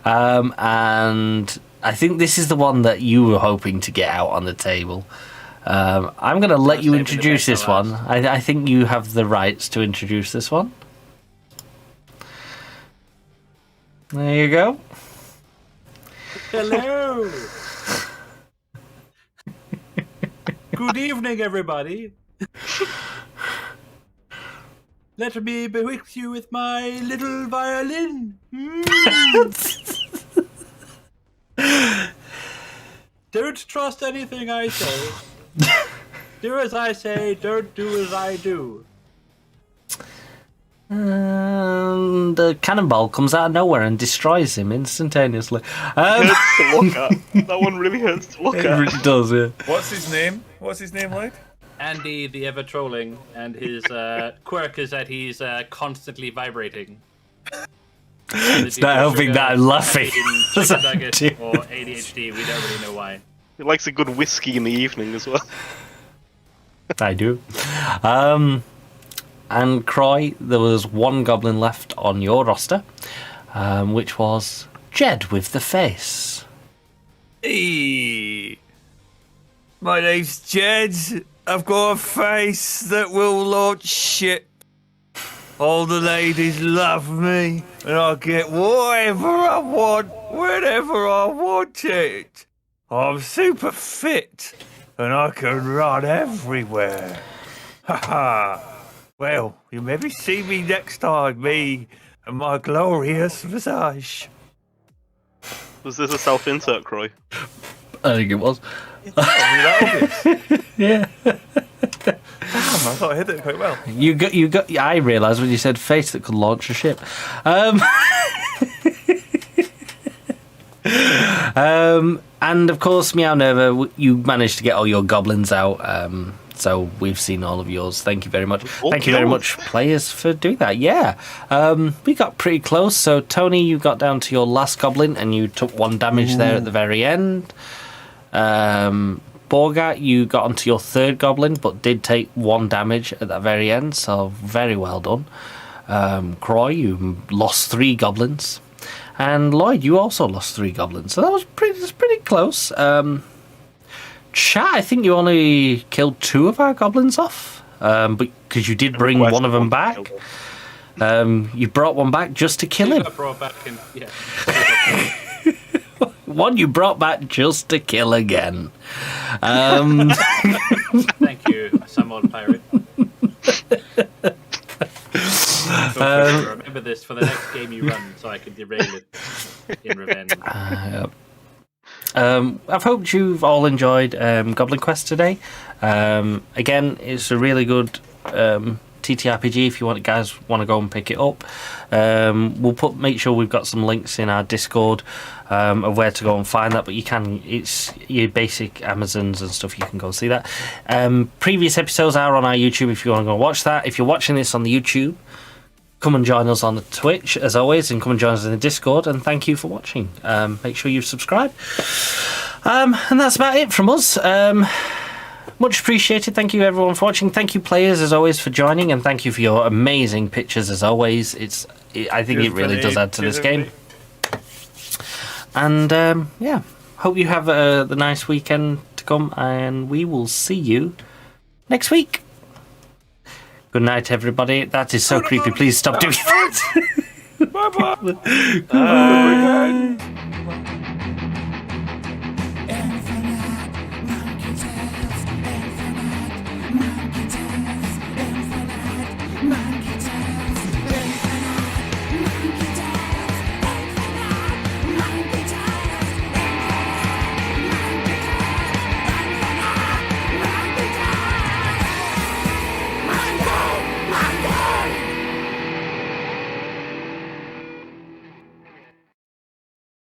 And I think this is the one that you were hoping to get out on the table. I'm going to let you introduce this one. I think you have the rights to introduce this one. There you go. Hello. Good evening, everybody. Let me bewitch you with my little violin. Don't trust anything I say. Do as I say, don't do as I do. And the cannonball comes out of nowhere and destroys him instantaneously. Hurts to look at. That one really hurts to look It at. really does, yeah. What's his name? What's his name, Lloyd? Andy, the ever trolling, and his quirk is that he's constantly vibrating. It's not helping that I'm laughing. Chicken nugget or ADHD, we don't really know why. He likes a good whiskey in the evening as well. I do. And Croy, there was 1 goblin left on your roster, which was Jed with the face. Hey, my name's Jed. I've got a face that will launch shit. All the ladies love me, and I get whatever I want, whenever I want it. I'm super fit, and I can run everywhere. Ha. Well, you maybe see me next time, me and my glorious visage. Was this a self-insert, Croy? I think it was. Yeah. Damn, I thought I hit it quite well. You got. I realised when you said face that could launch a ship. And of course, Meow Nova, you managed to get all your goblins out. So we've seen all of yours. Thank you very much. Thank you very much, players, for doing that. Yeah, we got pretty close. So Tony, you got down to your last goblin, and you took 1 damage there at the very end. Borgat, you got onto your 3rd goblin, but did take 1 damage at that very end. So very well done. Croy, you lost 3 goblins, and Lloyd, you also lost 3 goblins. So that was pretty close. Chat, I think you only killed 2 of our goblins off, but because you did bring one of them back. You brought one back just to kill him. Brought back in, yeah. One you brought back just to kill again. Thank you, Samuel Pirate. Remember this for the next game you run, so I can derail it in revenge. I've hoped you've all enjoyed Goblin Quest today. Again, it's a really good TTRPG if you guys want to go and pick it up. We'll make sure we've got some links in our Discord of where to go and find that, but it's your basic Amazons and stuff, you can go see that. Previous episodes are on our YouTube if you want to go watch that. If you're watching this on the YouTube, come and join us on the Twitch, as always, and come and join us in the Discord, and thank you for watching. Make sure you subscribe. And that's about it from us. Much appreciated. Thank you, everyone, for watching. Thank you, players, as always, for joining, and thank you for your amazing pictures, as always. I think it really does add to this game. And, yeah, hope you have the nice weekend to come, and we will see you next week. Good night, everybody. That is so creepy. Please stop doing that. Bye-bye.